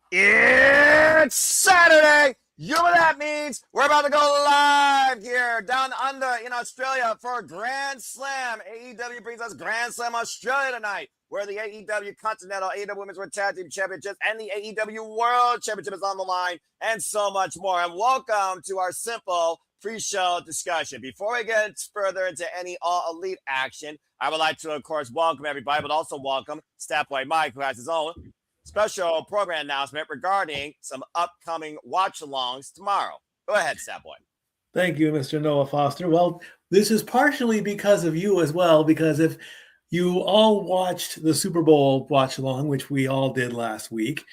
It's Saturday. You know what that means? We're about to go live here down under in Australia for a Grand Slam. AEW brings us Grand Slam Australia tonight, where the AEW Continental, AEW Women's World Tag Team Championships, and the AEW World Championship is on the line, and so much more. And welcome to our simple pre-show discussion. Before we get further into any All Elite action, I would like to, of course, welcome everybody, but also welcome Statboy Mike, who has his own special program announcement regarding some upcoming watch-alongs tomorrow. Go ahead, Statboy. Thank you, Mr. Noah Foster. Well, this is partially because of you as well, because if you all watched the Super Bowl watch-along, which we all did last week,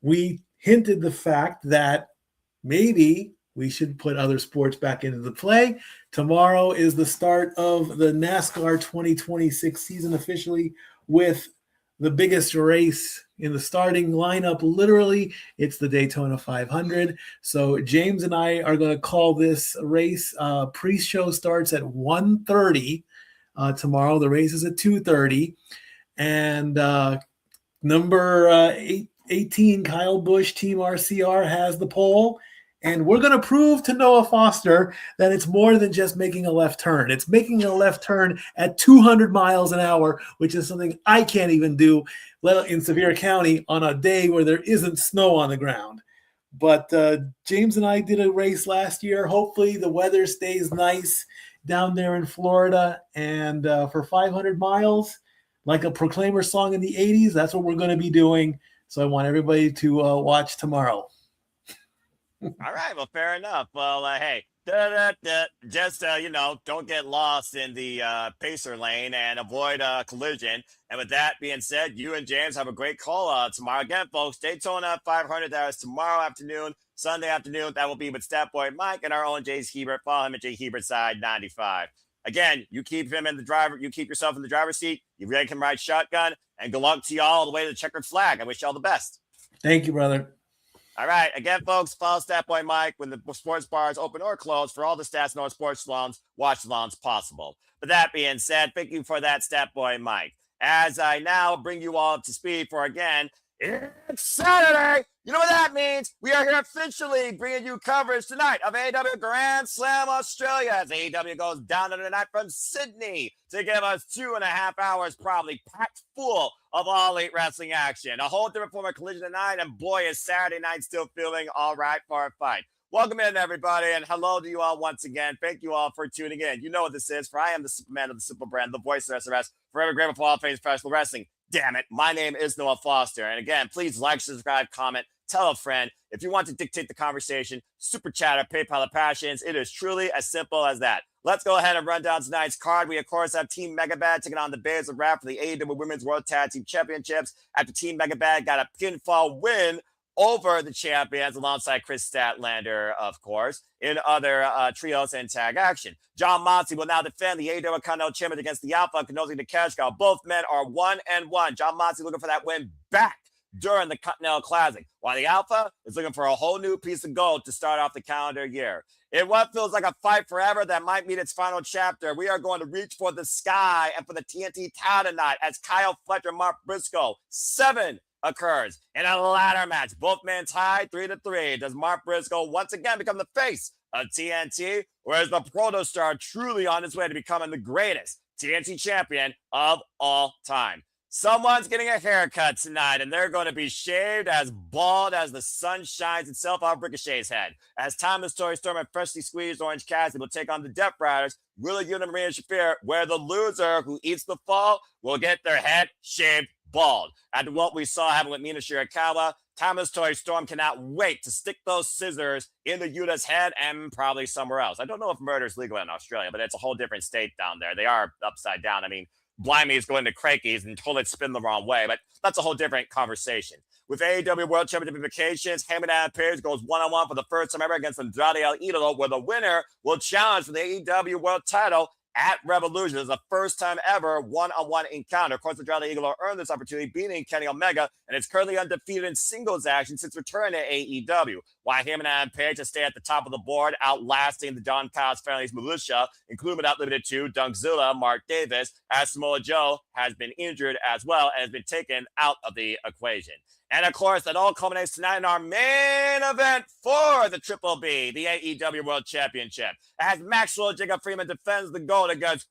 we hinted the fact that maybe we should put other sports back into the play. Tomorrow is the start of the NASCAR 2026 season officially, with the biggest race in the starting lineup. Literally, it's the Daytona 500. So James and I are going to call this race. Pre-show starts at 1:30 tomorrow. The race is at 2:30. And number 18, Kyle Busch, Team RCR, has the pole. And we're going to prove to Noah Foster that it's more than just making a left turn. It's making a left turn at 200 miles an hour, which is something I can't even do in Sevier County on a day where there isn't snow on the ground. But James and I did a race last year. Hopefully the weather stays nice down there in Florida. And for 500 miles, like a Proclaimer song in the 80s, that's what we're going to be doing. So I want everybody to watch tomorrow. All right, well, fair enough. Well, hey, just, don't get lost in the pacer lane and avoid collision. And with that being said, you and James have a great call tomorrow. Again, folks, Daytona 500, that is tomorrow afternoon, Sunday afternoon. That will be with Statboy Mike and our own Jay's Hebert. Follow him at Jay Hebert Side 95. Again, you keep him in the driver. You keep yourself in the driver's seat. You really can ride shotgun. And good luck to y'all all the way to the checkered flag. I wish y'all the best. Thank you, brother. All right. Again, folks, follow Statboy Mike when the sports bars open or close for all the Stats North sports salons, watch salons possible. But that being said, thank you for that, Statboy Mike. As I now bring you all up to speed for, again, it's Saturday. You know what that means? We are here officially bringing you coverage tonight of AEW Grand Slam Australia as AEW goes down under the night from Sydney to give us 2.5 hours, probably packed full of All Elite Wrestling action. A whole different form of collision tonight, and boy, is Saturday night still feeling all right for a fight. Welcome in, everybody, and hello to you all once again. Thank you all for tuning in. You know what this is, for I am the Superman of the Simple Brand, the voice of SRS, forever grateful for all things professional wrestling. Damn it, my name is Noah Foster. And again, please like, subscribe, comment, tell a friend. If you want to dictate the conversation, super chatter, PayPal of passions. It is truly as simple as that. Let's go ahead and run down tonight's card. We, of course, have Team Megabad taking on the Bears of Rap for the AEW Women's World Tag Team Championships after Team Megabad got a pinfall win over the champions alongside Chris Statlander, of course, in other trios and tag action. John Moxley will now defend the AEW Continental Championship against the Alpha and Konosuke the Cash Cow. Both men are 1-1. John Moxley looking for that win back during the Continental Classic, while the Alpha is looking for a whole new piece of gold to start off the calendar year. In what feels like a fight forever that might meet its final chapter, we are going to reach for the sky and for the TNT title tonight as Kyle Fletcher, Mark Briscoe, 7 occurs in a ladder match. Both men tied 3-3. Does Mark Briscoe once again become the face of TNT, or is the Protostar truly on his way to becoming the greatest TNT champion of all time? Someone's getting a haircut tonight, and they're going to be shaved as bald as the sun shines itself off Ricochet's head. As Timeless Tory Storm and freshly squeezed Orange Cassidy will take on the Death Riders, Willow, Yuta, and Marina Shafir, where the loser who eats the fall will get their head shaved bald. After what we saw happen with Mina Shirakawa, Timeless Toy Storm cannot wait to stick those scissors into Yuta's head and probably somewhere else. I don't know if murder is legal in Australia, but it's a whole different state down there. They are upside down. I mean, blind me is going to Crakey's and toilets spin the wrong way, but that's a whole different conversation. With AEW World Championship implications, Hangman and Page goes 1-on-1 for the first time ever against Andrade El Idolo, where the winner will challenge for the AEW World title at Revolution. It's the first time ever one-on-one encounter. Of course, Andrade Idolo earned this opportunity, beating Kenny Omega, and is currently undefeated in singles action since returning to AEW. why him and Adam Page to stay at the top of the board, outlasting the Don Callis family's militia, including but not limited to Dunkzilla, Mark Davis, as Samoa Joe has been injured as well and has been taken out of the equation. And of course, that all culminates tonight in our main event for the Triple B, the AEW World Championship, as Maxwell Jacob Freeman defends the gold against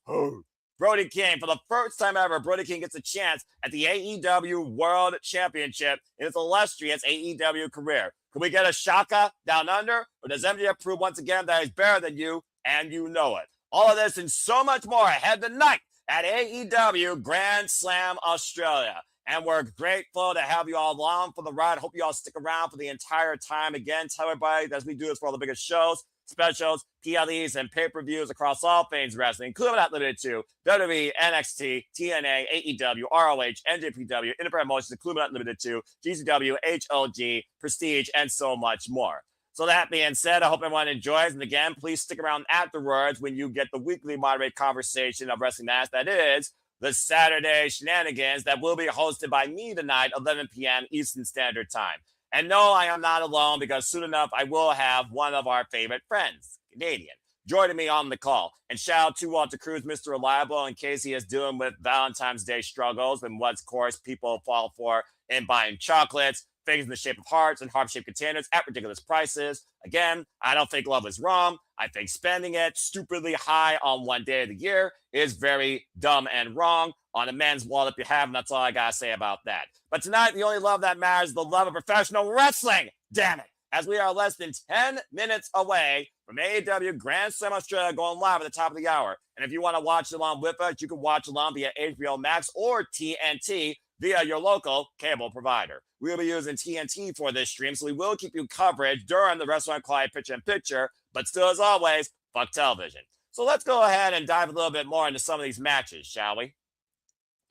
Brody King. For the first time ever, Brody King gets a chance at the AEW World Championship in his illustrious AEW career. Can we get a Shaka down under? Or does MJF prove once again that he's better than you and you know it? All of this and so much more ahead tonight at AEW Grand Slam Australia. And we're grateful to have you all along for the ride. Hope you all stick around for the entire time. Again, tell everybody as we do this for all the biggest shows, specials, PLEs, and pay-per-views across all things wrestling, including but not limited to WWE, NXT, TNA, AEW, ROH, NJPW, Independent Promotions, including but not limited to GCW, HLG, Prestige, and so much more. So that being said, I hope everyone enjoys. And again, please stick around afterwards when you get the weekly moderate conversation of Wrestling Mass. That is the Saturday Shenanigans that will be hosted by me tonight, 11 p.m. Eastern Standard Time. And no, I am not alone because soon enough, I will have one of our favorite friends, Canadian, joining me on the call. And shout out to Cruz, Mr. Reliable, in case he is dealing with Valentine's Day struggles and what, of course, people fall for in buying chocolates, things in the shape of hearts and heart-shaped containers at ridiculous prices. Again, I don't think love is wrong. I think spending it stupidly high on one day of the year is very dumb and wrong on a men's wallet if you have, and that's all I gotta say about that. But tonight, the only love that matters is the love of professional wrestling. Damn it. As we are less than 10 minutes away from AEW Grand Slam Australia going live at the top of the hour. And if you want to watch along with us, you can watch along via HBO Max or TNT via your local cable provider. We'll be using TNT for this stream, so we will keep you coverage during the Wrestling Quiet picture-in-picture, but still, as always, fuck television. So let's go ahead and dive a little bit more into some of these matches, shall we?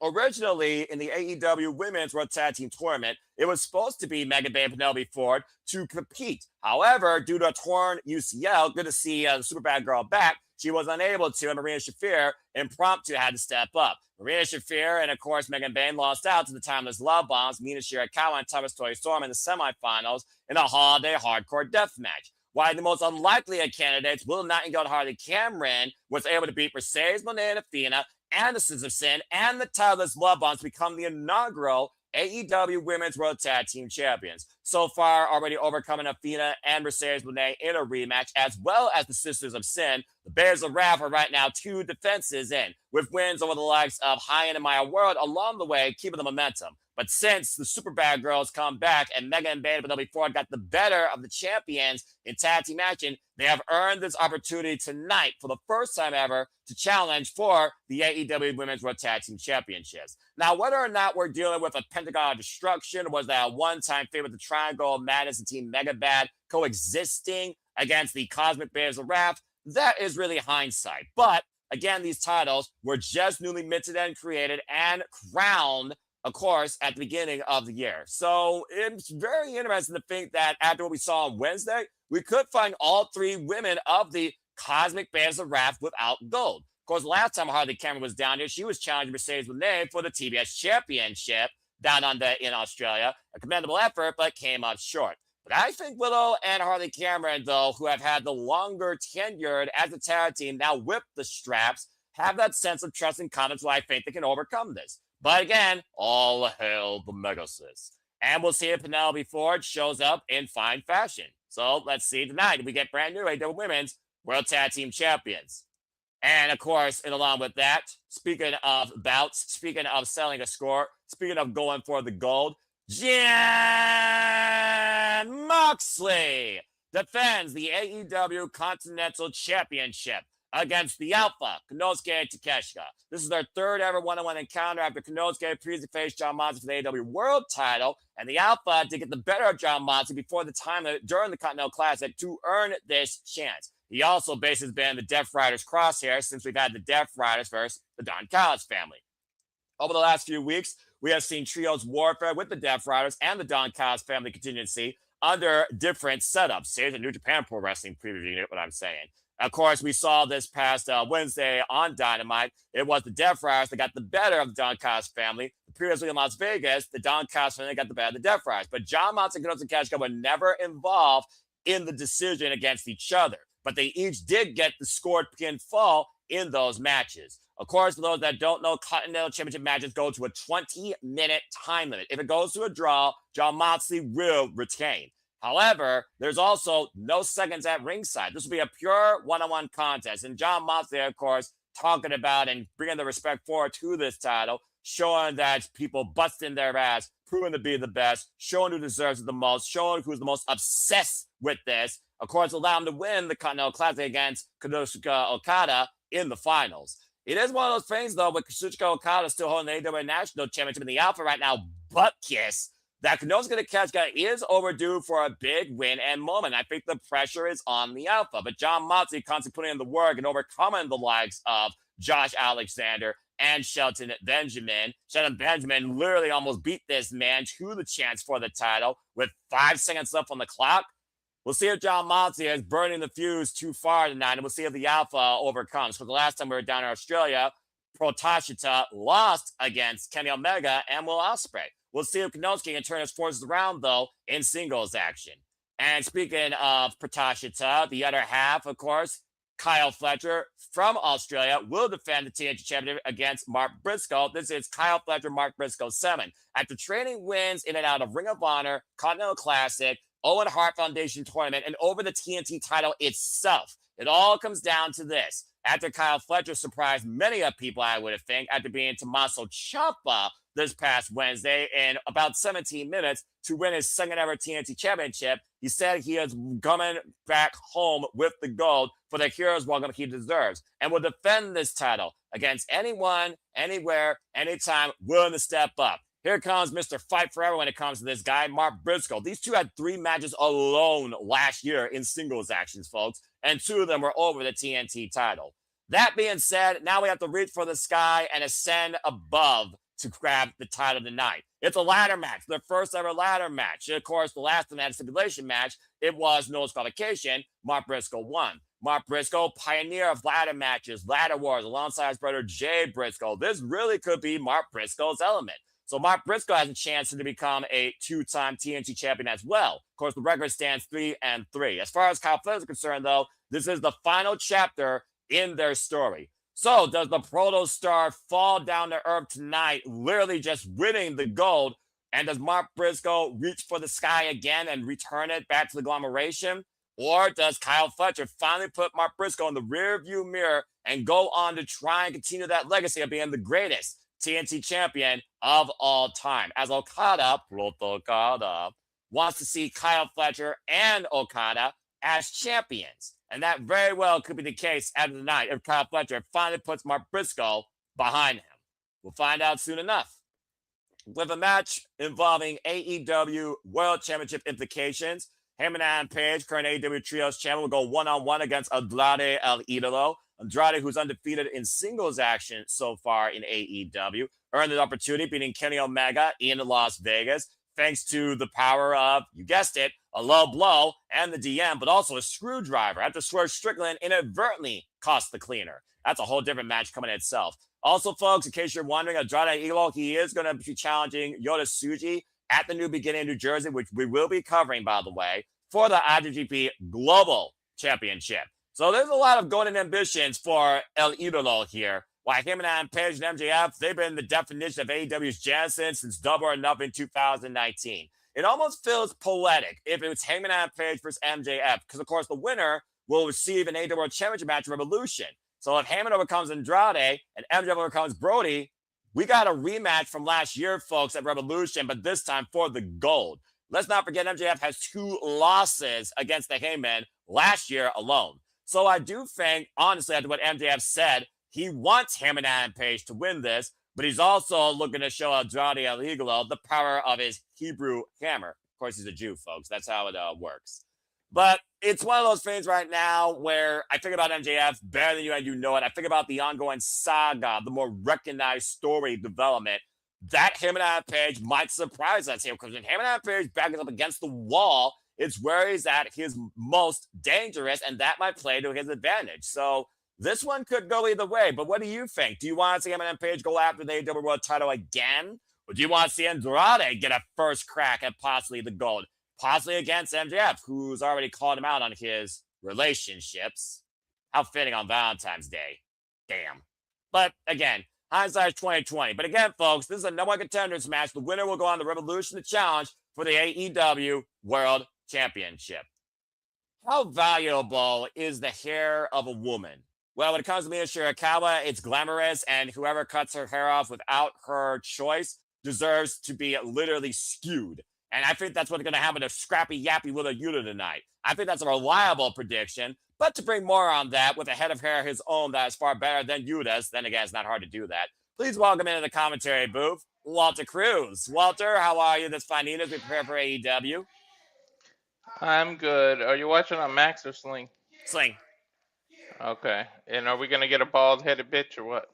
Originally, in the AEW Women's World Tag Team Tournament, it was supposed to be Megabad and Penelope Ford to compete. However, due to a torn UCL, good to see the Superbad girl back, she was unable to, and Marina Shafir impromptu had to step up. Marina Shafir and, of course, Megan Bayne lost out to the Timeless Love Bombs, Mina Shirakawa and Thomas Toy Storm in the semifinals in a holiday hardcore death match. While the most unlikely of candidates, Willow, Nightingale, and Harley Cameron was able to beat Mercedes, Monet, and Athena, and the Sins of Sin, and the Timeless Love Bombs to become the inaugural AEW Women's World Tag Team Champions. So far, already overcoming Athena and Mercedes Monet in a rematch, as well as the Sisters of Sin. The Bears of Wrath are right now 2 defenses in, with wins over the likes of High End and Maya World along the way, keeping the momentum. But since the Superbad girls come back and Megan and Bayne and Penelope Ford got the better of the champions in tag team action, they have earned this opportunity tonight for the first time ever to challenge for the AEW Women's World Tag Team Championships. Now, whether or not we're dealing with a Pentagon of Destruction, or was that a one-time favor, the Triangle of Madness and Team Megabad coexisting against the Cosmic Bears of Wrath, that is really hindsight. But again, these titles were just newly minted and created and crowned, of course, at the beginning of the year. So it's very interesting to think that after what we saw on Wednesday, we could find all 3 women of the Cosmic Bears of Wrath without gold. Of course, last time Harley Cameron was down here, she was challenging Mercedes Moné for the TBS Championship down under in Australia. A commendable effort, but came up short. But I think Willow and Harley Cameron, though, who have had the longer tenured as a tag team, now whip the straps, have that sense of trust and confidence where I think they can overcome this. But again, all hail the Megasis. And we'll see if Penelope Ford shows up in fine fashion. So let's see tonight. We get brand new AEW Women's World Tag Team Champions. And of course, and along with that, speaking of bouts, speaking of selling a score, speaking of going for the gold, Jan Moxley defends the AEW Continental Championship against the Alpha, Konosuke Takeshita. This is their 3rd ever one-on-one encounter after Konosuke previously faced John Moxley for the AEW World title, and the Alpha did get the better of John Moxley before the time during the Continental Classic to earn this chance. He also basically has been the Death Riders crosshair since we've had the Death Riders versus the Don Callis family. Over the last few weeks, we have seen trios warfare with the Death Riders and the Don Callis family contingency under different setups. Say the New Japan Pro Wrestling preview, you know what I'm saying. Of course, we saw this past Wednesday on Dynamite. It was the Death Riders that got the better of the Don Callis family. Previously in Las Vegas, the Don Callis family got the better of the Death Riders. But John Moxley and Konosuke Takeshita were never involved in the decision against each other, but they each did get the scored pinfall in those matches. Of course, for those that don't know, Continental Championship matches go to a 20-minute time limit. If it goes to a draw, Jon Moxley will retain. However, there's also no seconds at ringside. This will be a pure one-on-one contest. And Jon Moxley, of course, talking about and bringing the respect forward to this title, showing that people busting their ass, proving to be the best, showing who deserves it the most, showing who's the most obsessed with this. Of course, allow him to win the Continental Classic against Konosuke Okada in the finals. It is one of those things, though, with Konosuke Okada still holding the AEW National Championship in the Alpha right now, butt kiss, that Konosuke Takeshita is overdue for a big win and moment. I think the pressure is on the Alpha, but Jon Moxley constantly putting in the work and overcoming the likes of Josh Alexander and Shelton Benjamin. Shelton Benjamin literally almost beat this man to the chance for the title with 5 seconds left on the clock. We'll see if Jon Moxley is burning the fuse too far tonight, and we'll see if the Alpha overcomes. Because the last time we were down in Australia, Takeshita lost against Kenny Omega and Will Ospreay. We'll see if Konosuke can turn his forces around, though, in singles action. And speaking of Takeshita, the other half, of course, Kyle Fletcher from Australia will defend the TNT Championship against Mark Briscoe. This is Kyle Fletcher, Mark Briscoe 7. After trading wins in and out of Ring of Honor, Continental Classic, Owen Hart Foundation Tournament, and over the TNT title itself, it all comes down to this. After Kyle Fletcher surprised many of people, I would think, after being Tommaso Ciampa this past Wednesday in about 17 minutes to win his second ever TNT Championship, he said he is coming back home with the gold for the Heroes Welcome he deserves and will defend this title against anyone, anywhere, anytime, willing to step up. Here comes Mr. Fight Forever when it comes to this guy, Mark Briscoe. These two had 3 matches alone last year in singles actions, folks, and 2 of them were over the TNT title. That being said, now we have to reach for the sky and ascend above to grab the title tonight. It's a ladder match, their first ever ladder match. Of course, the last time that stipulation match, it was no disqualification. Mark Briscoe won. Mark Briscoe, pioneer of ladder matches, ladder wars, alongside his brother Jay Briscoe. This really could be Mark Briscoe's element. So Mark Briscoe has a chance to become a 2-time TNT champion as well. Of course, the record stands 3-3. As far as Kyle Fletcher is concerned, though, this is the final chapter in their story. So does the Proto Star fall down to earth tonight, literally just winning the gold? And does Mark Briscoe reach for the sky again and return it back to the agglomeration? Or does Kyle Fletcher finally put Mark Briscoe in the rearview mirror and go on to try and continue that legacy of being the greatest TNT champion of all time? As Okada, Proto Okada, wants to see Kyle Fletcher and Okada as champions. And that very well could be the case after the night if Kyle Fletcher finally puts Mark Briscoe behind him. We'll find out soon enough. With a match involving AEW World Championship implications, Hangman and Page, current AEW Trios champion, will go one-on-one against Andrade El Idolo. Andrade, who's undefeated in singles action so far in AEW, earned the opportunity beating Kenny Omega in Las Vegas, thanks to the power of, you guessed it, a low blow and the DM, but also a screwdriver after Swerve Strickland inadvertently cost the cleaner. That's a whole different match coming in itself. Also, folks, in case you're wondering, Andrade Idolo, he is going to be challenging Yota Tsuji at the New Beginning in New Jersey, which we will be covering, by the way, for the IWGP Global Championship. So there's a lot of golden ambitions for El Idolo here. While Hangman and Page and MJF, they've been the definition of AEW's genesis since Double or Nothing 2019. It almost feels poetic if it was Hangman and Page versus MJF, because, of course, the winner will receive an AEW World Championship match at Revolution. So if Hangman overcomes Andrade and MJF overcomes Brody, we got a rematch from last year, folks, at Revolution, but this time for the gold. Let's not forget MJF has 2 losses against the Hangman last year alone. So I do think, honestly, after what MJF said, he wants Hangman and Page to win this, but he's also looking to show Andrade El Idolo the power of his Hebrew hammer. Of course, he's a Jew, folks. That's how it works. But it's one of those things right now where I think about MJF better than you and you know it. I think about the ongoing saga, the more recognized story development. That Hangman and Page might surprise us here, because when Hangman and Page backs up against the wall, it's where he's at his most dangerous, and that might play to his advantage. So this one could go either way, but what do you think? Do you want to see Hangman and Page go after the AEW World title again? Or do you want to see Andrade get a first crack at possibly the gold? possibly against MJF, who's already called him out on his relationships. How fitting on Valentine's Day. Damn. But again, hindsight's 2020. But again, folks, this is a number one contenders match. The winner will go on the Revolution to challenge for the AEW World Championship. How valuable is the hair of a woman? Well, when it comes to Mina Shirakawa, it's glamorous, and whoever cuts her hair off without her choice deserves to be literally skewed. And I think that's what's going to happen to Scrappy Yappy Willow Yuta tonight. I think that's a reliable prediction. But to bring more on that, with a head of hair of his own that is far better than Yuta's, then again, it's not hard to do that. Please welcome into the commentary booth, Walter Cruz. Walter, how are you this fine evening as we prepare for AEW? I'm good. Are you watching on Max or Sling? Sling. Okay. And are we going to get a bald-headed bitch or what?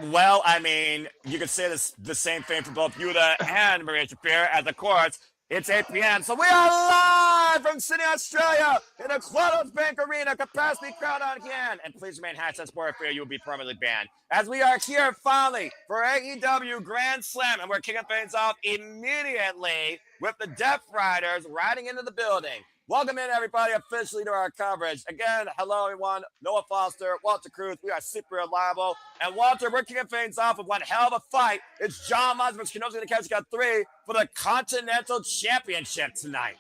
Well, I mean, you could say the same thing for both Yuta and Maria Shafir. As of course, it's 8 p.m. So we are live from Sydney, Australia, in the Close Bank Arena, capacity crowd on hand. And please remain #sport for you will be permanently banned. As we are here finally for AEW Grand Slam, and we're kicking things off immediately with the Death Riders riding into the building. Welcome in, everybody, officially to our coverage. Again, hello, everyone. Noah Foster, Walter Cruz. We are super reliable. And, Walter, we're kicking things off with one hell of a fight. It's John Moxley versus Konosuke Takeshita 3 for the Continental Championship tonight.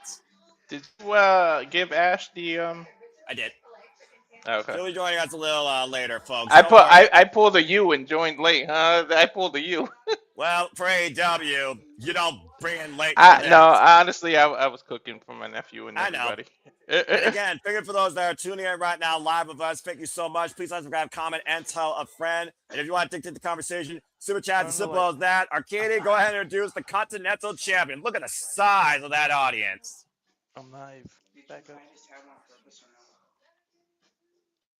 Did you give Ash the I did. Okay. He'll be joining us a little later, folks. I pulled a U and joined late, huh? I pulled a U. Well, for AEW, you don't bring in late. No, honestly, I was cooking for my nephew and everybody. I know. And again, figure for those that are tuning in right now live with us, thank you so much. Please like, subscribe, comment, and tell a friend. And if you want to dictate the conversation, super chat as simple as that. Arcady, go ahead and introduce the Continental Champion. Look at the size of that audience. I'm live. Back up.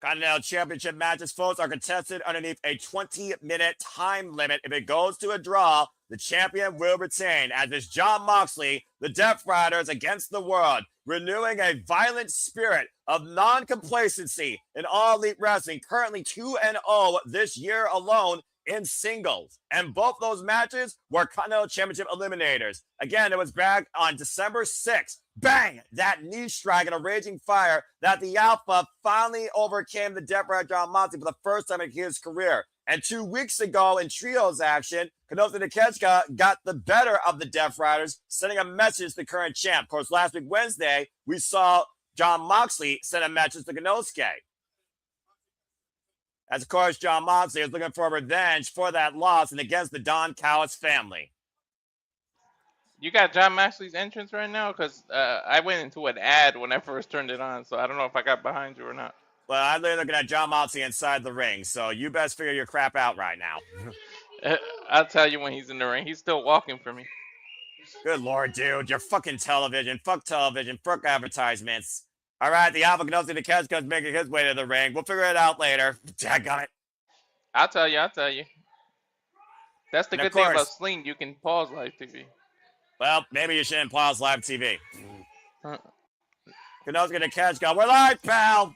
Continental Championship matches, folks, are contested underneath a 20-minute time limit. If it goes to a draw, the champion will retain, as is John Moxley, the Death Riders against the world, renewing a violent spirit of non-complacency in All Elite Wrestling, currently 2-0 this year alone in singles. And both those matches were Continental Championship eliminators. Again, it was back on December 6th. Bang! That knee strike and a raging fire that the Alpha finally overcame the Death Rider John Moxley for the first time in his career. And 2 weeks ago in trios action, Konosuke Takeshita got the better of the Death Riders, sending a message to the current champ. Of course, last week, Wednesday, we saw John Moxley send a message to Konosuke. As, of course, John Moxley is looking for revenge for that loss and against the Don Callis family. You got John Moxley's entrance right now? Because I went into an ad when I first turned it on, so I don't know if I got behind you or not. Well, I'm looking at John Moxley inside the ring, so you best figure your crap out right now. I'll tell you when he's in the ring. He's still walking for me. Good Lord, dude. You're fucking television. Fuck television. Fuck advertisements. All right, the Alpha Konosuke Takeshita is making his way to the ring. We'll figure it out later. Daggone it. I'll tell you. That's the good thing about Sling. You can pause live TV. Well, maybe you shouldn't pause live TV. Konosuke Takeshita. We're live, pal.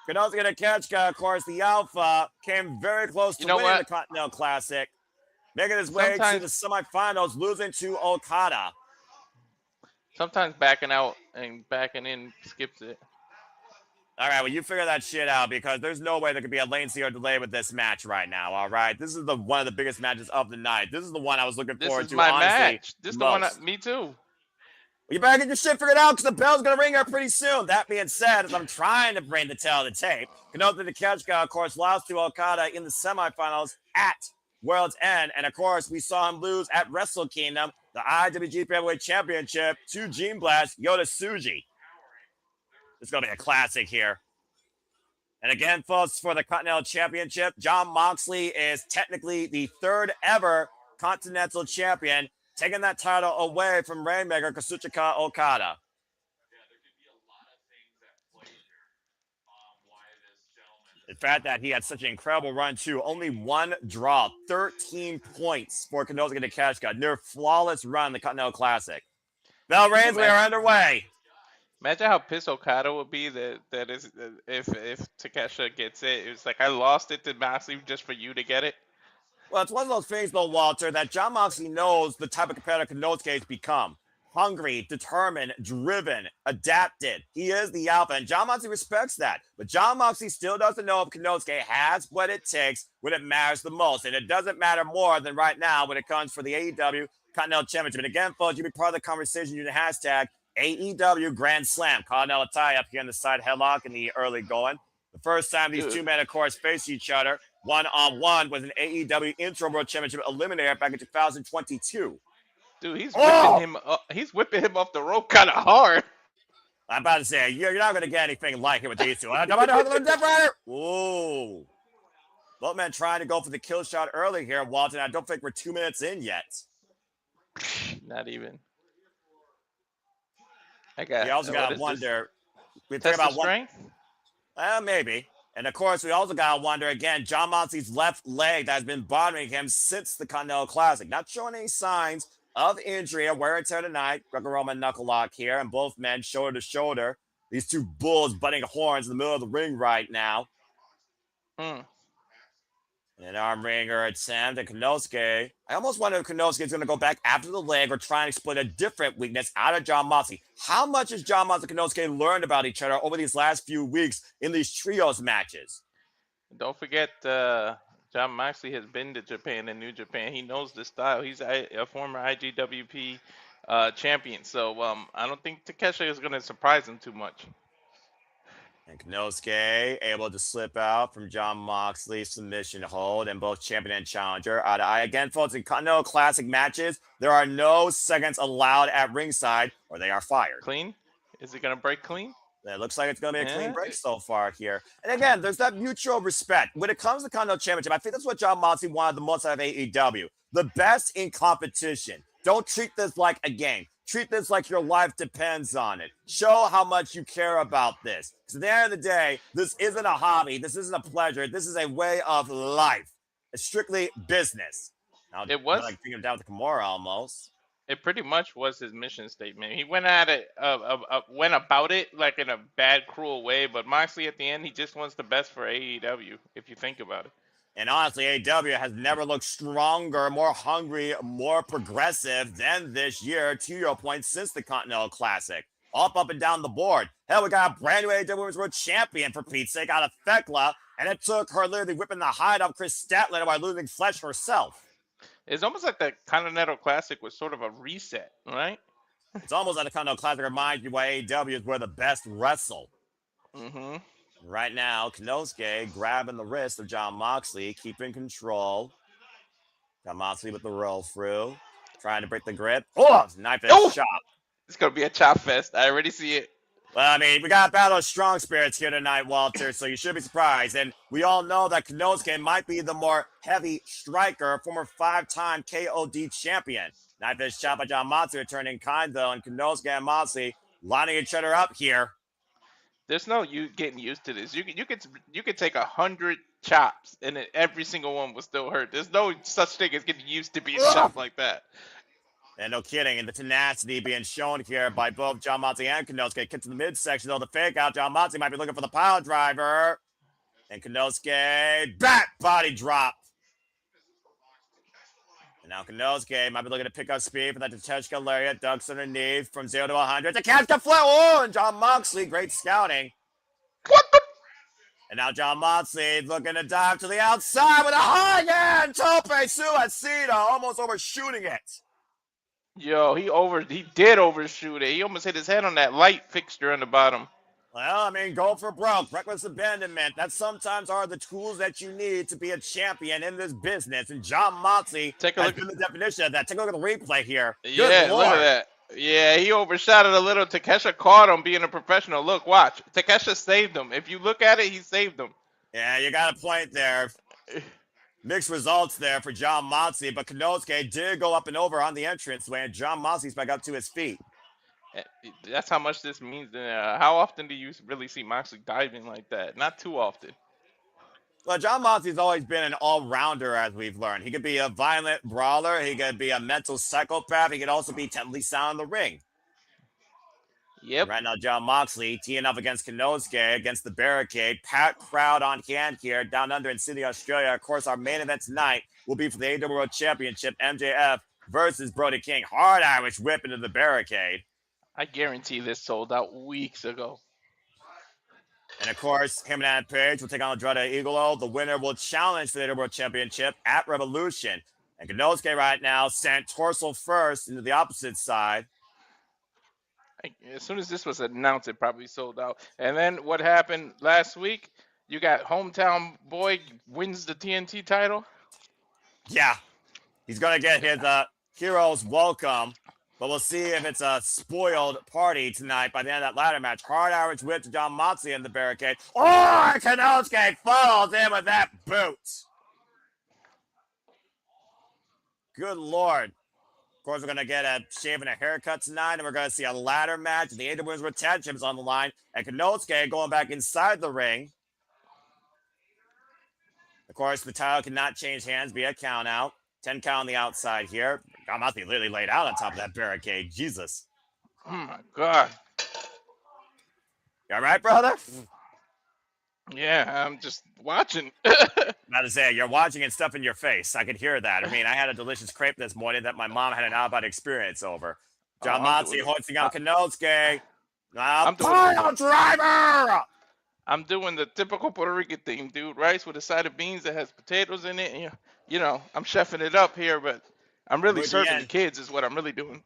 Konosuke Takeshita, of course, the Alpha, came very close to winning the Continental Classic, making his way to the semifinals, losing to Okada. Sometimes backing out and backing in skips it. All right, well, you figure that shit out, because there's no way there could be a latency or delay with this match right now, all right? This is one of the biggest matches of the night. This is the one I was looking forward to, This is my honestly, match. This is the one, me too. Well, you better get your shit figured out, because the bell's going to ring here pretty soon. That being said, as I'm trying to bring the tail of the tape, Konosuke Takeshita, of course, lost to Okada in the semifinals at World's End. And, of course, we saw him lose at Wrestle Kingdom, the IWGP Heavyweight Championship, to Gene Blast, Yota Tsuji. It's going to be a classic here. And again, folks, for the Continental Championship, John Moxley is technically the third ever Continental Champion, taking that title away from Rainmaker Kazuchika Okada. The fact that he had such an incredible run, too. Only one draw, 13 points for Konosuke Takeshita. Near flawless run in the Continental Classic. Bell Reigns, we are underway. Imagine how pissed Okada would be that is if Takeshita gets it. It's like, I lost it to Moxley just for you to get it. Well, it's one of those things, though, Walter, that John Moxley knows the type of competitor Konosuke has become. hungry, determined, driven, adapted. He is the alpha, and Jon Moxley respects that. But Jon Moxley still doesn't know if Konosuke has what it takes when it matters the most. And it doesn't matter more than right now when it comes for the AEW Continental Championship. And again, folks, you be part of the conversation using the hashtag AEW Grand Slam. Continental tie up here in the side headlock in the early going. The first time these two men, of course, faced each other one-on-one was an AEW Intro World Championship Eliminator back in 2022. Dude, he's whipping him up. He's whipping him off the rope kind of hard. I'm about to say, you're not going to get anything like it with these two. Ooh. Both men trying to go for the kill shot early here, Walton. I don't think we're 2 minutes in yet. Not even. You also got to wonder. We think about strength? Maybe. And, of course, we also got to wonder, again, Jon Moxley's left leg that has been bothering him since the Continental Classic. Not showing any signs of injury or wear and tear tonight. Greco-Roman knuckle lock here, and both men shoulder to shoulder. These two bulls butting horns in the middle of the ring right now. An arm wringer attempt at Konosuke. I almost wonder if Konosuke is going to go back after the leg or try and exploit a different weakness out of Jon Moxley. How much has Jon Moxley and Konosuke learned about each other over these last few weeks in these trios matches? Don't forget, Jon Moxley has been to Japan and New Japan. He knows the style. He's a former IGWP champion. So I don't think Takeshita is going to surprise him too much. And Konosuke able to slip out from Jon Moxley's submission hold, and both champion and challenger eye to eye. Again, folks, in Continental Classic matches, there are no seconds allowed at ringside or they are fired. Clean? Is it going to break clean? It looks like it's going to be a clean break so far here. And again, there's that mutual respect. When it comes to the Continental Championship, I think that's what Jon Moxley wanted the most out of AEW. The best in competition. Don't treat this like a game. Treat this like your life depends on it. Show how much you care about this. Because at the end of the day, this isn't a hobby. This isn't a pleasure. This is a way of life. It's strictly business. Now, it was like bringing him down to Kimura almost. It pretty much was his mission statement. He went at it, went about it like in a bad, cruel way. But Moxley, at the end, he just wants the best for AEW. If you think about it. And honestly, AEW has never looked stronger, more hungry, more progressive than this year, to your point, since the Continental Classic. Up and down the board. Hell, we got a brand new AEW Women's World Champion, for Pete's sake, out of Thekla, and it took her literally whipping the hide off Chris Statlander by losing Fletcher herself. It's almost like the Continental Classic was sort of a reset, right? It's almost like the Continental Classic reminds you why AEW is where the best wrestle. Mm-hmm. Right now, Konosuke grabbing the wrist of Jon Moxley, keeping control. Jon Moxley with the roll through, trying to break the grip. Oh, knife and chop. It's going to be a chop fest. I already see it. Well, I mean, we got a battle of strong spirits here tonight, Walter, so you should be surprised. And we all know that Konosuke might be the more heavy striker, former 5-time KOD champion. Knife and chop by Jon Moxley returning kind, though, and Konosuke and Moxley lining each other up here. There's no you getting used to this. You could take 100 chops and every single one will still hurt. There's no such thing as getting used to being chopped like that. And no kidding, and the tenacity being shown here by both Jon Moxley and Konosuke. Get to the midsection, though, the fake out. Jon Moxley might be looking for the pile driver. And Konosuke, back body drop. And now Konosuke might be looking to pick up speed for that Tateshka lariat. Ducks underneath from 0 to 100. To catch the flip. Oh, and Jon Moxley, great scouting. What the? And now Jon Moxley looking to dive to the outside with a high hand. Tope Suicida, almost overshooting it. Yo, he did overshoot it. He almost hit his head on that light fixture on the bottom. Well, I mean, go for broke, reckless abandonment. That sometimes are the tools that you need to be a champion in this business. And Jon Moxley has been the definition of that. Take a look at the replay here. Yeah, look at that. Yeah, he overshot it a little. Takeshita caught him being a professional. Look, watch. Takeshita saved him. If you look at it, he saved him. Yeah, you got a point there. Mixed results there for Jon Moxley, but Konosuke did go up and over on the entranceway, and Jon Moxley's back up to his feet. That's how much this means. How often do you really see Moxley diving like that? Not too often. Well, Jon Moxley's always been an all-rounder, as we've learned. He could be a violent brawler. He could be a mental psychopath. He could also be technically sound in the ring. Yep. Right now, Jon Moxley teeing up against Konosuke against the barricade. Packed crowd on hand here down under in Sydney, Australia. Of course, our main event tonight will be for the AEW World Championship, MJF versus Brody King. Hard Irish whip into the barricade. I guarantee this sold out weeks ago. And of course, Hangman and Page will take on Andrade Idolo. The winner will challenge for the World Championship at Revolution. And Konosuke right now sent torso first into the opposite side. As soon as this was announced, it probably sold out. And then what happened last week? You got hometown boy wins the TNT title. Yeah, he's going to get his hero's welcome. But we'll see if it's a spoiled party tonight by the end of that ladder match. Hard Irish whip to John Moxley in the barricade. Oh, Konosuke falls in with that boot. Good Lord. Of course, we're going to get a shave and a haircut tonight, and we're going to see a ladder match. The AEW Women's World Tag Champions on the line, and Konosuke going back inside the ring. Of course, the title cannot change hands via count out. 10 count on the outside here. John Moxley literally laid out on top of that barricade. Jesus. Oh, my God. You all right, brother? Yeah, I'm just watching. About to say, you're watching and stuff in your face. I could hear that. I mean, I had a delicious crepe this morning that my mom had an out-of-body experience over. John Moxley hoisting out Konosuke. Pile driver! I'm doing the typical Puerto Rican thing, dude. Rice with a side of beans that has potatoes in it. And, you know, I'm chefing it up here, but I'm really serving the kids is what I'm really doing.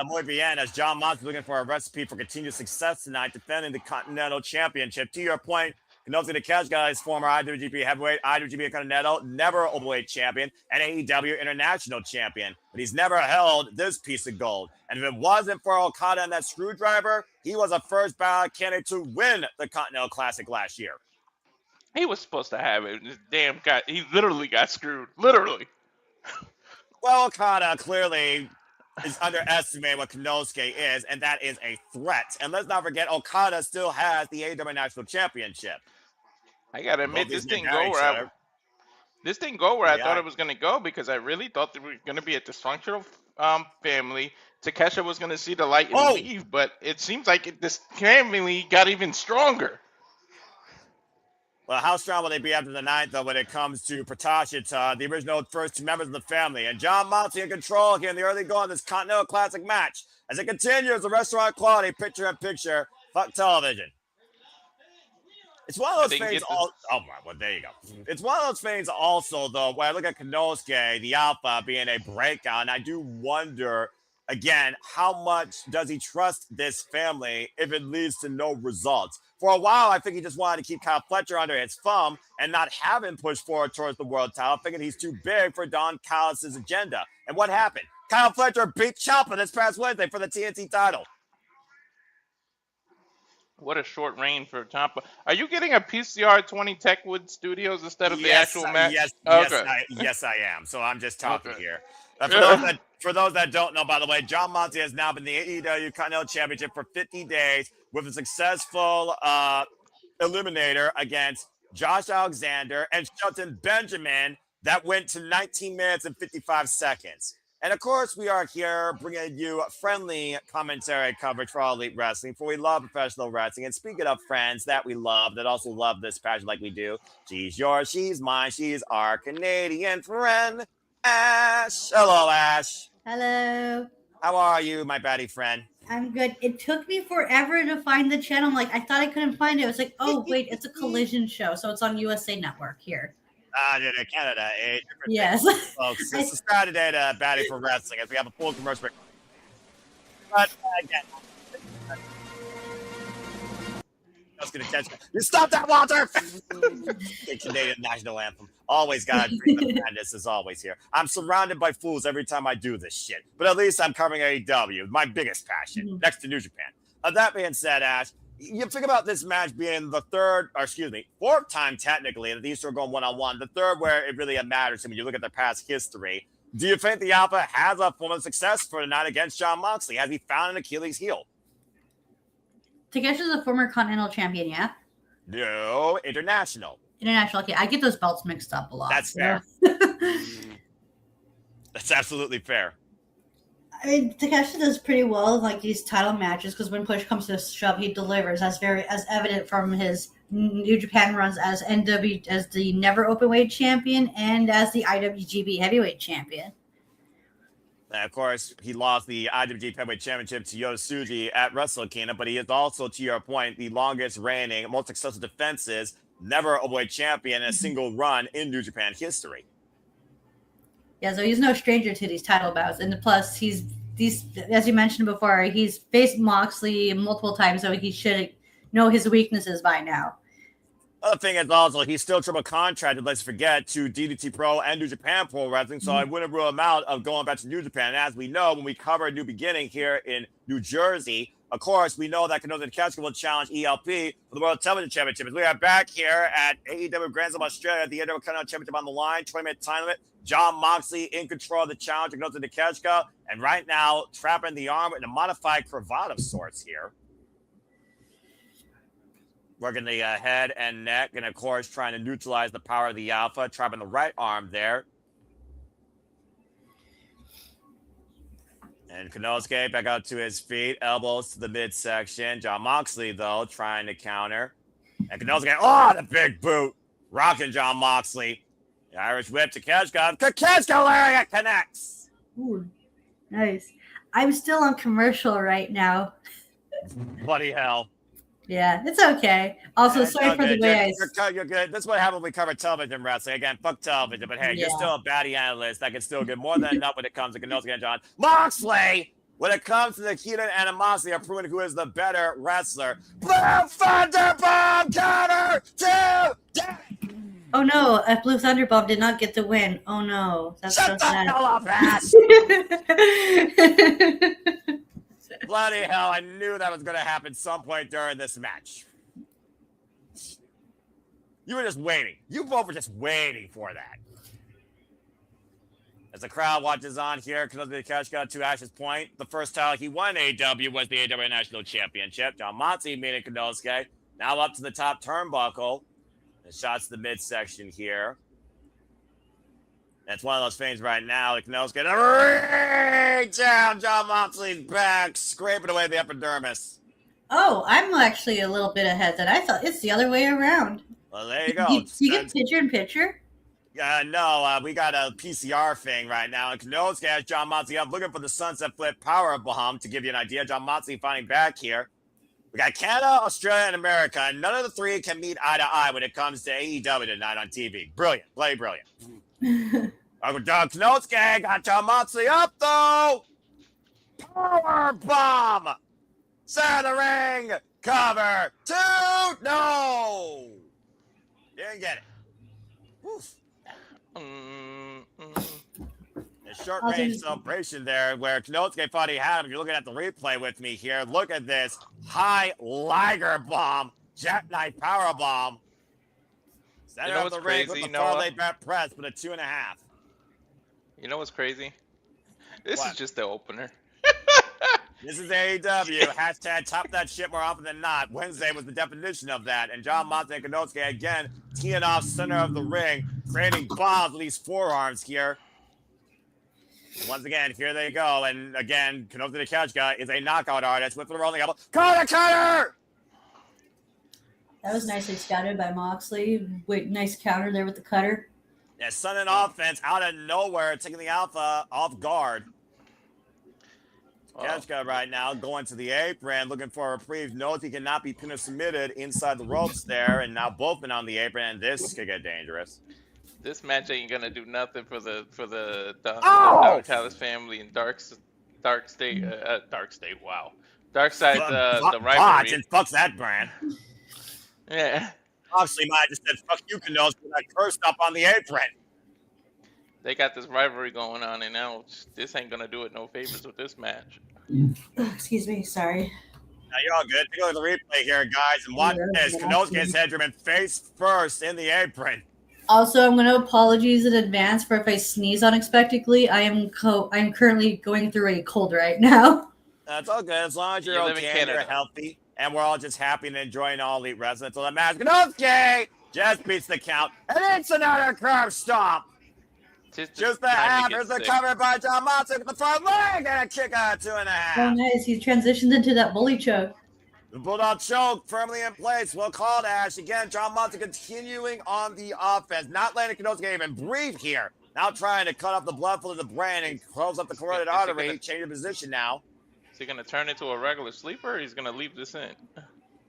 Muy bien, as John Moxley looking for a recipe for continued success tonight, defending the Continental Championship. To your point, Konosuke the Catch Guy is former IWGP Heavyweight, IWGP Continental, never Overweight Champion, and AEW International Champion. But he's never held this piece of gold. And if it wasn't for Okada and that screwdriver, he was a first ballot candidate to win the Continental Classic last year. He was supposed to have it. This damn guy, he literally got screwed. Literally. Well, Okada clearly is underestimating what Konosuke is, and that is a threat. And let's not forget, Okada still has the AEW National Championship. I gotta admit, this didn't go where I thought it was gonna go, because I really thought there was gonna be a dysfunctional family. Takeshita was gonna see the light and leave, but it seems like this family got even stronger. Well, how strong will they be after the night, though, when it comes to Takeshita, the original first two members of the family, and John Moxley in control here in the early going of this Continental Classic match. As it continues, the restaurant quality, picture-in-picture, fuck television. It's one of those things. Well, there you go. It's one of those things also, though, where I look at Konosuke, the Alpha, being a breakout, and I do wonder, again, how much does he trust this family if it leads to no results? For a while, I think he just wanted to keep Kyle Fletcher under his thumb and not have him push forward towards the world title, thinking he's too big for Don Callis' agenda. And what happened? Kyle Fletcher beat Ciampa this past Wednesday for the TNT title. What a short reign for Ciampa. Are you getting a PCR 20 Techwood Studios instead of the actual match? Yes, I am. So I'm just talking here. For those that don't know, by the way, John Moxley has now been the AEW Continental Championship for 50 days with a successful eliminator against Josh Alexander and Shelton Benjamin that went to 19 minutes and 55 seconds. And of course, we are here bringing you friendly commentary coverage for All Elite Wrestling, for we love professional wrestling. And speaking of friends that we love, that also love this passion like we do, she's yours, she's mine, she's our Canadian friend, Ash. Hello, Ash. Hello. How are you, my baddie friend? I'm good. It took me forever to find the channel. I thought I couldn't find it. It was like, oh, wait, it's a Collision show. So it's on USA Network here. Canada, yes. Folks, this is Saturday to Baddie for Wrestling as we have a full commercial break. But again, that's going to catch me. You stop that, Walter! The Canadian national anthem. Always got madness is always here. I'm surrounded by fools every time I do this shit. But at least I'm covering AEW, my biggest passion, next to New Japan. That being said, Ash, you think about this match being the fourth time technically that these two are going one-on-one. The third where it really matters when you look at their past history. Do you think the Alpha has a form of success for the night against John Moxley? Has he found an Achilles heel? Takeshita is a former Continental champion, yeah? No, international. International, okay. I get those belts mixed up a lot. That's fair. That's absolutely fair. I mean, Takeshita does pretty well these title matches because when push comes to shove, he delivers. As evident from his New Japan runs as as the never openweight champion and as the IWGP heavyweight champion. And of course, he lost the IWGP Heavyweight Championship to Yosuji at Wrestle Kingdom, but he is also, to your point, the longest reigning, most successful defenses, never overweight champion in a single run in New Japan history. Yeah, so he's no stranger to these title bouts, and plus he's as you mentioned before, he's faced Moxley multiple times, so he should know his weaknesses by now. Other thing is also he's still triple contracted, let's forget, to DDT Pro and New Japan Pro Wrestling, so I wouldn't rule him out of going back to New Japan. And as we know, when we covered New Beginning here in New Jersey, of course, we know that Konosuke Takeshita will challenge ELP for the World Television Championship. As we are back here at AEW Grand Slam Australia, the AEW Continental Championship on the line, 20-minute time limit. John Moxley in control of the challenge against Takeshita, and right now trapping the arm with a modified cravat of sorts here. Working the head and neck, and of course trying to neutralize the power of the Alpha, trapping the right arm there. And Konosuke back out to his feet, elbows to the midsection. John Moxley, though, trying to counter. And Konosuke, the big boot, rocking John Moxley. The Irish whip to Takeshita. Takeshita lariat connects. Ooh, nice. I'm still on commercial right now. Bloody hell. Yeah, it's okay. Also, sorry for the way you're good. That's what happens when we cover television wrestling. Again, fuck television, but hey, you're still a baddie analyst that can still get more than enough when it comes to Konosuke and John Moxley. When it comes to the heat and animosity of proving who is the better wrestler. Blue Thunderbomb counter to death. Oh no, a Blue Thunderbomb did not get the win. Oh no. That's Shut so the sad. hell up, ass. Bloody hell, I knew that was going to happen some point during this match. You were just waiting. You both were just waiting for that. As the crowd watches on here, Konosuke Takeshita to Ash's point. The first title he won AEW was the AEW National Championship. John Moxley meeting Konosuke. Now up to the top turnbuckle. And shots to the midsection here. That's one of those things right now. Konosuke right down John Moxley's back, scraping away the epidermis. Oh, I'm actually a little bit ahead. That I thought it's the other way around. Well, there you go. You get picture in picture? No, we got a PCR thing right now. And Konosuke has John Moxley up, looking for the Sunset Flip Power Bomb. To give you an idea, John Moxley finding back here. We got Canada, Australia, and America. And none of the three can meet eye to eye when it comes to AEW tonight on TV. Brilliant. Bloody brilliant. Konosuke got John Moxley up, though. Power bomb. Center of the ring. Cover. 2. No. Didn't get it. Woof. A short range celebration there where Konosuke thought he had him. If you're looking at the replay with me here, look at this high Liger bomb, jackknife power bomb. Center of the ring with the parlay bet press with a 2.5. You know what's crazy? This is just the opener. This is AEW. Hashtag top that shit more often than not. Wednesday was the definition of that. And John Moxley and Konosuke again teeing off center of the ring, creating bombs with these forearms here. Once again, here they go. And again, Konosuke Takeshita is a knockout artist with the rolling elbow. Cutter! That was nicely scouted by Moxley. Wait, nice counter there with the cutter. Yeah, sudden offense out of nowhere, taking the Alpha off guard. Takeshita right now going to the apron, looking for a reprieve. Knows he cannot be pinned or submitted inside the ropes there, and now both been on the apron, and this could get dangerous. This match ain't gonna do nothing for the Dallas family and Dark State. Wow, Dark Side the rivalry. And fuck that brand. Yeah. Obviously, I just said fuck you, Konosuke, when I cursed up on the apron. They got this rivalry going on, and now this ain't gonna do it no favors with this match. Excuse me, sorry. Now you're all good. Take a look at the replay here, guys, and watch this. Konosuke's head driven face first in the apron. Also, I'm going to apologize in advance for if I sneeze unexpectedly. I'm currently going through a cold right now. That's all good. As long as you're okay and you're healthy, and we're all just happy and enjoying all Elite Wrestling. So the match, Konosuke just beats the count, and it's another curb stomp. Just the half. Here's the cover by John Moxley with the front leg, and a kick out 2.5. Oh, nice. He transitioned into that bully choke. The Bulldog choke firmly in place. Well called, Ash. Again, John Moxley continuing on the offense. Not letting Konosuke even breathe here. Now trying to cut off the blood flow to the brain and close up the carotid artery. Change of position now. Is he going to turn into a regular sleeper, or he's going to leave this in?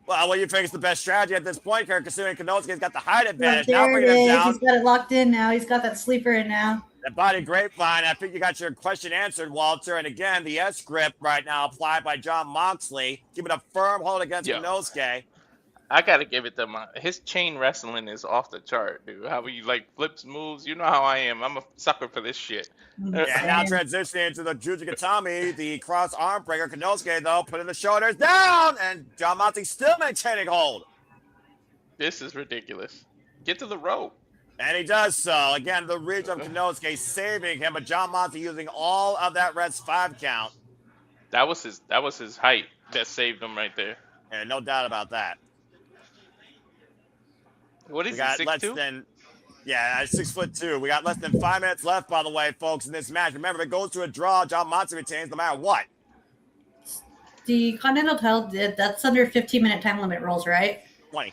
Well, what do you think is the best strategy at this point, Kirk, considering Konosuke's got the height advantage? Well, Now there it bringing him is. down. He's got it locked in now. He's got that sleeper in now. That body grapevine. I think you got your question answered, Walter. And again, the S grip right now applied by Jon Moxley, keeping a firm hold against Konosuke. I gotta give it to him. His chain wrestling is off the chart, dude. How he like flips moves. You know how I am. I'm a sucker for this shit. Yeah, now transitioning into the Jujigatami, the cross arm breaker. Konosuke, though, putting the shoulders down, and Jon Moxley still maintaining hold. This is ridiculous. Get to the rope. And he does so. Again, the reach of Konosuke saving him, but Jon Moxley using all of that Red's 5 count. That was his height that saved him right there. And no doubt about that. What is we got he, 6'2"? less than 6'2". We got less than 5 minutes left, by the way, folks, in this match. Remember, if it goes to a draw, Jon Moxley retains no matter what. The Continental title, that's under 15-minute time limit rules, right? 20.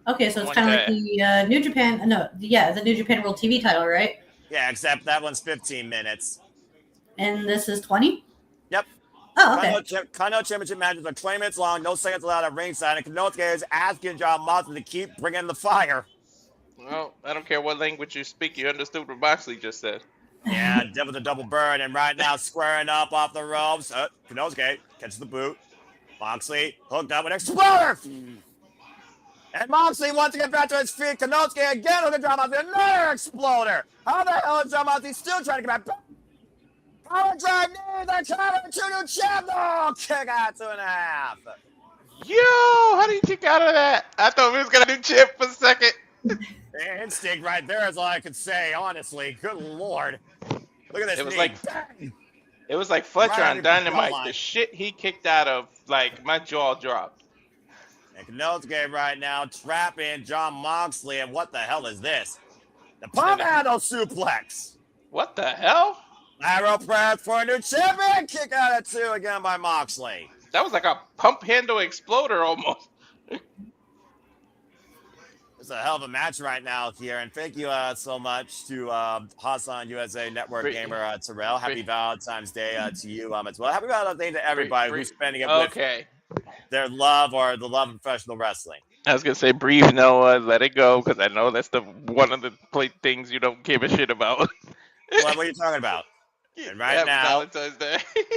Okay, so it's kind of like the New Japan. The New Japan World TV title, right? Yeah, except that one's 15 minutes. And this is 20? Yep. Oh, okay. Continental Championship matches are 20 minutes long, no seconds allowed at ringside, and Konosuke is asking Jon Moxley to keep bringing the fire. Well, I don't care what language you speak, you understood what Moxley just said. Yeah, Devil the double burn, and right now squaring up off the ropes. Konosuke catches the boot. Moxley hooked up with Exploder. And Moxley wants to get back to his feet. Konosuke again with a Jon Moxley, another Exploder. How the hell is Jon Moxley still trying to get back? Power drive knee, the cover to new champ. Oh, kick out 2.5. Yo, how do you kick out of that? I thought we was gonna do champ for a second. Instinct right there is all I could say, honestly. Good Lord. Look at this. It was like Fletcher on Dynamite. The shit he kicked out of, like, my jaw dropped. And Konosuke right now trapping Jon Moxley, and what the hell is this? The pump handle suplex. What the hell? Arrow press for a new champion. Kick out at 2 again by Moxley. That was like a pump handle exploder almost. It's a hell of a match right now here, and thank you so much to Hassan USA Network Gamer Terrell. Happy Valentine's Day to you as well. Happy Valentine's Day to everybody who's spending it with their love or the love of professional wrestling. I was gonna say, breathe, Noah, let it go, because I know that's one of the things you don't give a shit about. What are you talking about? And right now,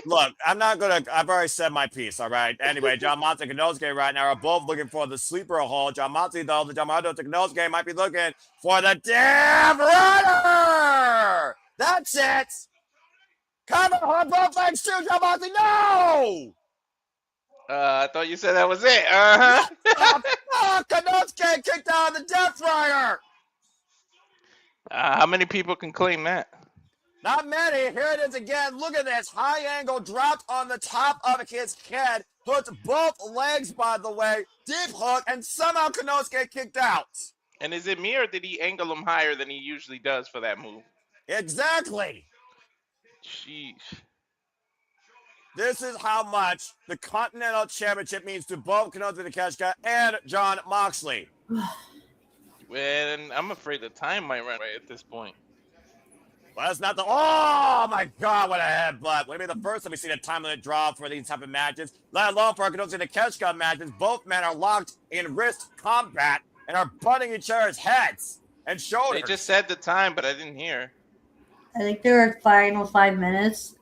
look, I've already said my piece, all right? Anyway, Jon Moxley and Konosuke right now are both looking for the sleeper hold. Jon Moxley, though, the Jon Moxley to Konosuke might be looking for the damn runner! That's it! Cover on both legs too, Jon Moxley, no! I thought you said that was it, uh-huh. Konosuke kicked out of the Death Fryer! How many people can claim that? Not many. Here it is again. Look at this. High angle dropped on the top of his head. Puts both legs, by the way. Deep hook, and somehow Konosuke kicked out. And is it me, or did he angle him higher than he usually does for that move? Exactly. Jeez. This is how much the Continental Championship means to both Konosuke Takeshita and Jon Moxley. And I'm afraid the time might run right at this point. Well, that's not oh my God, what a headbutt. Would it be the first time we've seen a time limit draw for these type of matches, let alone for Konosuke Takeshita matches. Both men are locked in wrist combat and are butting each other's heads and shoulders. They just said the time, but I didn't hear. I think there are final 5 minutes.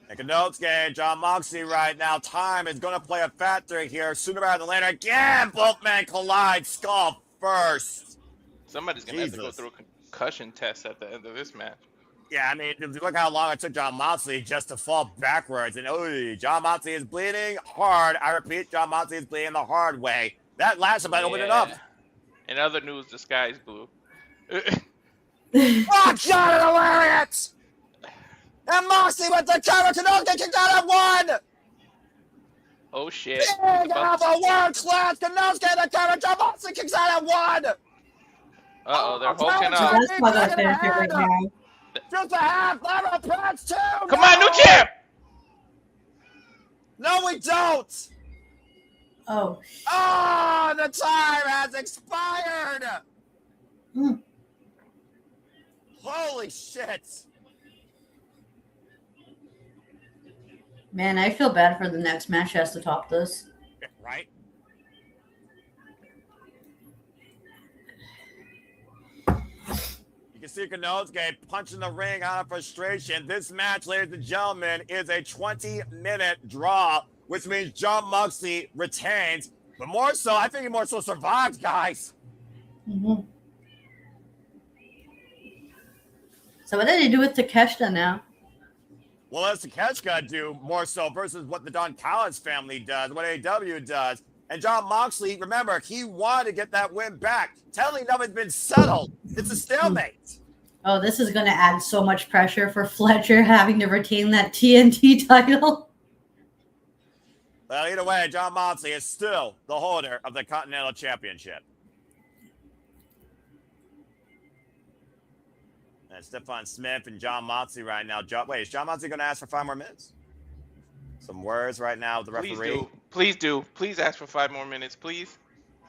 And Konosuke and Jon Moxley right now, time is going to play a factor here. Sooner rather than later, again, both men collide skull first. Somebody's going to have to go through a concussion test at the end of this match. Yeah, I mean, if you look how long it took Jon Moxley just to fall backwards. And, Jon Moxley is bleeding hard. I repeat, Jon Moxley is bleeding the hard way. That last time I opened it up. In other news, the sky's blue. Oh, God, hilarious! And Moxley with the cover. Konosuke kicked out at 1. Oh, shit. Big off a world class. Konosuke the cover. Jon Moxley kicks out at 1. Uh-oh, they're hulking So up. that's why that's there right now. Just a half level press, too. Come on, new champ! No, we don't. Oh. Oh, the time has expired. Holy shit. Man, I feel bad for the next match has to top this. Right? You can see Konosuke punching the ring out of frustration. This match, ladies and gentlemen, is a 20-minute draw, which means Jon Moxley retains. But more so, I think he more so survives, guys. Mm-hmm. So what did he do with Takeshita now? Well, what's Takeshita do more so versus what the Don Callis family does, what AEW does. And Jon Moxley, remember, he wanted to get that win back. Telling nothing's been settled. It's a stalemate. Oh, this is going to add so much pressure for Fletcher having to retain that TNT title. Well, either way, Jon Moxley is still the holder of the Continental Championship. And Stephon Smith and Jon Moxley right now. Wait, is Jon Moxley going to ask for 5 more minutes? Some words right now with the referee. Please do. Please ask for 5 more minutes, please.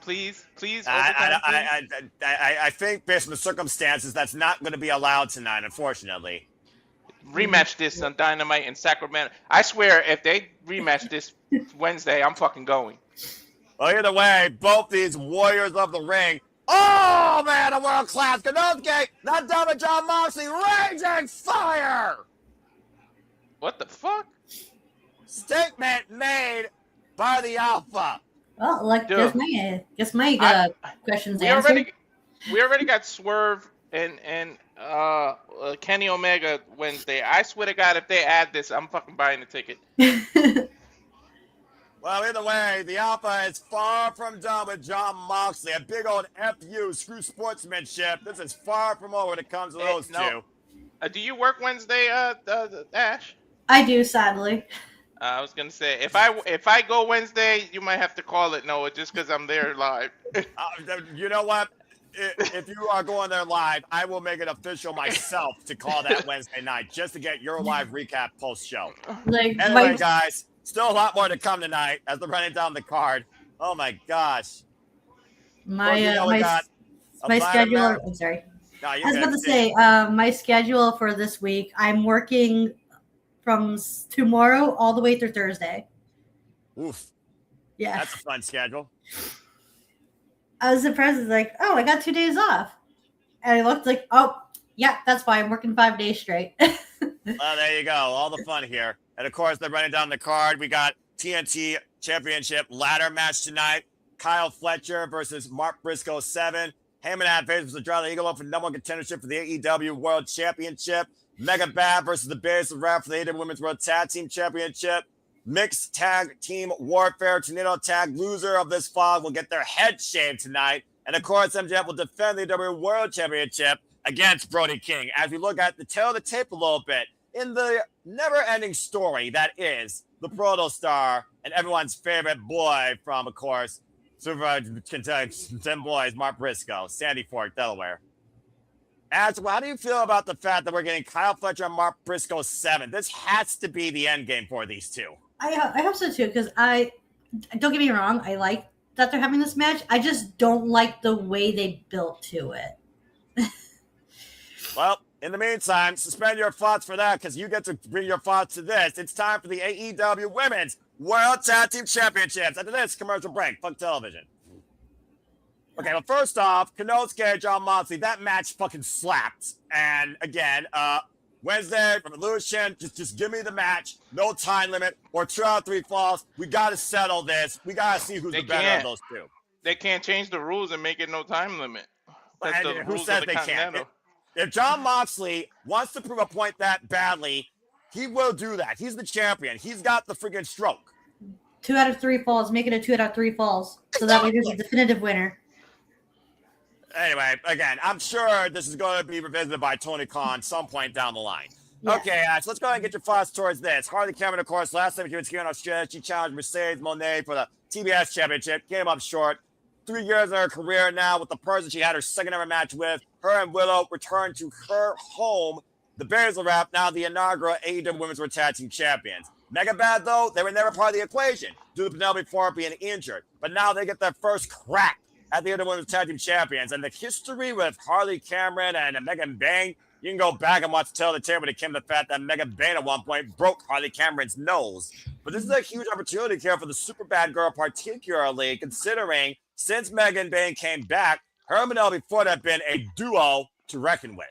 Please. I think based on the circumstances, that's not going to be allowed tonight, unfortunately. Rematch this on Dynamite in Sacramento. I swear, if they rematch this Wednesday, I'm fucking going. Well, either way, both these warriors of the ring. Oh, man, a world-class Konosuke, not done with Jon Moxley, raging fire! What the fuck? Statement made by the Alpha. Well, like, guess my questions answered. We already got Swerve and Kenny Omega Wednesday. I swear to God, if they add this, I'm fucking buying the ticket. Well, either way, the Alpha is far from done with Jon Moxley. A big old FU, screw sportsmanship. This is far from over when it comes to those two. Do you work Wednesday, Ash? I do, sadly. I was gonna say if I go Wednesday, you might have to call it Noah, just because I'm there live. You know what? If you are going there live, I will make it official myself to call that Wednesday night just to get your live recap post show. Anyway, guys, still a lot more to come tonight as we're running down the card. Oh my gosh! My schedule. I'm sorry. No, I was about to say my schedule for this week. I'm working from tomorrow all the way through Thursday. Oof. Yeah. That's a fun schedule. I was surprised. It's like, oh, I got 2 days off. And I looked like, oh, yeah, that's fine. I'm working 5 days straight. Well, there you go. All the fun here. And, of course, they're running down the card. We got TNT Championship ladder match tonight. Kyle Fletcher versus Mark Briscoe 7. Hangman versus Andrade Idolo for number 1 contendership for the AEW World Championship. Megabad versus the Bayne Rap for the AEW Women's World Tag Team Championship. Mixed Tag Team Warfare Tornado Tag loser of this fall will get their head shaved tonight. And of course, MJF will defend the AEW World Championship against Brody King as we look at the tail of the tape a little bit in the never-ending story that is the Proto Star and everyone's favorite boy from, of course, Super 10 Boys, Mark Briscoe, Sandy Fork, Delaware. How do you feel about the fact that we're getting Kyle Fletcher and Mark Briscoe 7? This has to be the end game for these two. I hope so too, because don't get me wrong, I like that they're having this match. I just don't like the way they built to it. Well, in the meantime, suspend your thoughts for that because you get to bring your thoughts to this. It's time for the AEW Women's World Tag Team Championships. After this commercial break, fuck television. Okay, well, first off, Konosuke, Jon Moxley, that match fucking slapped. And again, Wednesday, Revolution, just give me the match. No time limit or 2 out of 3 falls. We got to settle this. We got to see who's the better of those two. They can't change the rules and make it no time limit. Who says they can't? If Jon Moxley wants to prove a point that badly, he will do that. He's the champion. He's got the freaking stroke. 2 out of 3 falls. Make it a 2 out of 3 falls. So that way there's a definitive winner. Anyway, again, I'm sure this is going to be revisited by Tony Khan some point down the line. Yeah. Okay, so let's go ahead and get your thoughts towards this. Harley Cameron, of course, last time she was here in Australia, she challenged Mercedes Moné for the TBS Championship. Came up short. 3 years in her career now with the person she had her second ever match with. Her and Willow returned to her home, the Basil Rap, now the inaugural AEW Women's World Tag Team Champions. Megabad, though, they were never part of the equation due to Penelope Ford being injured. But now they get their first crack at the AEW Women's Tag Team Champions. And the history with Harley Cameron and Megan Bayne, You can go back and watch Tale of the Tape when it came to the fact that Megan Bayne at one point broke Harley Cameron's nose. But this is a huge opportunity here for the super bad girl, particularly considering since Megan Bayne came back, her and Penelope Ford have been a duo to reckon with.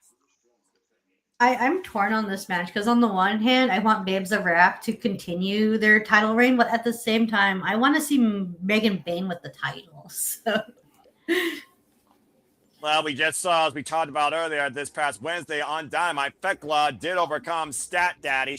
I'm torn on this match because on the one hand, I want Babes of Wrath to continue their title reign, but at the same time, I want to see Megan Bayne with the title. So. Well, we just saw, as we talked about earlier, this past Wednesday on Dynamite, Thekla did overcome Strap Daddy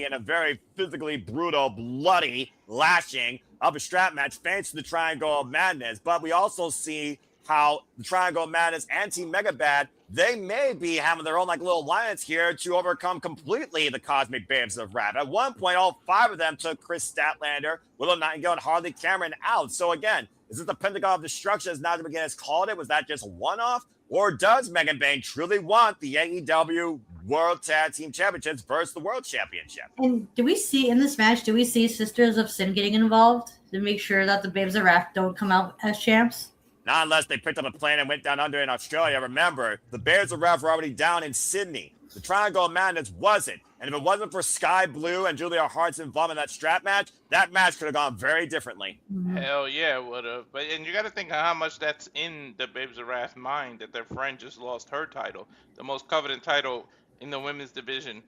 in a very physically brutal, bloody lashing of a strap match thanks to the Triangle of Madness. But we also see how the Triangle of Madness and Team Megabad, they may be having their own like little alliance here to overcome completely the Cosmic Babes of Wrath. At one point, all 5 of them took Chris Statlander, Willow Nightingale, and Harley Cameron out. So again, is it the Pentagon of Destruction as Nigel McGuinness called it? Was that just a one-off? Or does Megan Bayne truly want the AEW World Tag Team Championships versus the World Championship? And do we see in this match, do we see Sisters of Sin getting involved to make sure that the Babes of Wrath don't come out as champs? Not unless they picked up a plane and went down under in Australia. Remember, the Babes of Wrath were already down in Sydney. The Triangle of Madness wasn't. And if it wasn't for Sky Blue and Julia Hart's involvement in that strap match, that match could have gone very differently. Hell yeah, it would have. But and you got to think of how much that's in the Babes of Wrath mind that their friend just lost her title, the most coveted title in the women's division.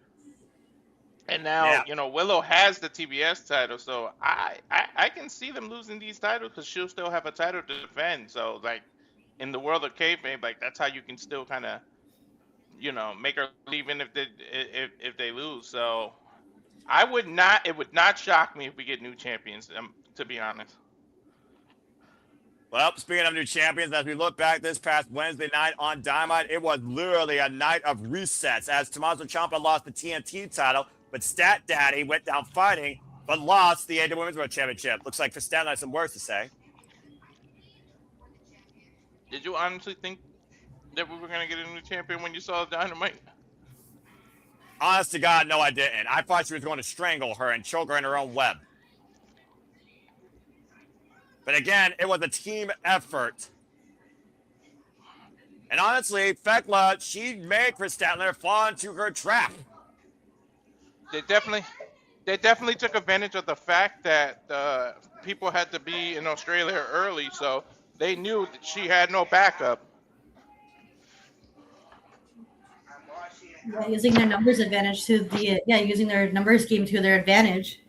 And now, Willow has the TBS title, so I can see them losing these titles because she'll still have a title to defend. So, like, in the world of kayfabe, like, that's how you can still kind of, make her leave even if they lose. So, it would not shock me if we get new champions, to be honest. Well, speaking of new champions, as we look back this past Wednesday night on Dynamite, it was literally a night of resets as Tommaso Ciampa lost the TNT title, but Stat Daddy went down fighting, but lost the AEW Women's World Championship. Looks like Stan has some words to say. Did you honestly think that we were going to get a new champion when you saw Dynamite? Honest to God, no, I didn't. I thought she was going to strangle her and choke her in her own web. But again, it was a team effort. And honestly, Thekla, she made Chris Statlander fall into her trap. They definitely took advantage of the fact that people had to be in Australia early, so they knew that she had no backup. Yeah, using their numbers advantage using their numbers game to their advantage.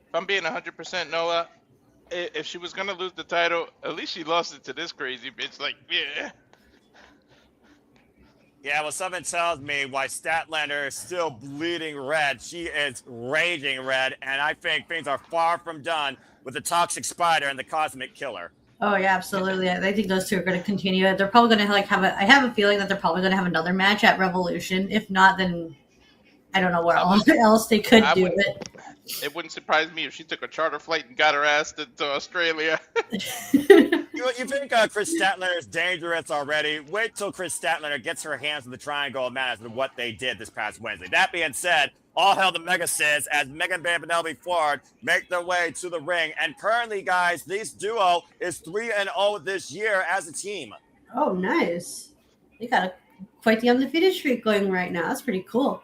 If I'm being 100% Noah, if she was gonna lose the title, at least she lost it to this crazy bitch. Like, yeah. Yeah, well, something tells me why Statlander is still bleeding red. She is raging red, and I think things are far from done with the Toxic Spider and the Cosmic Killer. Oh yeah, absolutely. I think those two are going to continue. They're probably going to I have a feeling that they're probably going to have another match at Revolution. If not, then I don't know where else they could do it. It wouldn't surprise me if she took a charter flight and got her ass to Australia. You think Chris Statlander is dangerous already? Wait till Chris Statlander gets her hands on the Triangle of Madness with what they did this past Wednesday. That being said, all hail the Mega Sis as Megan Bayne and Penelope Ford make their way to the ring. And currently, guys, this duo is 3-0 this year as a team. Oh, nice. They got quite the undefeated streak going right now. That's pretty cool.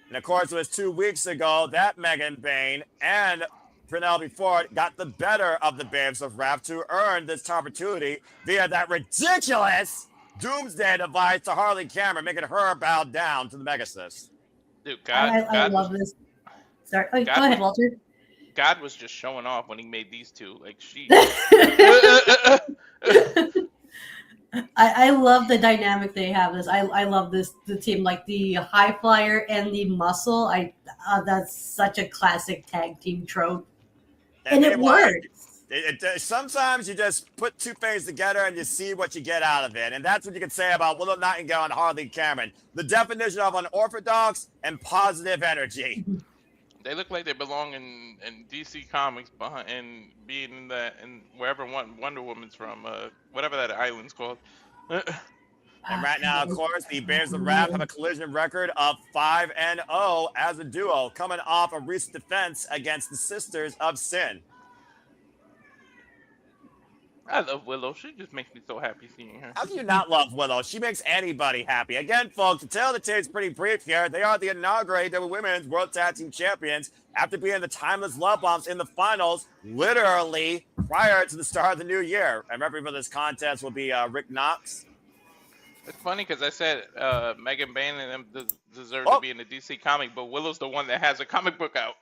And of course, it was 2 weeks ago that Megan Bayne and Penelope Ford got the better of the Babes of Wrath to earn this opportunity via that ridiculous Doomsday device to Harley Cameron, making her bow down to the Megasis. Dude, I love this. Sorry. Go ahead, Walter. God was just showing off when he made these two. Like, she. I love the dynamic they have. I love the team, like the High Flyer and the Muscle. That's such a classic tag team trope, and it works. Sometimes you just put two things together and you see what you get out of it, and that's what you can say about Willow Nightingale and Harley Cameron. The definition of unorthodox and positive energy. They look like they belong in DC Comics and being in wherever Wonder Woman's from, whatever that island's called. And right now, of course, the Babes of Wrath have a collision record of 5-0 as a duo, coming off a recent defense against the Sisters of Sin. I love Willow. She just makes me so happy seeing her. How can you not love Willow? She makes anybody happy. Again, folks, to tell the tape's pretty brief here. They are the inaugurated Women's World Tag Team Champions after being the Timeless Love Bombs in the finals, literally prior to the start of the new year. And referee for this contest will be Rick Knox. It's funny because I said Megan Bayne and them deserve to be in the DC comic, but Willow's the one that has a comic book out.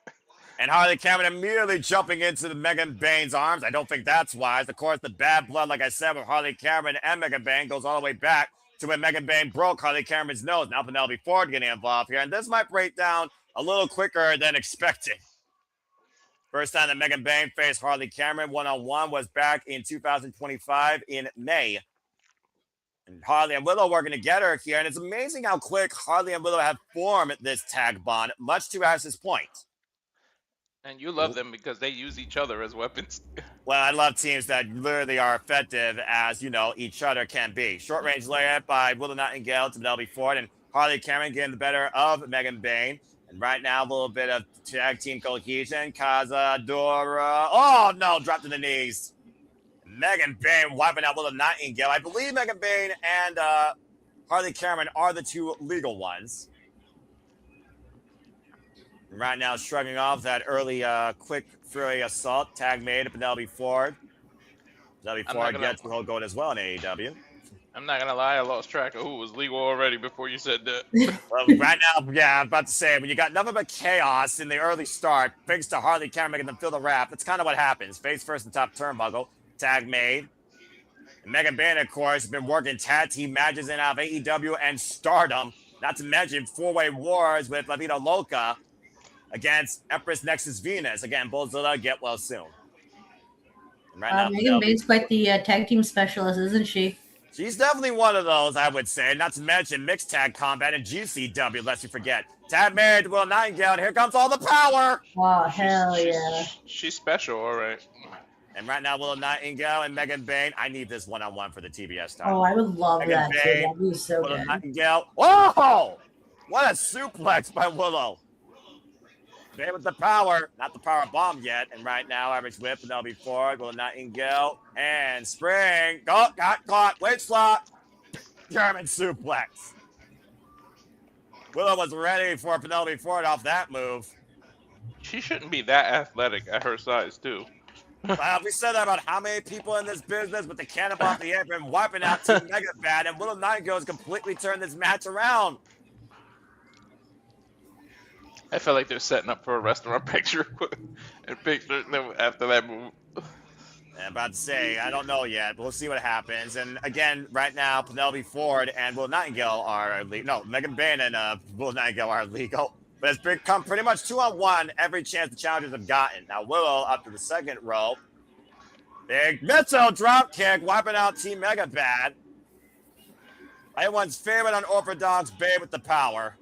And Harley Cameron immediately jumping into the Megan Bayne's arms. I don't think that's wise. Of course, the bad blood, like I said, with Harley Cameron and Megan Bayne goes all the way back to when Megan Bayne broke Harley Cameron's nose. Now Penelope Ford getting involved here. And this might break down a little quicker than expected. First time that Megan Bayne faced Harley Cameron one-on-one was back in 2025 in May. And Harley and Willow working together here. And it's amazing how quick Harley and Willow have formed this tag bond, much to Ash's point. And you love them because they use each other as weapons. Well, I love teams that literally are effective as, each other can be. Short range layup by Willow Nightingale to Penelope Ford, and Harley Cameron getting the better of Megan Bayne. And right now, a little bit of tag team cohesion. Cazadora. Oh, no, dropped to the knees. Megan Bayne wiping out Willow Nightingale. I believe Megan Bayne and Harley Cameron are the two legal ones. Right now, shrugging off that early quick fury assault. Tag made to Penelope Ford. Penelope Ford gets the whole goal as well in AEW. I'm not going to lie. I lost track of who was legal already before you said that. Well, right now, yeah, I'm about to say, when you got nothing but chaos in the early start, thanks to Harley Cameron making them feel the wrath, that's kind of what happens. Face first in top turnbuckle. Tag made. And Megan Bayne, of course, has been working tag team matches in out of AEW and Stardom. Not to mention four-way wars with La Vida Loca against Empress Nexus Venus. Again, Bullzilla, get well soon. And right now, Megan Bayne's quite the tag team specialist, isn't she? She's definitely one of those, I would say. Not to mention mixed tag combat and GCW, lest you forget. Tag married to Will Nightingale, and here comes all the power! Oh, hell yeah. She's special, all right. And right now, Willow Nightingale and Megan Bayne. I need this one-on-one for the TBS title. Oh, I would love Megan that, Bayne, too. That'd be so Willow good. Nightingale. Oh! What a suplex by Willow. Bayne with the power. Not the power bomb yet. And right now, average whip, Penelope Ford, Willow Nightingale, and spring. Go, got caught. Weight slot. German suplex. Willow was ready for Penelope Ford off that move. She shouldn't be that athletic at her size, too. We said that about how many people in this business with the cannonball off the apron wiping out Team Megabad, and Willow Nightingale has completely turned this match around. I feel like they're setting up for a restaurant picture after that move. I'm about to say, I don't know yet, but we'll see what happens. And again, right now, Penelope Ford and Willow Nightingale are legal. No, Megan Bayne and Willow Nightingale are legal. But it's become pretty much 2-on-1 every chance the challengers have gotten. Now, Willow up to the second row. Big missile drop kick, wiping out Team Megabad. Everyone's favorite unorthodox Babe with the power.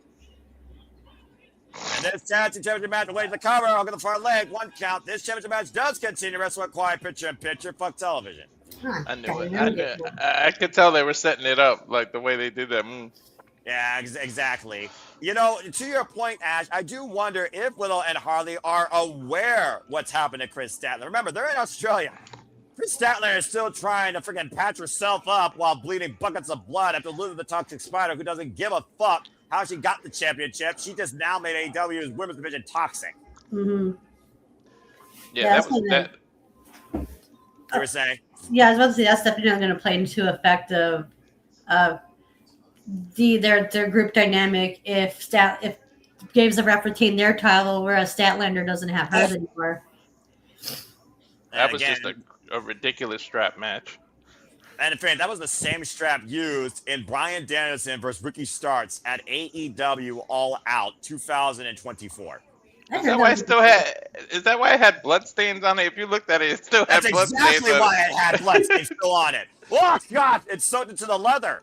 And this tag team championship match away to the cover. I'll get the far leg. One count. This championship match does continue. Wrestle at quiet picture in picture. Fuck television. I knew it. I could tell they were setting it up, like the way they did that move. Yeah, exactly. To your point, Ash, I do wonder if Willow and Harley are aware what's happened to Chris Statler. Remember, they're in Australia. Chris Statler is still trying to freaking patch herself up while bleeding buckets of blood after losing the Toxic Spider, who doesn't give a fuck how she got the championship. She just now made AEW's women's division toxic. Mm-hmm. Yeah, that was that. You were saying? Yeah, I was about to say that's definitely not going to play into effect of their group dynamic if Gabe's the ref retain their title, whereas Statlander doesn't have hers anymore. That was just a ridiculous strap match. And in fact, that was the same strap used in Bryan Danielson versus Ricky Starks at AEW All Out 2024. Is that why it had bloodstains on it? If you looked at it, it still had bloodstains on it. That's exactly why it had bloodstains still on it. Oh, God, it's soaked into the leather.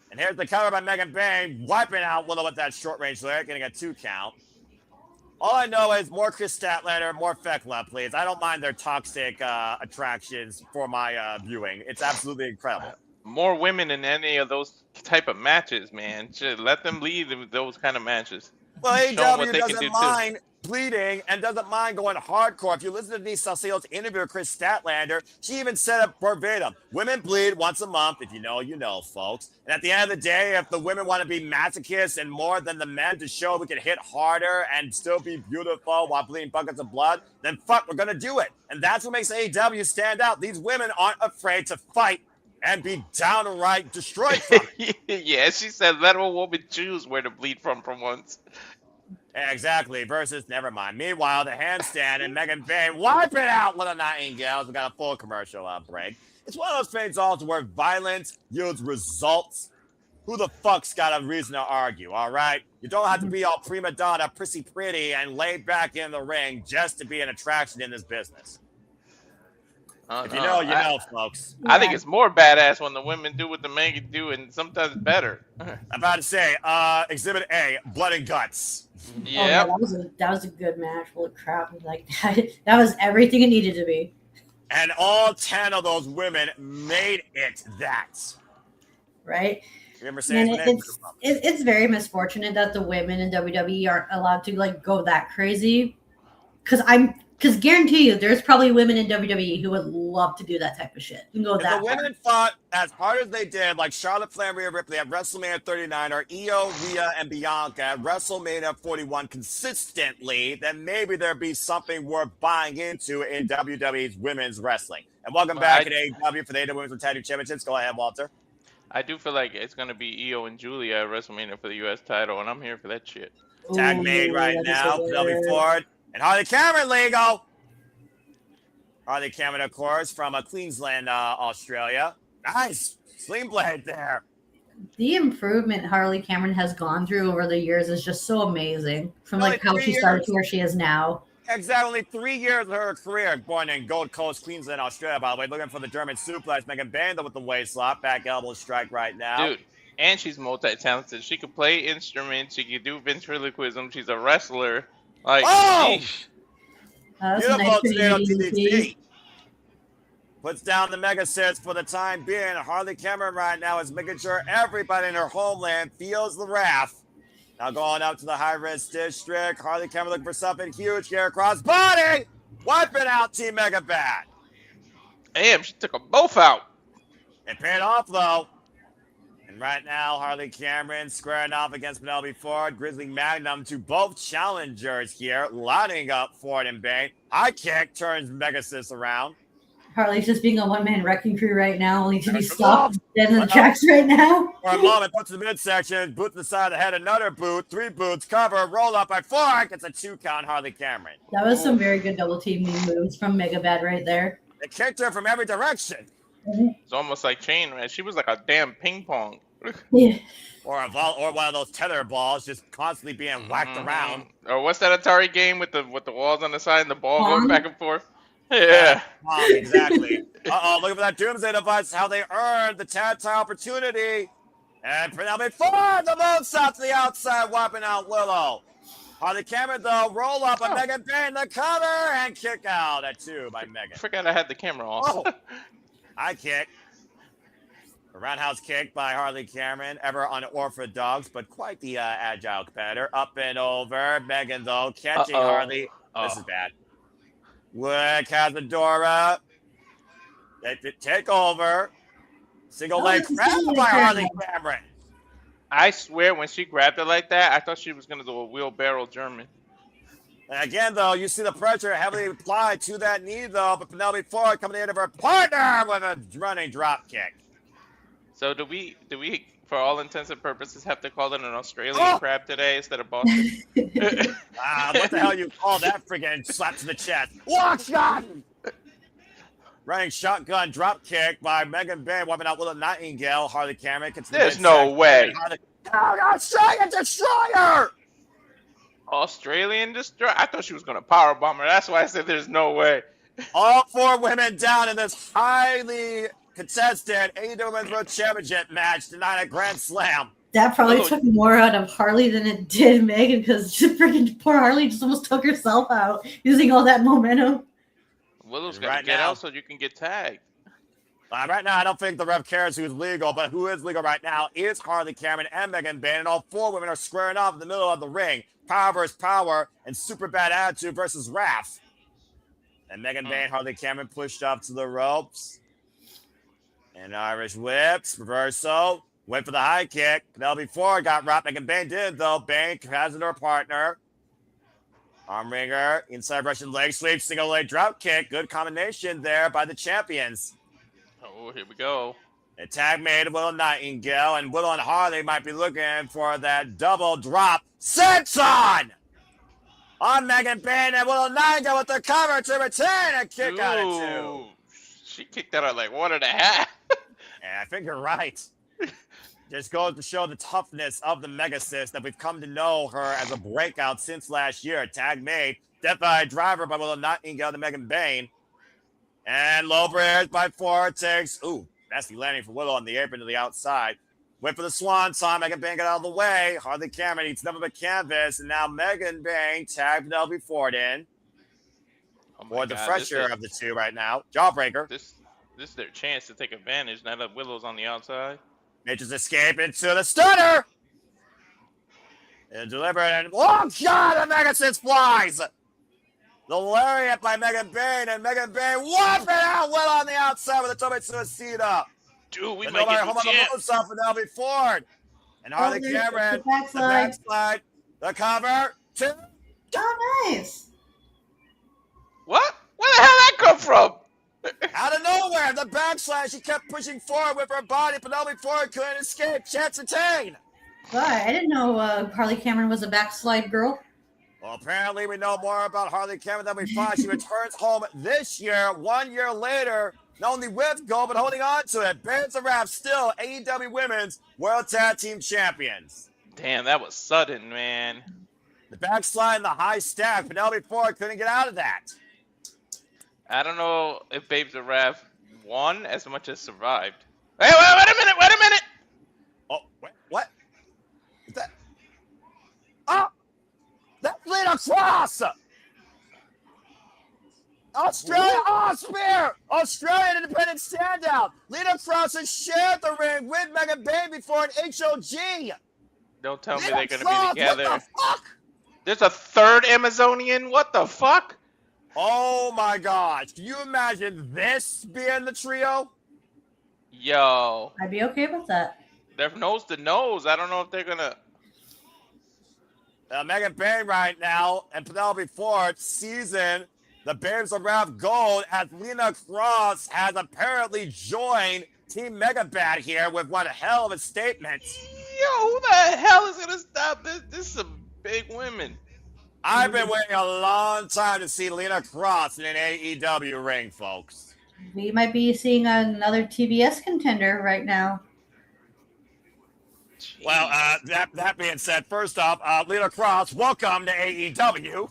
And here's the cover by Megan Bayne, wiping out Willow with that short-range lyric, getting a 2 count. All I know is more Chris Statlander, more Fekla, please. I don't mind their toxic attractions for my viewing. It's absolutely incredible. More women in any of those type of matches, man. Should let them lead in those kind of matches. Well, Show 'em what AEW they can doesn't do, too. mind bleeding and doesn't mind going hardcore. If you listen to Denise Salcedo's interview with Chris Statlander, she even said it verbatim. Women bleed once a month. If you know, you know, folks. And at the end of the day, if the women want to be masochists and more than the men to show we can hit harder and still be beautiful while bleeding buckets of blood, then fuck, we're going to do it. And that's what makes AEW stand out. These women aren't afraid to fight and be downright destroyed from it. Yeah, she said, let a woman choose where to bleed from for once. Exactly. Versus, never mind. Meanwhile, the handstand and Megan Bayne wipe it out with a Nightingale. We got a full commercial break. It's one of those things also where violence yields results. Who the fuck's got a reason to argue, all right? You don't have to be all prima donna, prissy pretty, and laid back in the ring just to be an attraction in this business. If you know, you know, folks. I think it's more badass when the women do what the men can do, and sometimes better. I'm about to say, Exhibit A, blood and guts. Yeah, that was a good match. Holy crap! Like that was everything it needed to be. And all 10 of those women made it that. Right. Remember saying it's very misfortunate that the women in WWE aren't allowed to like go that crazy. Because guarantee you, there's probably women in WWE who would love to do that type of shit. You can go that the women fought as hard as they did, like Charlotte Flair, Rhea Ripley at WrestleMania 39, or Io, Rhea, and Bianca at WrestleMania 41 consistently, then maybe there'd be something worth buying into in WWE's women's wrestling. And welcome back to AEW for the AEW Women's Tag Team Championships. Go ahead, Walter. I do feel like it's going to be Io and Julia at WrestleMania for the U.S. title, and I'm here for that shit. Tag made right now. Penelope Ford and Harley Cameron legal. Harley Cameron, of course, from Queensland, Australia. Nice. Sling blade there. The improvement Harley Cameron has gone through over the years is just so amazing. From like how she started to where she is now. Exactly, only 3 years of her career. Born in Gold Coast, Queensland, Australia, by the way. Looking for the German suplex. Megan Bayne with the waist lock. Back elbow strike right now. Dude, and she's multi-talented. She can play instruments. She can do ventriloquism. She's a wrestler. Like, sheesh. Beautiful tomato DDT. Puts down the mega sets for the time being. Harley Cameron right now is making sure everybody in her homeland feels the wrath. Now going up to the high-risk district. Harley Cameron looking for something huge here. Cross body. Wiping out Team Megabad. Damn, she took them both out. It paid off, though. And right now, Harley Cameron squaring off against Penelope Ford. Grizzly Magnum to both challengers here. Lining up Ford and Bayne. High kick turns Megasis around. Harley's just being a one-man wrecking crew right now, only to be stopped dead in the tracks right now. For a moment, puts the midsection, boot to the side of the head, another boot, 3 boots, cover, roll up by Ford. Gets a 2 count, Harley Cameron. That was some very good double teaming moves from Megabad right there. They kicked her from every direction. It's almost like chain, man. She was like a damn ping pong. Yeah. Or one of those tether balls just constantly being whacked around. Or what's that Atari game with the walls on the side and the ball going back and forth? Yeah. Exactly. Looking for that Doomsday device, how they earned the tag tie opportunity. And Penelope Ford, the moonsault to the outside, wiping out Willow. Harley Cameron, though, roll up on Megan Bayne, the cover, and kick out at 2 by Megan. I forgot I had the camera off. High kick. A roundhouse kick by Harley Cameron, ever unorthodox, but quite the agile competitor. Up and over. Megan, though, catching Harley. This is bad. Wood Cazadora. Take over. Single leg grab by Harley Cameron. I swear, when she grabbed it like that, I thought she was going to do a wheelbarrow German. And again, though, you see the pressure heavily applied to that knee, though. But Penelope Ford coming in of her partner with a running drop kick. So do we, for all intents and purposes, have to call it an Australian crab today instead of Boston? What the hell you call that friggin' slap to the chest? Walk shot! Running shotgun drop kick by Megan Bayne, wiping out Willow Nightingale. Harley Cameron gets the There's no way. Australian Destroyer! Australian Destroyer? I thought she was going to power bomb her. That's why I said there's no way. All 4 women down in this highly contested AEW Women's World Championship match tonight at Grand Slam. That probably took more out of Harley than it did Megan, because freaking poor Harley just almost took herself out using all that momentum. Willow's got to get out so you can get tagged. Right now, I don't think the ref cares who's legal, but who is legal right now is Harley Cameron and Megan Bayne, and all 4 women are squaring off in the middle of the ring. Power versus power, and super bad attitude versus Wrath. And Megan Bayne, Harley Cameron pushed up to the ropes. And Irish whips, reversal, went for the high kick. Penelope Ford got robbed. Megan Bayne did, though. Bayne has her partner. Arm wringer, inside Russian leg sweep, single leg drop kick. Good combination there by the champions. Oh, here we go. A tag made of Willow Nightingale, and Willow and Harley might be looking for that double drop. Senton! On Megan Bayne, and Willow Nightingale with the cover to return a kick out of 2. She kicked that out like 1.5. Yeah, I think you're right. Just goes to show the toughness of the Megasis that we've come to know her as a breakout since last year. Tag made, Death by Driver by Willow Nightingale to Megan Bayne. And low bridge by Ford takes, nasty landing for Willow on the apron to the outside. Went for the swan song. Megan Bayne got out of the way. Harley Cameron eats nothing but canvas. And now Megan Bayne tagged Penelope Ford in. Or the fresher of the two right now. Jawbreaker. This is their chance to take advantage now that Willow's on the outside. Nature's escape into the stunner. And delivered. And oh, God, the Megasis flies. The lariat by Megan Bayne. And Megan Bayne whooping out Will on the outside with a Tome Suicida. Dude, we and might get the chance. For Penelope Ford. And Harley Cameron. The backslide. The cover. 2. Oh, nice. What? Where the hell that come from? Out of nowhere, the backslash. She kept pushing forward with her body. Penelope Ford couldn't escape. Chance attained. Well, I didn't know Harley Cameron was a backslide girl. Well, apparently we know more about Harley Cameron than we thought. She returns home this year, 1 year later, not only with gold, but holding on to it. Bands of Rap still AEW Women's World Tag Team Champions. Damn, that was sudden, man. The backslide and the high stack. Penelope Ford couldn't get out of that. I don't know if Babes of Wrath won as much as survived. Hey, wait a minute! Oh, wait, what? Is that? Oh! That's Lena Cross! Australia, spear! Australian independent standout. Lena Cross has shared the ring with Megan Bayne before an HOG. Don't tell me Lena they're going to Cross, be together. What the fuck? There's a third Amazonian? What the fuck? Oh my gosh. Can you imagine this being the trio? Yo. I'd be okay with that. They're nose to nose. I don't know if they're going to... Megan Bayne right now and Penelope Ford season the Babes of Wrath Gold as Lena Cross has apparently joined Team Megabad here with one hell of a statement. Yo, who the hell is going to stop this? This is some big women. I've been waiting a long time to see Lena Cross in an AEW ring, folks. We might be seeing another TBS contender right now. Jeez. Well, that being said, first off, Lena Cross, welcome to AEW.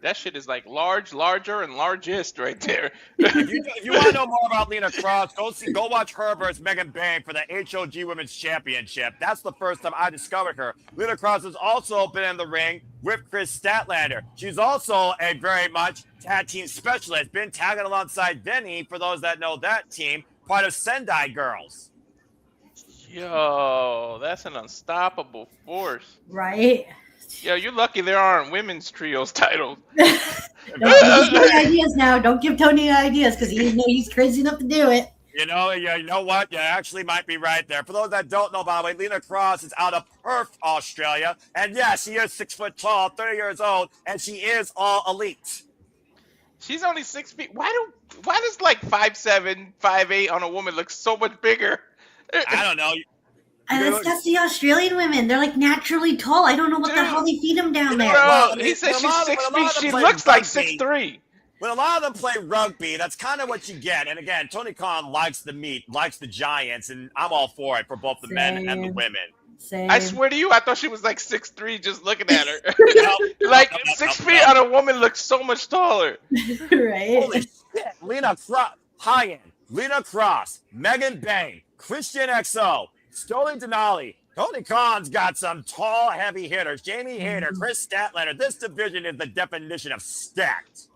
That shit is like larger, and largest right there. if you want to know more about Lena Cross, go watch her versus Megan Bayne for the HOG Women's Championship. That's the first time I discovered her. Lena Cross has also been in the ring with Chris Statlander. She's also a very much tag team specialist, been tagging alongside Denny, for those that know that team, part of Sendai Girls. Yo, that's an unstoppable force. Right? Yo, you're lucky there aren't women's trios titles. Don't give Tony ideas now. Don't give Tony ideas because he's crazy enough to do it. You know what? You actually might be right there. For those that don't know, by the way, Lena Cross is out of Perth, Australia. And yeah, she is 6 foot tall, 30 years old, and she is all elite. She's only 6 feet. Why does like 5'7", 5'8" on a woman look so much bigger? I don't know. And that's the Australian women. They're like naturally tall. I don't know what the hell they feed them down there. Bro, he said she's 6 feet. She looks like 6'3". When a lot of them play rugby, that's kind of what you get. And again, Tony Khan likes the meat, likes the giants, and I'm all for it for both the men and the women. Same. I swear to you, I thought she was like 6'3" just looking at her. Like 6 feet on a woman looks so much taller. Right? Holy shit. Lena Cross, high-end, Lena Cross, Megan Bayne, Christian XO, Stoli Denali. Tony Khan's got some tall, heavy hitters. Jamie Hayter, Chris Statlander. This division is the definition of stacked.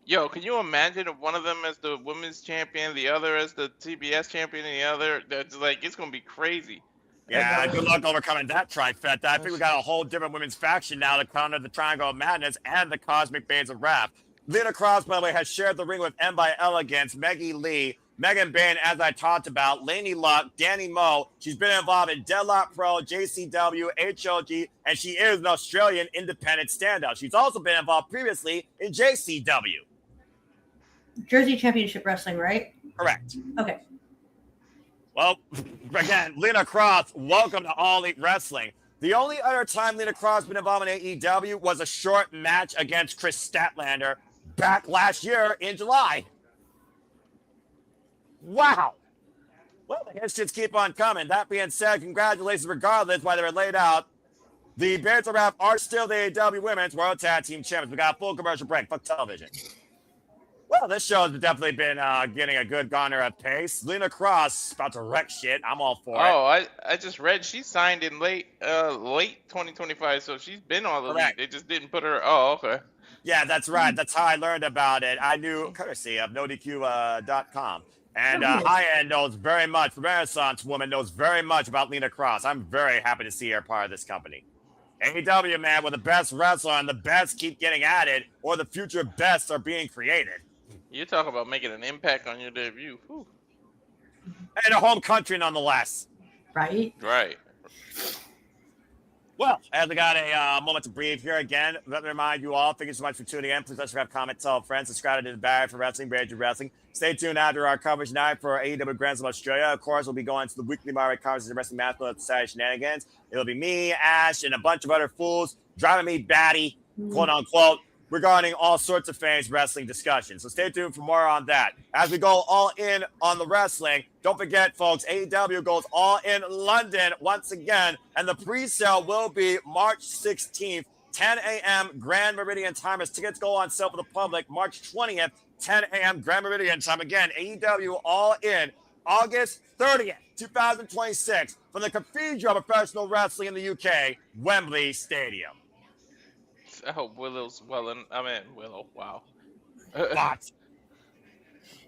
Yo, can you imagine if one of them as the women's champion, the other as the TBS champion, and the other? That's like it's gonna be crazy. Yeah, good luck overcoming that trifecta. I think we got a whole different women's faction now to counter the Triangle of Madness and the Cosmic Babes of Wrath. Lena Cross, by the way, has shared the ring with M by Elegance, Meggie Lee, Megan Bayne, as I talked about, Lainey Luck, Danny Moe. She's been involved in Deadlock Pro, JCW, HOG, and she is an Australian independent standout. She's also been involved previously in JCW. Jersey Championship Wrestling, right? Correct. Okay. Well, again, Lena Cross, welcome to All Elite Wrestling. The only other time Lena Cross has been involved in AEW was a short match against Chris Statlander back last year in July. Wow. Well, the hits just keep on coming. That being said, congratulations regardless why they were laid out. The Babes of Wrath are still the AEW Women's World Tag Team Champions. We got a full commercial break. Fuck television. Well, this show has definitely been getting a good garner of pace. Lena Cross about to wreck shit. I'm all for it. Oh, I just read she signed in late 2025, so she's been on the league. They just didn't put her. Oh, okay. Yeah, that's right. That's how I learned about it. I knew courtesy of NoDQ.com. And High-End knows very much, the Renaissance woman knows very much about Lena Cross. I'm very happy to see her part of this company. AEW, man, where the best wrestler and the best keep getting added, or the future bests are being created. You talk about making an impact on your debut. Whew. And a home country, nonetheless. Right? Right. Well, as we got a moment to breathe here again, let me remind you all, thank you so much for tuning in. Please subscribe, comment, tell friends, subscribe to the Barrier for Wrestling, Barrier to Wrestling. Stay tuned after our coverage tonight for AEW Grand Slam Australia. Of course, we'll be going to the weekly Mario Conference of Wrestling Match at Saturday Shenanigans. It'll be me, Ash, and a bunch of other fools driving me batty, quote unquote, regarding all sorts of fans wrestling discussions. So stay tuned for more on that. As we go all in on the wrestling, don't forget, folks, AEW goes all in London once again, and the pre-sale will be March 16th, 10 a.m. Grand Meridian time as tickets go on sale for the public. March 20th, 10 a.m. Grand Meridian time. Again, AEW all in August 30th, 2026 from the Cathedral of Professional Wrestling in the UK, Wembley Stadium. I hope Willow's Willow. Wow. What?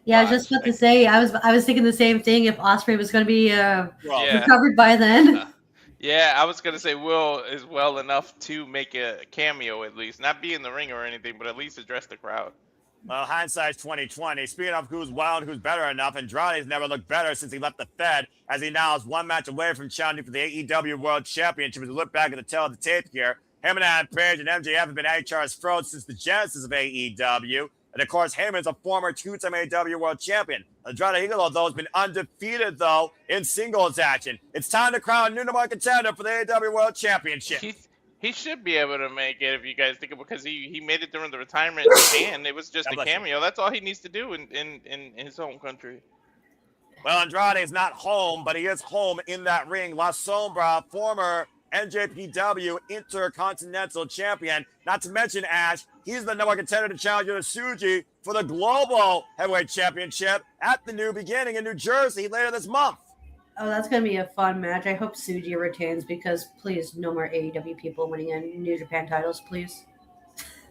Yeah, I was just about to say, I was thinking the same thing if Osprey was going to be recovered by then. Yeah, I was going to say Will is well enough to make a cameo at least. Not be in the ring or anything, but at least address the crowd. Well, hindsight's 2020. Speaking of who's wild, who's better enough, Andrade's never looked better since he left the Fed, as he now is one match away from challenging for the AEW World Championship. As we look back at the tail of the tape here, Hangman Page and MJF have been at each other's throats since the genesis of AEW. And of course, Heyman's a former two-time AEW World Champion. Andrade Idolo, though, has been undefeated, though, in singles action. It's time to crown a new number one contender for the AEW World Championship. He should be able to make it if you guys think of it, because he made it during the retirement and it was just a cameo. That's all he needs to do in his home country. Well, Andrade is not home, but he is home in that ring. La Sombra, former NJPW Intercontinental Champion. Not to mention, Ash, he's the number one contender to challenge Suji for the Global Heavyweight Championship at the New Beginning in New Jersey later this month. Oh, that's going to be a fun match. I hope Suji retains because, please, no more AEW people winning in New Japan titles, please.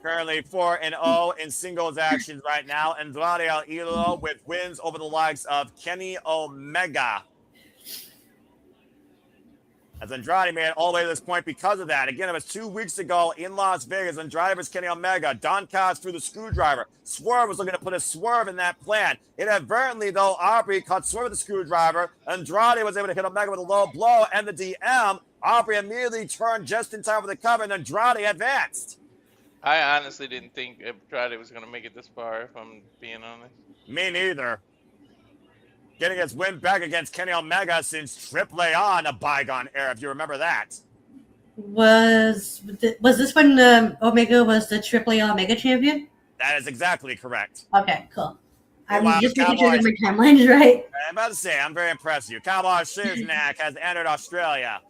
Currently 4-0 in singles actions right now. Andrade El Idolo with wins over the likes of Kenny Omega. As Andrade made it all the way to this point because of that. Again, it was 2 weeks ago in Las Vegas. Andrade versus Kenny Omega. Don Callis threw the screwdriver. Swerve was looking to put a swerve in that plan. Inadvertently, though, Aubrey caught Swerve with the screwdriver. Andrade was able to hit Omega with a low blow and the DM. Aubrey immediately turned just in time for the cover, and Andrade advanced. I honestly didn't think Andrade was going to make it this far, if I'm being honest. Me neither. Getting his win back against Kenny Omega since Triple A in a bygone era, if you remember that. Was this when Omega was the Triple A Omega champion? That is exactly correct. Okay, cool. I'm just making Cowboys. sure that my timeline's right. I'm about to say, I'm very impressed with you. Cowboy Shiznak has entered Australia.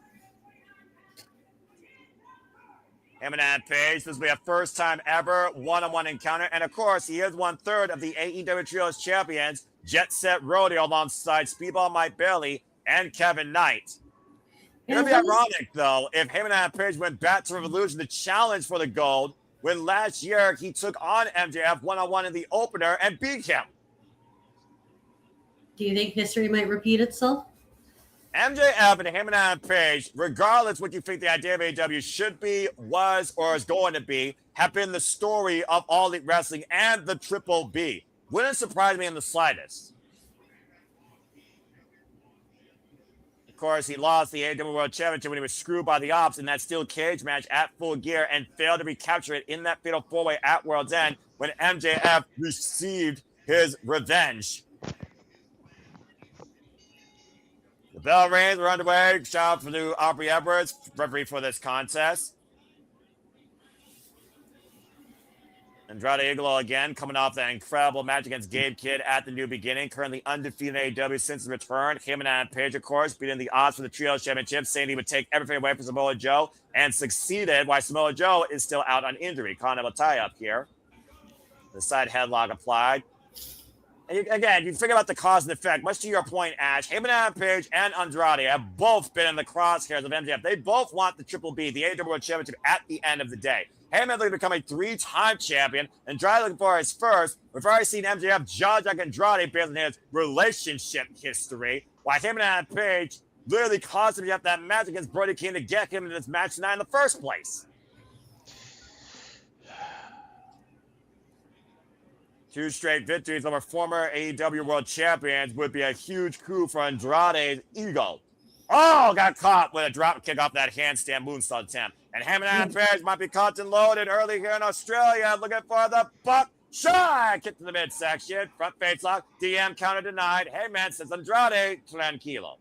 Hangman Page, this will be a first time ever one-on-one encounter. And of course, he is 1/3 of the AEW Trios champions, Jet Set Rodeo, alongside Speedball Mike Bailey and Kevin Knight. It would be ironic, though, if Hangman Page went back to Revolution to challenge for the gold, when last year he took on MJF one-on-one in the opener and beat him. Do you think history might repeat itself? MJF and Hangman Adam Page, regardless what you think the idea of AEW should be, was, or is going to be, have been the story of All Elite Wrestling and the Triple B. Wouldn't surprise me in the slightest. Of course, he lost the AEW World Championship when he was screwed by the Ops in that steel cage match at Full Gear and failed to recapture it in that fatal four-way at World's End when MJF received his revenge. The bell rings. We're underway. Shout out to Aubrey Edwards, referee for this contest. Andrade Idolo again, coming off that incredible match against Gabe Kidd at the New Beginning. Currently undefeated in AEW since his return. Him and Adam Page, of course, beating the odds for the Trios Championship, saying he would take everything away from Samoa Joe, and succeeded, while Samoa Joe is still out on injury. Continental tie-up here. The side headlock applied. And again, you figure out the cause and effect. Much to your point, Ash, Heyman, Adam Page, and Andrade have both been in the crosshairs of MJF. They both want the Triple B, the AEW World Championship, at the end of the day. Heyman looking to become a 3-time champion. Andrade looking for his first. We've already seen MJF judge like Andrade based on his relationship history. While Heyman and Adam Page literally caused him to have that match against Brody King to get him into this match tonight in the first place. 2 straight victories over former AEW World Champions would be a huge coup for Andrade's ego. Oh, got caught with a drop kick off that handstand moonsault attempt. And Heyman and Page might be caught and loaded early here in Australia, looking for the buckshot. Kick to the midsection, front face lock, DM counter denied. Heyman says Andrade, tranquilo.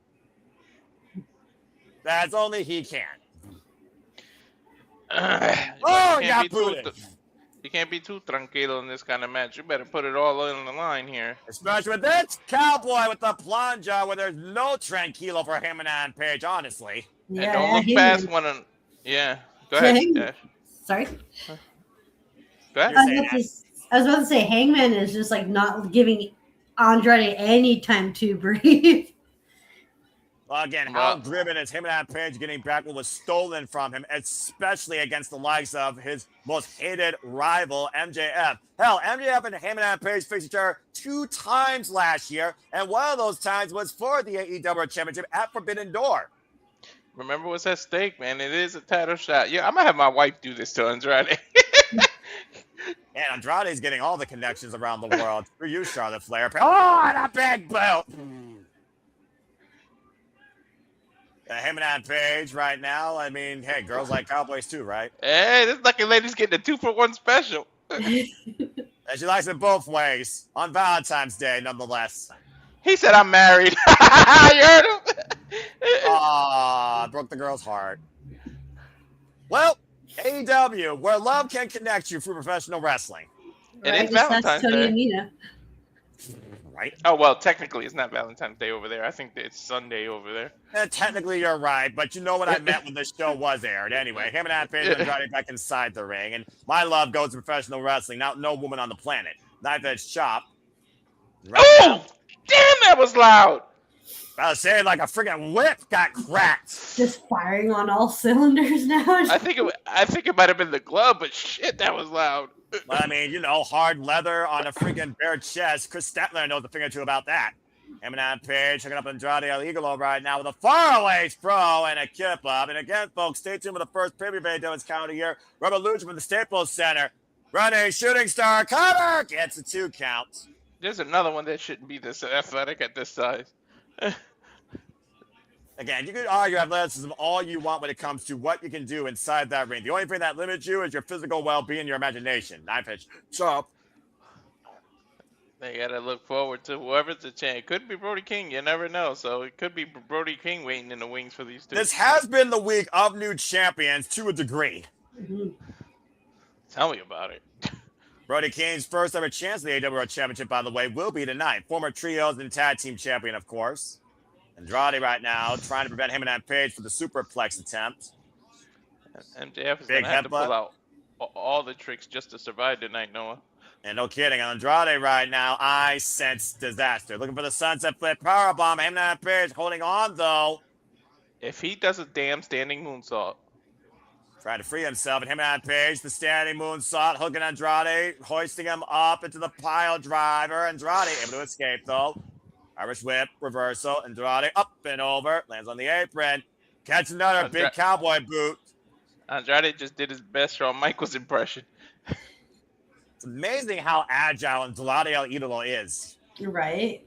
That's only he can. Oh, he got booted. You can't be too tranquilo in this kind of match. You better put it all on the line here. Especially with this cowboy with the plunger where there's no tranquilo for him and Adam Page, honestly. Yeah, and don't look past one of... Yeah. Go ahead. Yeah. Sorry? Go ahead. I was about to say, Hangman is just like not giving Andrade any time to breathe. Well, again, how driven is him and Adam Page getting back what was stolen from him, especially against the likes of his most hated rival, MJF. Hell, MJF and him and Adam Page faced each other 2 times last year, and one of those times was for the AEW Championship at Forbidden Door. Remember what's at stake, man. It is a title shot. Yeah, I'm going to have my wife do this to Andrade. And Andrade's getting all the connections around the world. For you, Charlotte Flair. Oh, and a big boot. Him and Adam Page right now, I mean, hey, girls like cowboys too, right? Hey, this lucky lady's getting a 2-for-1 special. And she likes it both ways. On Valentine's Day, nonetheless. He said, I'm married. You heard him? Aw, broke the girl's heart. Well, AEW, where love can connect you through professional wrestling. Right, it's Valentine's Day. Right? Oh, well, technically it's not Valentine's Day over there. I think it's Sunday over there. Technically you're right, but you know what I meant when this show was aired. Anyway, him and Adam Page and Andrade back inside the ring. And my love goes to professional wrestling. Now, no woman on the planet. Knife edge chop. Right oh! Damn, that was loud! I was saying like a freaking whip got cracked. Just firing on all cylinders now. I think it might have been the glove, but shit, that was loud. Well, I mean, you know, hard leather on a freaking bare chest. Chris Statler knows a thing or two about that. Him and Adam Page hooking up Andrade Idolo right now with a faraway throw and a kip up. And again, folks, stay tuned for the first pay-per-view doing its counter here. Revolution from the Staples Center. Running shooting star cover gets a 2 count. There's another one that shouldn't be this athletic at this size. Again, you can argue athleticism all you want when it comes to what you can do inside that ring. The only thing that limits you is your physical well-being, your imagination. Knife edge chop. They gotta look forward to whoever's the champ. It could be Brody King. You never know. So it could be Brody King waiting in the wings for these two. This has been the week of new champions to a degree. Tell me about it. Brody King's first ever chance at the AEW World Championship, by the way, will be tonight. Former trios and tag team champion, of course. Andrade right now trying to prevent him and Adam Page from the superplex attempt. MJF is going to have to pull out all the tricks just to survive tonight, Noah. And no kidding, Andrade right now, I sense disaster. Looking for the sunset flip powerbomb. Him and Adam Page holding on, though. If he does a damn standing moonsault. Trying to free himself, and him and Page, the standing moonsault, hooking Andrade, hoisting him up into the pile driver. Andrade able to escape, though. Irish whip, reversal. Andrade up and over, lands on the apron. Catch another big cowboy boot. Andrade just did his best Shawn Michaels impression. It's amazing how agile Andrade El Idolo is. Right.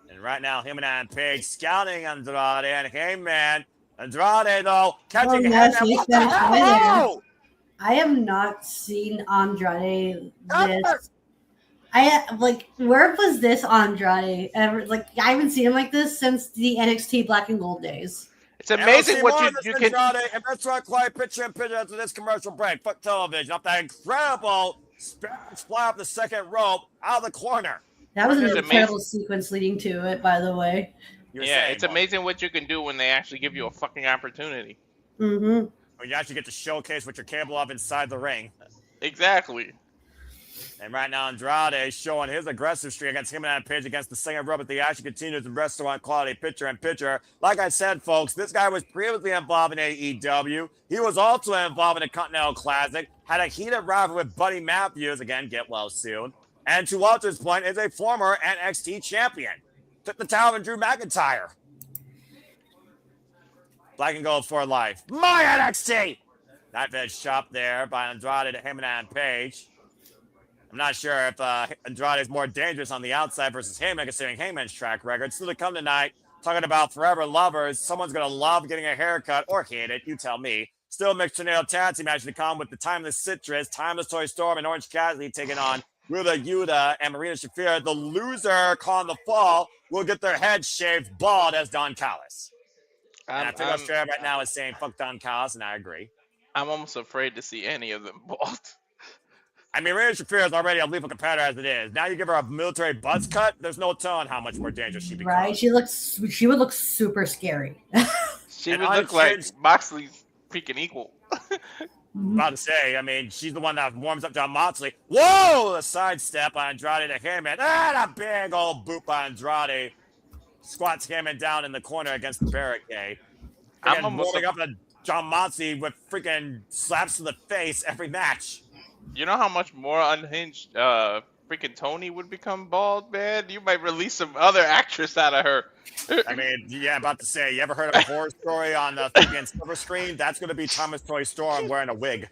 And right now, him and Page scouting Andrade and Hangman. Andrade, though, catching Hangman. What the hell? I have not seen Andrade this. Where was this Andrade ever? I haven't seen him like this since the NXT Black and Gold days. It's amazing what you can. Andrade, and that's right, quiet picture in picture after this commercial break. Fuck television. Off that incredible Spanish fly up the second rope out of the corner. That was an incredible sequence leading to it, by the way. It's amazing what you can do when they actually give you a fucking opportunity. Mm-hmm. When you actually get to showcase what you're capable of inside the ring. Exactly. And right now, Andrade showing his aggressive streak against him and Page against the second rope, but the action continues in restaurant quality, picture in picture. Like I said, folks, this guy was previously involved in AEW. He was also involved in the Continental Classic, had a heated rivalry with Buddy Matthews, again, get well soon. And to Walter's point, is a former NXT champion. Took the title from Drew McIntyre. Black and gold for life. My NXT! Knife edge chop there by Andrade to Hangman and Page. I'm not sure if Andrade is more dangerous on the outside versus Hangman, considering Hangman's track record. Still to come tonight, talking about forever lovers. Someone's going to love getting a haircut or hate it. You tell me. Still mixed tornado tag team match to come with the Timeless Citrus, Timeless Toy Storm, and Orange Cassidy taking on Willow, Yuta, and Marina Shafir. The loser calling the fall will get their head shaved bald as Don Callis. And I think Australia right now is saying fuck Don Callis, and I agree. I'm almost afraid to see any of them bald. I mean, Marina Shafir is already a lethal competitor as it is. Now you give her a military buzz cut, there's no telling how much more dangerous she becomes. Right, she would look super scary. She would look like Moxley's freaking equal. About to say, I mean, she's the one that warms up John Moxley. Whoa! A sidestep on Andrade to Hangman. And a big old boot by Andrade. Squats Hangman down in the corner against the barricade. I'm warming up to John Moxley with freaking slaps to the face every match. You know how much more unhinged freaking Toni would become bald, man? You might release some other actress out of her. I mean, yeah, about to say, you ever heard of a horror story on the freaking silver screen? That's going to be Thomas Toy Storm wearing a wig.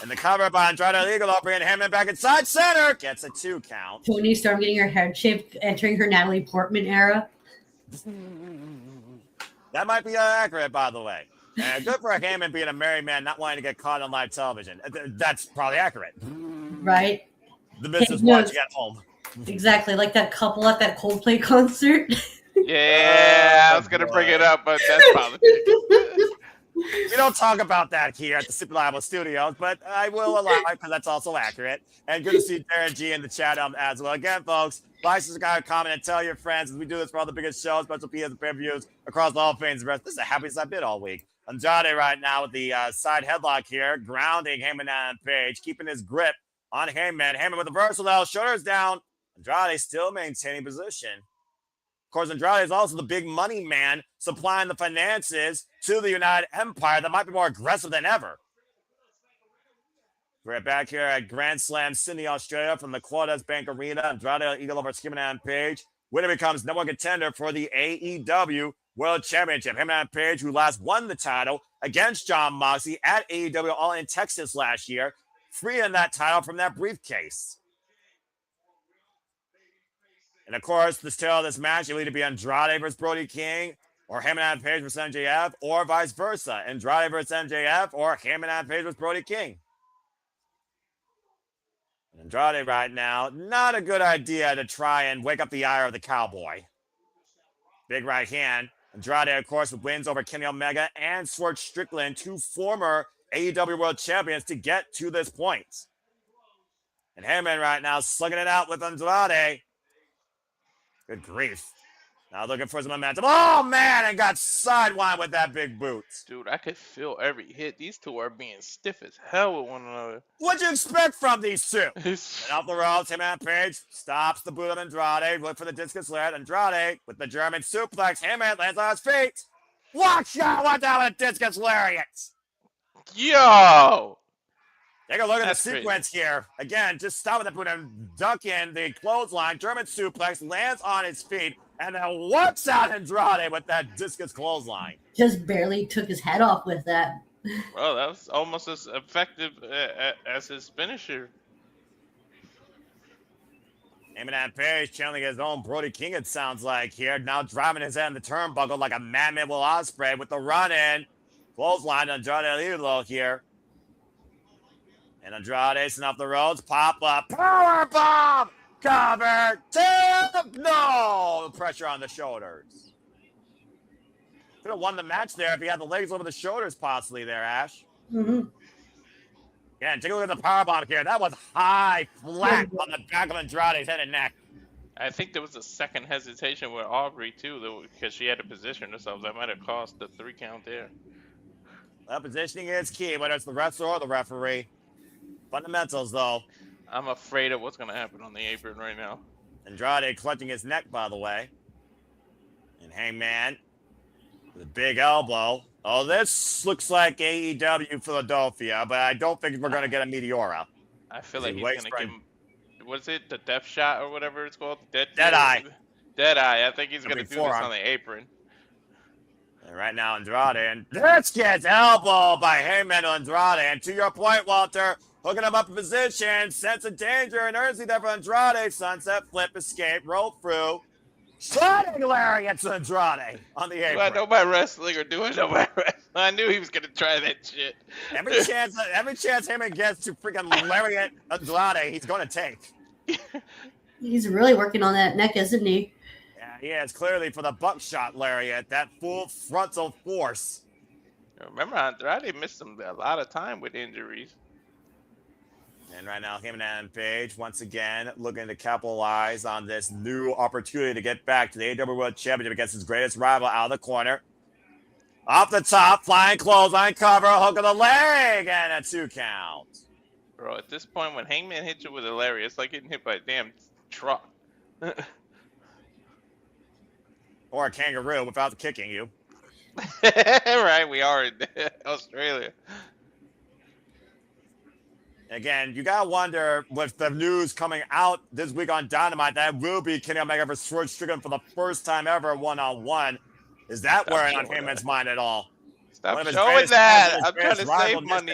And the cover by Andrade Idolo, bringing Hangman back inside center. Gets a 2 count. Toni Storm getting her head shaved, entering her Natalie Portman era. That might be accurate, by the way. And good for Hangman being a married man, not wanting to get caught on live television. That's probably accurate. Right. The business watching at home. Exactly, like that couple at that Coldplay concert. Yeah, I was going to bring it up, but that's politics. We don't talk about that here at the Super Liable Studios, but I will allow it because that's also accurate. And good to see Darren G in the chat as well. Again, folks, like, subscribe, comment, and tell your friends as we do this for all the biggest shows, special PAs and pay-per-views across all things. This is the happiest I've been all week. Andrade right now with the side headlock here, grounding Hangman and Page, keeping his grip on Hangman. Hangman with the reversal, though, shoulders down. Andrade still maintaining position. Of course, Andrade is also the big money man, supplying the finances to the United Empire that might be more aggressive than ever. We're back here at Grand Slam Sydney, Australia from the Quadas Bank Arena. Andrade Idolo versus Hangman and Page. Winner becomes number one contender for the AEW World Championship. Hangman and Page, who last won the title against John Moxley at AEW All in Texas last year, freeing that title from that briefcase. And of course, the tale of this match will either be Andrade versus Brody King, or Hangman and Page versus MJF, or vice versa. Andrade versus MJF, or Hangman and Page versus Brody King. Andrade right now, not a good idea to try and wake up the ire of the cowboy. Big right hand. Andrade, of course, with wins over Kenny Omega and Swerve Strickland, 2 former AEW World Champions, to get to this point. And Hangman right now slugging it out with Andrade. Good grief. Now looking for some momentum. Oh, man, and got sidewinded with that big boot. Dude, I could feel every hit. These two are being stiff as hell with one another. What'd you expect from these two? And off the ropes, Hangman Page stops the boot of Andrade. Look for the discus led. Andrade with the German suplex. Hangman lands on his feet. Watch out! Watch out with a discus lariats. Yo! Take a look at That's the sequence here. Again, just stop with the boot and duck in the clothesline. German suplex, lands on his feet, and then whoops out Andrade with that discus clothesline. Just barely took his head off with that. Well, that was almost as effective as his finisher. Hangman Page channeling his own Brody King, it sounds like here. Now driving his head in the turnbuckle like a madman Will Ospreay with the run-in. Clothesline Andrade Idolo here. And Andrade off the ropes. Pop up. Power bomb! Cover. Tip! No! Pressure on the shoulders. Could have won the match there if he had the legs over the shoulders possibly there, Ash. Mm-hmm. Again, take a look at the powerbomb here. That was high, flat on the back of Andrade's head and neck. I think there was a second hesitation with Aubrey, too, though, because she had to position herself. That might have cost the 3 count there. Well, positioning is key, whether it's the wrestler or the referee. Fundamentals, though. I'm afraid of what's going to happen on the apron right now. Andrade clutching his neck, by the way. And Hangman with a big elbow. Oh, this looks like AEW Philadelphia, but I don't think we're going to get a Meteora. I feel like he's going to give him, what's it, the death shot or whatever it's called? Deadeye. Deadeye. I think he's going to do this forearm on the apron. And right now, Andrade, and this gets elbowed by Hangman to Andrade. And to your point, Walter, hooking him up in position, sense of danger and urgency there for Andrade. Sunset flip, escape, roll through. Sliding lariat to Andrade on the apron. Do I know my wrestling or do I know my wrestling? I knew he was going to try that shit. Every chance Heyman gets to freaking lariat Andrade, he's going to take. He's really working on that neck, isn't he? Yeah, he is clearly for the buckshot lariat, that full frontal force. Remember, Andrade missed a lot of time with injuries. And right now, Hangman Page, once again, looking to capitalize on this new opportunity to get back to the AEW World Championship against his greatest rival out of the corner. Off the top, flying clothesline cover, hook of the leg, and a 2 count. Bro, at this point, when Hangman hits you with a lariat, it's like getting hit by a damn truck. Or a kangaroo without kicking you. Right, we are in Australia. Again, you gotta wonder with the news coming out this week on Dynamite that will be Kenny Omega versus George Strickland for the first time ever one-on-one. Is that wearing on Heyman's mind at all? Stop showing that. I'm trying to save money.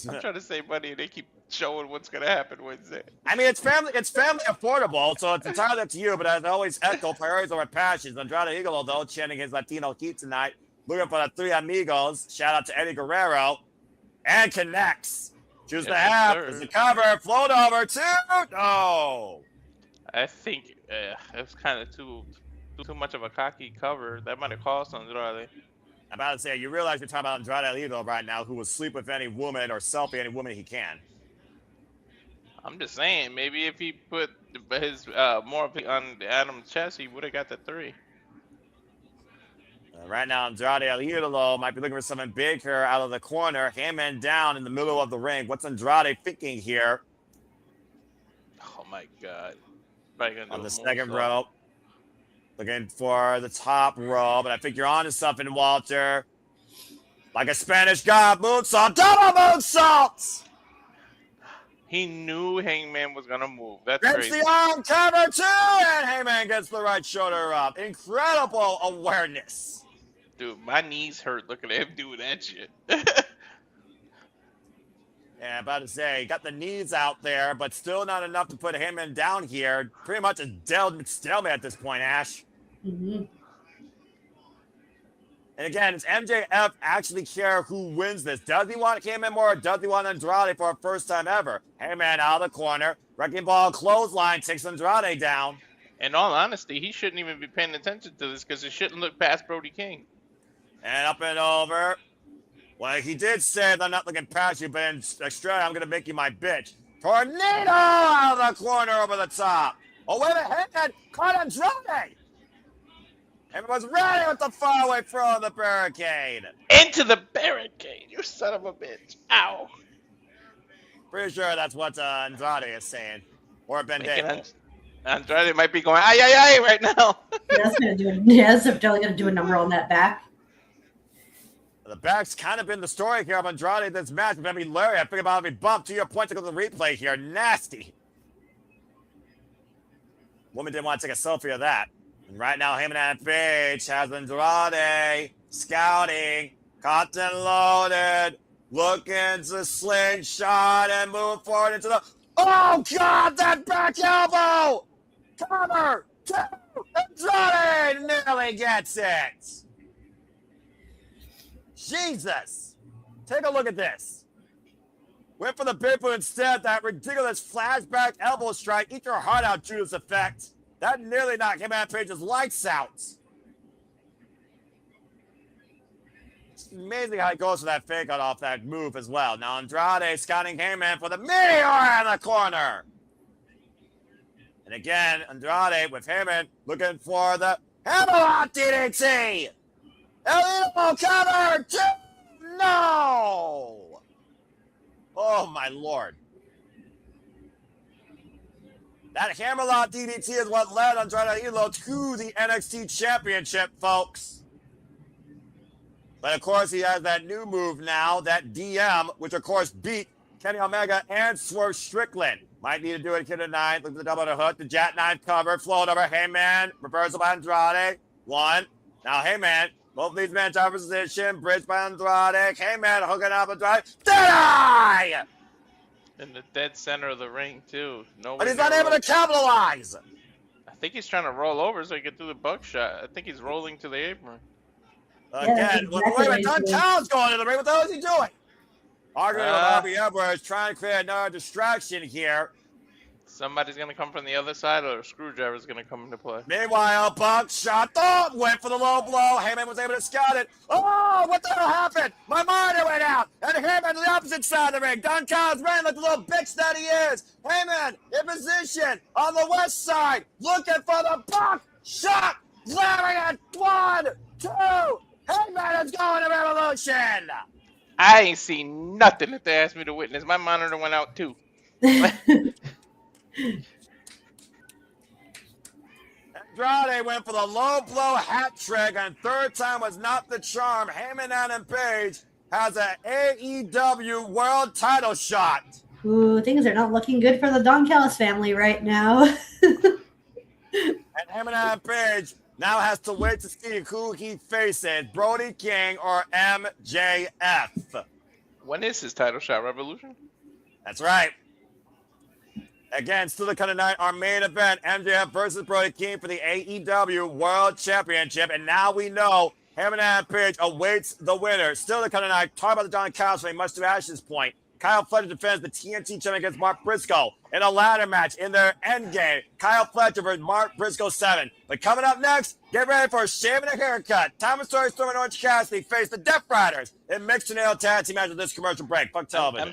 I'm trying to save money, and they keep showing what's gonna happen Wednesday. I mean, it's family affordable, so it's entirely up to you. But as I always echo, priorities over passions. Andrade Idolo, though, chanting his Latino heat tonight, looking for the 3 amigos. Shout out to Eddie Guerrero, and connects. Choose the half. Is the cover. Float over. 2. No. I think it was kind of too much of a cocky cover. That might have cost Andrade. I'm about to say, you realize you're talking about Andrade Idolo right now, who will sleep with any woman or selfie any woman he can. I'm just saying, maybe if he put his more of it on Adam's chest, he would have got the 3. Right now, Andrade Idolo might be looking for something big here out of the corner. Hangman down in the middle of the ring. What's Andrade thinking here? Oh my God! On the second rope, looking for the top rope, but I think you're onto something, Walter. Like a Spanish god, moonsault, double moonsault. He knew Hangman was gonna move. That's Gets crazy. the arm cover too, and Hangman gets the right shoulder up. Incredible awareness. Dude, my knees hurt looking at him do that shit. Yeah, about to say, got the knees out there, but still not enough to put Hangman down here. Pretty much a stalemate at this point, Ash. Mm-hmm. And again, does MJF actually care who wins this? Does he want Hangman more, or does he want Andrade for a first time ever? Hangman out of the corner. Wrecking ball clothesline takes Andrade down. In all honesty, he shouldn't even be paying attention to this because he shouldn't look past Brody King. And up and over. Well, he did say, I'm not looking past you, but in Australia, I'm going to make you my bitch. Tornado out of the corner over the top. Oh, wait a minute. Hangman caught Andrade. Everyone's ready with the faraway throw of the barricade. Into the barricade, you son of a bitch. Ow. Pretty sure that's what Andrade is saying. Or Bendejo. Andrade might be going, ay, ay, ay, right now. That's definitely gonna do a number on that back. The back's kind of been the story here of Andrade this match. But I mean, Larry, I think about every bump. To your point, to go to the replay here. Nasty. Woman didn't want to take a selfie of that. And right now, Hangman and Page has Andrade scouting, caught and loaded, looking to slingshot and move forward into the. Oh, God, that back elbow! Cover! Two! Andrade nearly gets it! Jesus! Take a look at this. Went for the big boot instead. That ridiculous flashback elbow strike. Eat your heart out, Judas Effect. That nearly knocked Hangman Page's lights out. It's amazing how he goes for that fake out off that move as well. Now Andrade scouting Hangman for the meteor in the corner. And again, Andrade with Hangman looking for the Hammerlock DDT. Elbow cover. Two. No. Oh, my Lord. That Hammerlock DDT is what led Andrade Idolo to the NXT Championship, folks. But, of course, he has that new move now, that DM, which, of course, beat Kenny Omega and Swerve Strickland. Might need to do it here tonight. Look at the double to hook. The jackknife cover. Float over. Heyman. Reversal by Andrade. One. Now, Heyman. Both these men out of position. Bridge by Andrade. Heyman hooking up Andrade. Dead-eye! In the dead center of the ring, too. But he's not able to capitalize. I think he's trying to roll over so he can do the buckshot. I think he's rolling to the apron. Again, wait a minute. Don Callis going to the ring. What the hell is he doing? Arguing with Bobby Edwards, trying to create another distraction here. Somebody's going to come from the other side, or a screwdriver's going to come into play. Meanwhile, buckshot. Oh, went for the low blow. Heyman was able to scout it. Oh, what the hell happened? My monitor went out. And Heyman to the opposite side of the ring. Don Callis ran like the little bitch that he is. Heyman in position on the west side, looking for the buckshot. Lariat. 1, 2. Heyman is going to Revolution. I ain't seen nothing that they asked me to witness. My monitor went out, too. Andrade went for the low blow hat trick, and third time was not the charm. Heyman and Page has an AEW world title shot. Ooh, things are not looking good for the Don Callis family right now. And Heyman and Page now has to wait to see who he faces, Brody King or MJF. When is his title shot? Revolution? That's right. Again, still the kind of night, our main event, MJF versus Brody King for the AEW World Championship. And now we know Heyman and Page awaits the winner. Still the kind of night, talk about the Don Callis family, much to Ash's point. Kyle Fletcher defends the TNT champion against Mark Briscoe in a ladder match in their endgame. Kyle Fletcher versus Mark Briscoe 7. But coming up next, get ready for a shave and a haircut. Thomas Story, Storm, and Orange Cassidy face the Death Riders in mixed nail tag team match with this commercial break. Fuck television.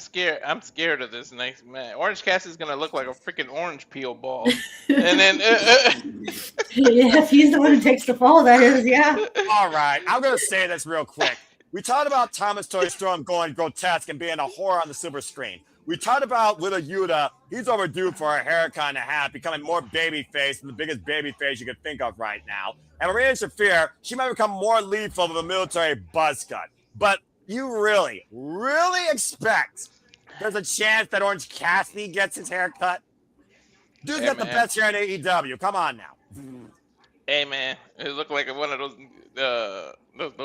I'm scared of this next match. Orange Cassidy's gonna look like a freaking orange peel ball. And then Yeah, if he's the one who takes the fall, that is, yeah. All right, I'm gonna say this real quick. We talked about Thomas Toy Storm going grotesque and being a horror on the silver screen. We talked about Little Yuta. He's overdue for a haircut and a half, becoming more babyface than the biggest babyface you could think of right now. And Marina Shafir, she might become more lethal of a military buzz cut. But you really, really expect there's a chance that Orange Cassidy gets his haircut? Dude's got the best hair in AEW. Come on now. Hey, man. It looked like one of those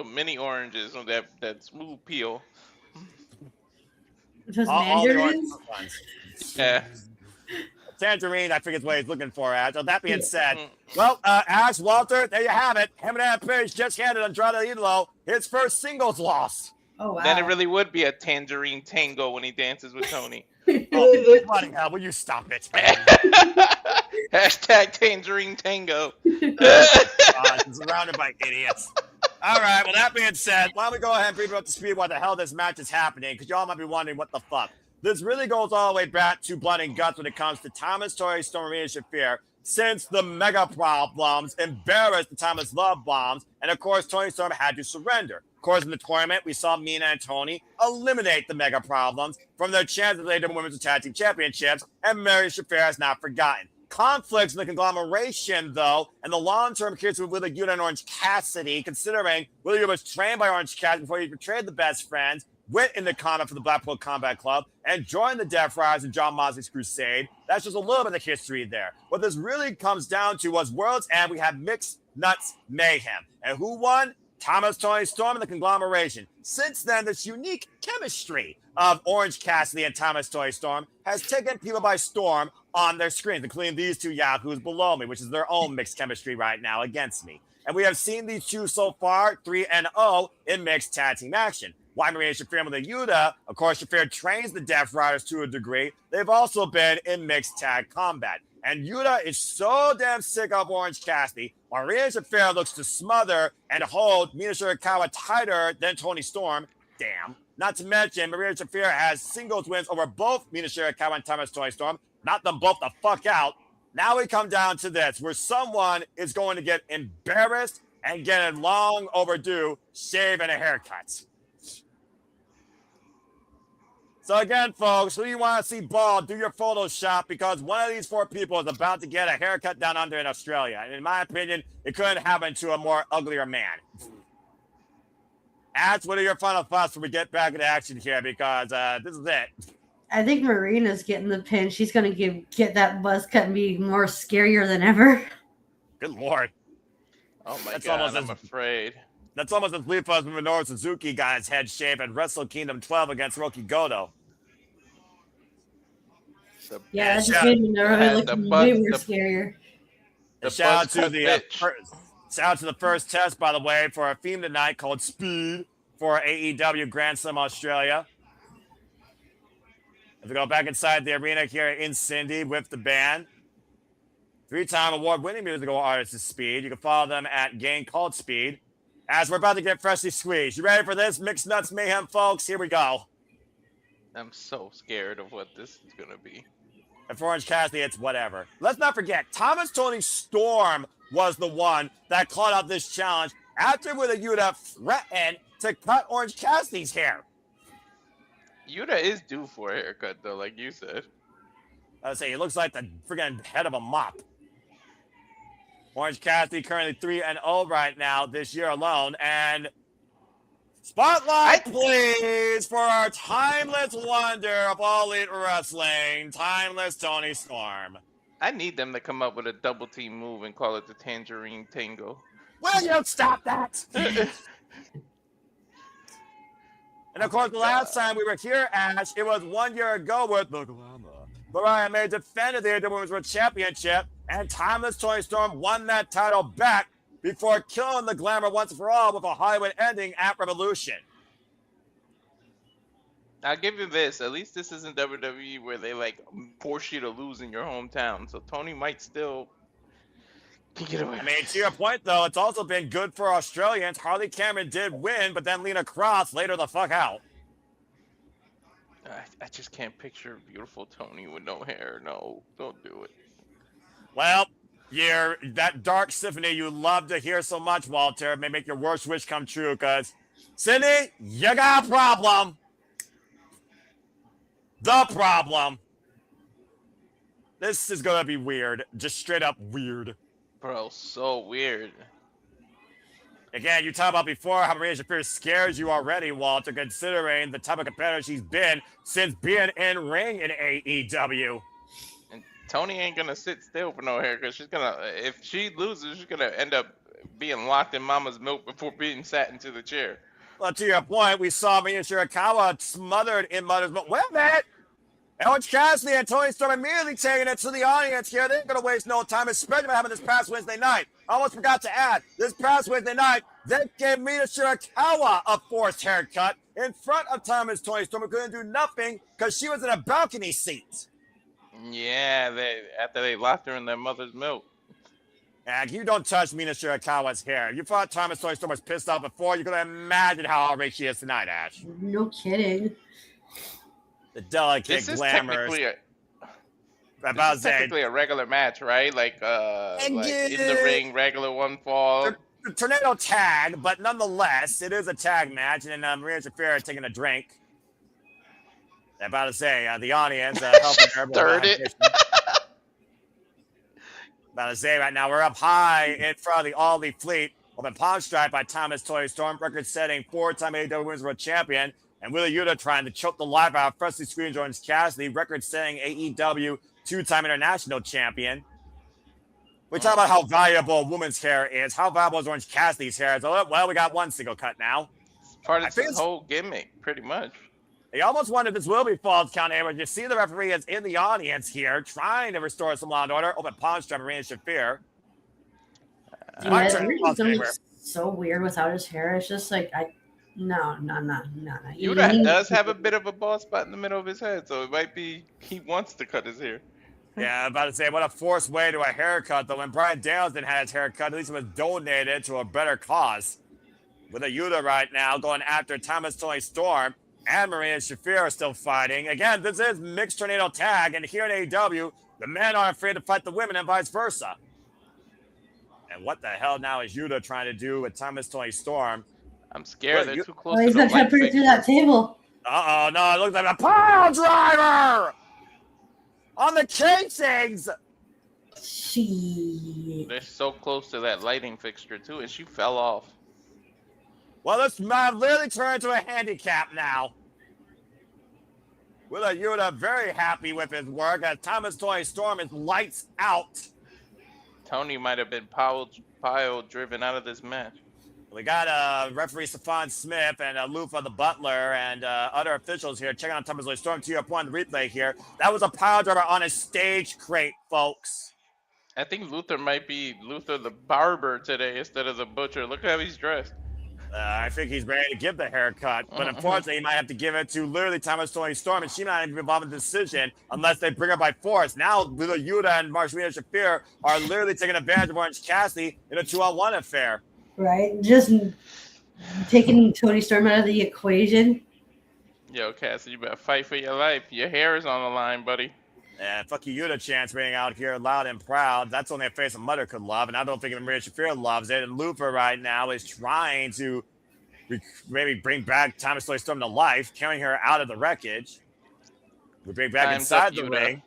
mini oranges on that smooth peel. Those All the mandarins? orange ones. Yeah. Tangerine, I think is what he's looking for, Ash. So that being said, well, Ash, Walter, there you have it. Hangman Page just handed Andrade Idolo his first singles loss. Oh, wow. Then it really would be a tangerine tango when he dances with Tony. Oh, bloody hell, will you stop it? Hashtag tangerine tango. Surrounded by idiots. All right, well, that being said, why don't we go ahead and bring you up to speed what the hell this match is happening, because y'all might be wondering what the fuck. This really goes all the way back to Blood and Guts when it comes to Thomas Torrey, Storm, Marina Shafir, since the Mega Problems embarrassed the Thomas Love Bombs, and of course, Toni Storm had to surrender. Of course, in the tournament, we saw Mina and Toni eliminate the Mega Problems from their chances of the Women's Tag Team Championships, and Mary Shafir has not forgotten. conflicts in the conglomeration, though, and the long-term case with Willow, Yuta, and Orange Cassidy, considering Willow was trained by Orange Cassidy before he betrayed the best friends, went into combat for the Blackpool Combat Club, and joined the Death Riders and John Moxley's Crusade. That's just a little bit of history there. What this really comes down to was World's End. We had Mixed Nuts Mayhem. And who won? Thomas Toni Storm and the conglomeration. Since then, this unique chemistry of Orange Cassidy and Thomas Toni Storm has taken people by storm on their screens, including these two yahoos below me, which is their own mixed chemistry right now against me. And we have seen these two so far, 3-0 in mixed tag team action. Why Marina Shafir with the Yuta? Of course, Shafir trains the Death Riders to a degree. They've also been in mixed tag combat. And Yuta is so damn sick of Orange Cassidy. Marina Shafir looks to smother and hold Mina Shirakawa tighter than Toni Storm. Damn. Not to mention, Marina Shafir has singles wins over both Mina Shirakawa and Thomas Toni Storm. Knock them both the fuck out. Now we come down to this, where someone is going to get embarrassed and get a long overdue shave and a haircut. So again, folks, who you want to see bald, do your Photoshop, because one of these 4 people is about to get a haircut down under in Australia. And in my opinion, it couldn't happen to a more uglier man. Ash, what are your final thoughts when we get back into action here? Because this is it. I think Marina's getting the pin. She's going to get that buzz cut and be more scarier than ever. Good Lord. Oh my God, I'm afraid. That's almost as lethal as when Minoru Suzuki got his head shaved at Wrestle Kingdom 12 against Roki Goto. Yeah, that just made Minoru look way more scarier. Shout out to the first test, by the way, for a theme tonight called Speed for AEW Grand Slam Australia. If we go back inside the arena here in Cindy with the band, 3-time award-winning musical artist is Speed. You can follow them at Game Called Speed. As we're about to get freshly squeezed. You ready for this? Mixed Nuts Mayhem, folks. Here we go. I'm so scared of what this is going to be. And for Orange Cassidy, it's whatever. Let's not forget, Thomas Toni Storm was the one that called out this challenge after Willow Yuta threatened to cut Orange Cassidy's hair. Yuta is due for a haircut, though, like you said. I would say he looks like the friggin' head of a mop. Orange Cassidy currently 3-0 right now this year alone. And spotlight, please, for our timeless wonder of all elite wrestling, timeless Toni Storm. I need them to come up with a double team move and call it the Tangerine Tango. Will you stop that? And of course, the last time we were here, Ash, it was 1 year ago with the Glamour. Mariah May defended the AEW Women's World Championship, and Timeless Toni Storm won that title back before killing the Glamour once and for all with a Hollywood ending at Revolution. I'll give you this. At least this isn't WWE where they force you to lose in your hometown. So Toni might still get away. I mean, to your point, though, it's also been good for Australians. Harley Cameron did win, but then Lena Cross laid her the fuck out. I just can't picture beautiful Toni with no hair. No, don't do it. Well, that dark symphony you love to hear so much, Walter, may make your worst wish come true, because, Cindy, you got a problem. The problem. This is going to be weird. Just straight up weird. Bro, so weird. Again, you talked about before how Marina Shafir scares you already, Walter, considering the type of competitor she's been since being in ring in AEW. And Toni ain't gonna sit still for no hair, because if she loses, she's gonna end up being locked in Mama's milk before being sat into the chair. Well, to your point, we saw Mina Shirakawa smothered in Mother's milk. Wait a minute! Orange Cassidy and Toni Storm immediately taking it to the audience here. They ain't going to waste no time, especially what happened this past Wednesday night. I almost forgot to add, this past Wednesday night, they gave Mina Shirakawa a forced haircut in front of Thomas Toni Storm, who couldn't do nothing because she was in a balcony seat. Yeah, after they locked her in their mother's milk. And you don't touch Mina Shirakawa's hair. You thought Thomas Toni Storm was pissed off before. You can imagine how outraged she is tonight, Ash. No kidding. The delicate, glamorous. This is technically a regular match, right? Like in the ring, regular one fall. The tornado tag, but nonetheless, it is a tag match. And Marina Shafir taking a drink. I'm about to say, the audience helping her. Stirred it. About to say right now, we're up high in front of the All Elite Fleet. Open palm strike by Toni Storm, record-setting 4-time AEW Women's World Champion. And Willow Yuta trying to choke the life out of freshly screened Orange Cassidy, record-setting AEW 2-time international champion. We talk about how valuable women's hair is. How valuable is Orange Cassidy's hair? So, well, we got one single cut now. It's part of his whole gimmick, pretty much. I almost wonder if this will be false count anywhere. You see the referee is in the audience here, trying to restore some law and order. Open palm strike, Marina Shafir. Looks so weird without his hair. It's just like no. Yuta does have a bit of a bald spot in the middle of his head, so it might be he wants to cut his hair. Yeah, I'm about to say, what a forced way to a haircut, though. When Bryan Danielson had his haircut, at least it was donated to a better cause. With a Yuta right now going after Toni Storm and Marina Shafir are still fighting. Again, this is mixed tornado tag, and here in AEW, the men are afraid to fight the women and vice versa. And what the hell now is Yuta trying to do with Toni Storm? I'm scared. They're too close to he's the gonna try to put it through that table. Uh-oh, no, it looks like a pile driver! On the casings! They're so close to that lighting fixture, too, and she fell off. Well, this man literally turned into a handicap now. Willow Yuta very happy with his work as Toni Storm is lights out. Toni might have been pile driven out of this match. We got referee Stefan Smith and Lufa the Butler and other officials here checking on Toni Storm. To your point, the replay here. That was a pile driver on a stage crate, folks. I think Luther might be Luther the barber today instead of the butcher. Look how he's dressed. I think he's ready to give the haircut, but unfortunately, he might have to give it to literally Toni Storm, and she might not even be involved in the decision unless they bring her by force. Now, Willow Yuta and Marina Shafir are literally taking advantage of Orange Cassidy in a 2-on-1 affair. Right, just taking Toni Storm out of the equation. Yo, Cassidy, you better fight for your life. Your hair is on the line, buddy. And fuck you, Yuta chance being out here loud and proud. That's only a face a mother could love, and I don't think Marina Shafir loves it. And Lufa right now is trying to maybe bring back Toni Storm to life, carrying her out of the wreckage. We bring back inside the ring.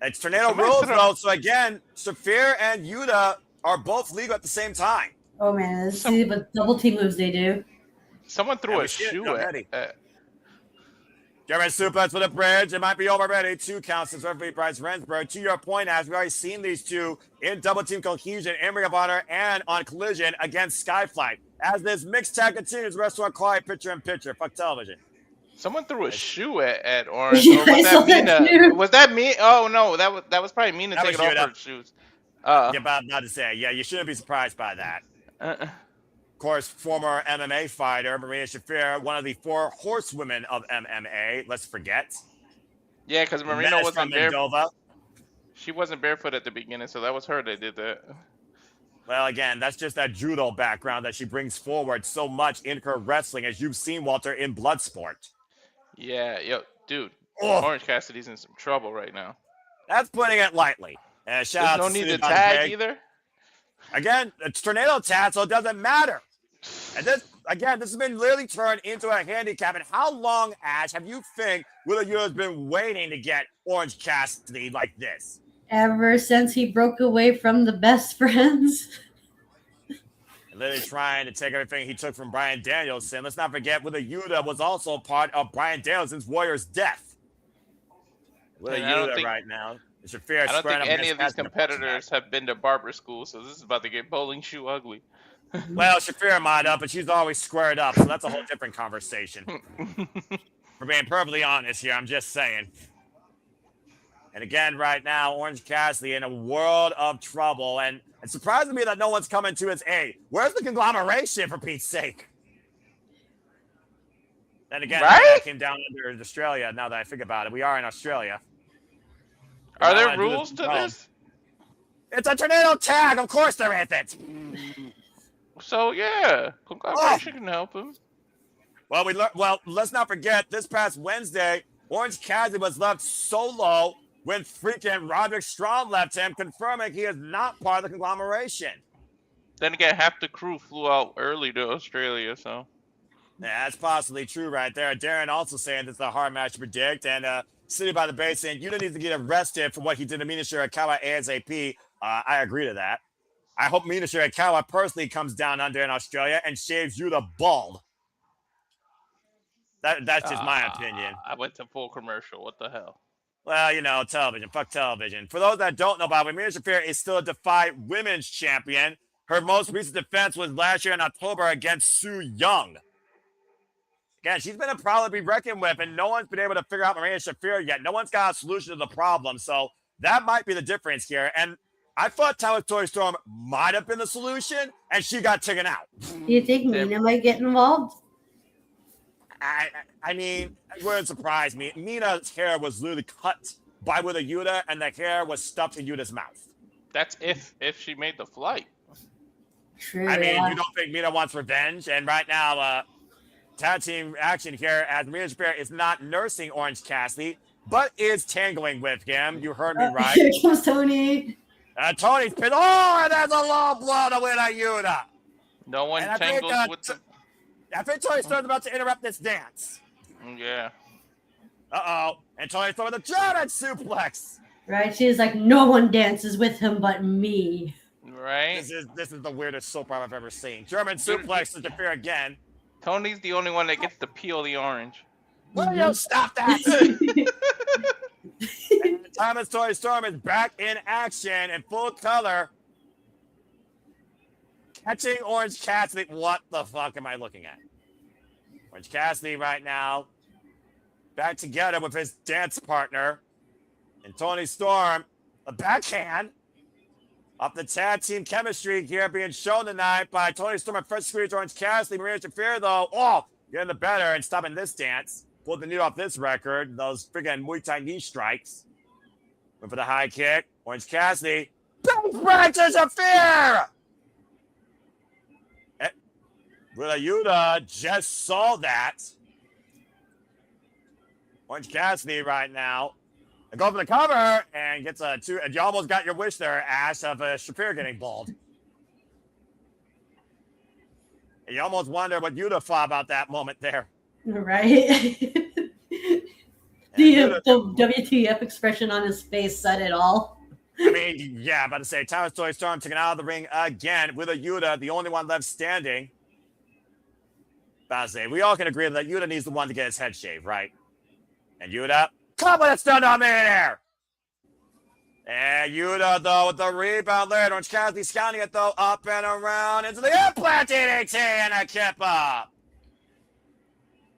It's tornado rules, though. So again, Shafir and Yuta are both legal at the same time. Oh man, let's see what double team moves they do. Someone threw a shoe at German suplex with a bridge. It might be over already. 2 counts since referee Bryce Rensburg. To your point, as we've already seen these two in double team cohesion in Ring of Honor and on Collision against Skyflight. As this mixed tag continues, the rest are quiet picture in picture. Fuck television. Someone threw a shoe at Orange. Or was that Mina? Was that me? Oh no, that was probably Mina taking off her shoes. Yeah, about to say, yeah, you shouldn't be surprised by that. Of course, former MMA fighter Marina Shafir, one of the 4 horsewomen of MMA. Let's forget. Yeah, because Marina wasn't barefoot. She wasn't barefoot at the beginning, so that was her that did that. Well, again, that's just that judo background that she brings forward so much in her wrestling, as you've seen, Walter, in Bloodsport. Yeah, dude, Orange Cassidy's in some trouble right now. That's putting it lightly. There's no need to tag either. Again, it's tornado tag, so it doesn't matter. And this has been literally turned into a handicap. And how long, Ash, have you think Willow Yuta has been waiting to get Orange Cassidy like this? Ever since he broke away from the best friends. Literally trying to take everything he took from Bryan Danielson. Let's not forget, Willow Yuta was also part of Bryan Danielson's Warrior's death. Willow Yuta right now. I don't think any of these competitors have been to barber school, so this is about to get bowling shoe ugly. Well, Shafir might up, but she's always squared up, so that's a whole different conversation. For being perfectly honest here, I'm just saying. And again, right now, Orange Cassidy in a world of trouble, and it's surprising me that no one's coming to his aid. Where's the conglomeration, for Pete's sake? Then again, I came down under Australia. Now that I think about it, we are in Australia. Are there rules to this? It's a tornado tag. Of course there isn't. So yeah, conglomeration can help him. Well, let's not forget this past Wednesday, Orange Cassidy was left solo when freaking Roderick Strong left him, confirming he is not part of the conglomeration. Then again, half the crew flew out early to Australia, so. Yeah, that's possibly true right there. Darren also saying this is a hard match to predict, and sitting by the basin. Yuta needs to get arrested for what he did to Mina Shirakawa ASAP. I agree to that. I hope Mina Shirakawa personally comes down under in Australia and shaves Yuta bald. That's just my opinion. I went to full commercial. What the hell? Well, you know, television. Fuck television. For those that don't know about it, Mina Shafir is still a Defy Women's Champion. Her most recent defense was last year in October against Su Young. Again, she's been a problem to be reckoned with, and no one's been able to figure out Marina Shafir yet. No one's got a solution to the problem, so that might be the difference here. And I thought Toni Storm might have been the solution, and she got taken out. Do you think Mina might get involved? I mean, it wouldn't surprise me. Mina's hair was literally cut by with a Yuta, and the hair was stuffed in Yuta's mouth. That's if she made the flight. True. I mean, you don't think Mina wants revenge? And right now, tag team action here as Marina Shafir is not nursing Orange Cassidy, but is tangling with him. You heard me right. Here comes Toni. Tony's pissed. Oh, and there's a low blow to win a Yuta. No one And tangles with the... I think Toni Storm's about to interrupt this dance. Yeah. Uh-oh. And Toni Storm with a German suplex. Right? She's like, no one dances with him but me. Right? This is the weirdest soap opera I've ever seen. German suplex to Shafir again. Tony's the only one that gets to peel the orange. Will you stop that? And Thomas Toni Storm is back in action in full color. Catching Orange Cassidy. What the fuck am I looking at? Orange Cassidy right now. Back together with his dance partner. And Toni Storm. A backhand. Off the tag team chemistry here being shown tonight by Toni Storm and first squeeze Orange Cassidy. Marina Shafir, though, getting the better and stopping this dance. Pulled the knee off this record. Those friggin' Muay Thai knee strikes. Went for the high kick. Orange Cassidy. Big right to Shafir! Willa Yuta just saw that. Orange Cassidy right now. And go for the cover and gets a two. And you almost got your wish there, Ash, of Shafir getting bald. And you almost wonder what Yuta thought about that moment there. Right? the WTF expression on his face said it all. I mean, yeah, about to say, Thomas Toni Storm taken out of the ring again with a Yuta, the only one left standing. About to say, we all can agree that Yuta needs the one to get his head shaved, right? And Yuta, come with it, stun dominator! And Yuta, though, with the rebound there. Orange Cassidy scouting it, though, up and around into the implant DDT and a kippa.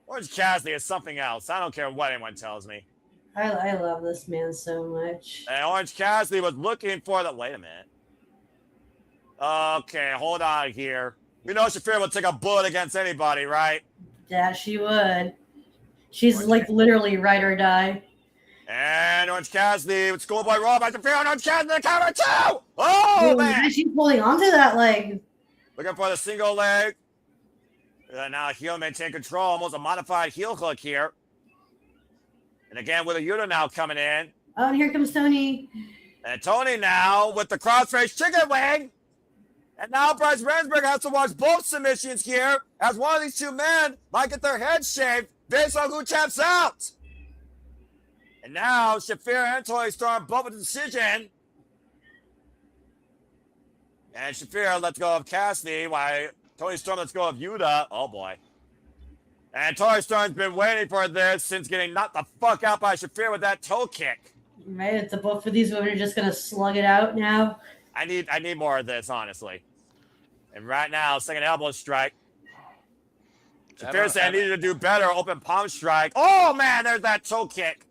Orange Cassidy is something else. I don't care what anyone tells me. I love this man so much. And Orange Cassidy was looking for the... Wait a minute. Okay, hold on here. You know Shafir would take a bullet against anybody, right? Yeah, she would. She's like literally ride or die. And Orange Cassidy with Schoolboy Roll by Shafir and Orange Cassidy the counter too! Oh, man! She's holding onto that leg. Looking for the single leg. Now heel maintain control. Almost a modified heel hook here. And again with a Yuta now coming in. Oh, and here comes Toni. And Toni now with the crossface chicken wing. And now Bryce Remsburg has to watch both submissions here as one of these two men might get their heads shaved based on who taps out. And now Shafir and Toni Storm both with a decision. And Shafir lets go of Cassidy while Toni Storm lets go of Yuta. Oh boy. And Toni Storm's been waiting for this since getting knocked the fuck out by Shafir with that toe kick. Right, it's both of these women are just gonna slug it out now. I need more of this, honestly. And right now, second elbow strike. Shafir said I needed to do better. Open palm strike. Oh man, there's that toe kick.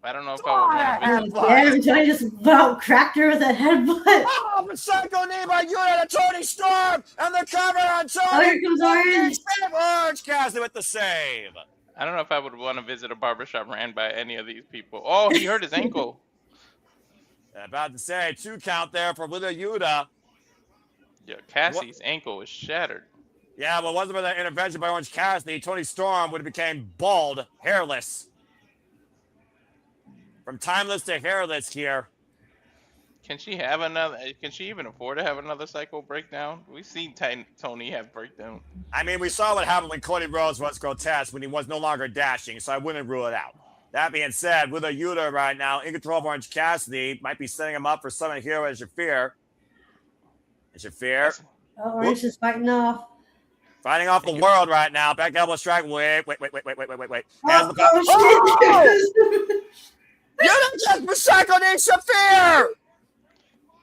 I don't know if I would want Yeah, Toni just about cracked her with a headbutt. Oh, the psycho knee by Yuta to Toni Storm, and the cover on Toni. Oh, here comes Orange. Orange Cassidy with the save. I don't know if I would want to visit a barbershop ran by any of these people. Oh, he hurt his ankle. About to say 2 count there for Willow Yuta. Yeah, Cassie's ankle is shattered. Yeah, well, wasn't for that intervention by Orange Cassidy, Toni Storm would have became bald, hairless. From timeless to hairless here. Can she have another? Can she even afford to have another cycle breakdown? We've seen Toni have breakdown. I mean, we saw what happened when Cody Rhodes was grotesque when he was no longer dashing, so I wouldn't rule it out. That being said, with a Yuta right now in control of Orange Cassidy, might be setting him up for Southern Hero as Shafir. And Shafir Orange is fighting off. fighting off the world right now. Back elbow strike. Wait. Oh, oh, Yuta just recycled in Shafir!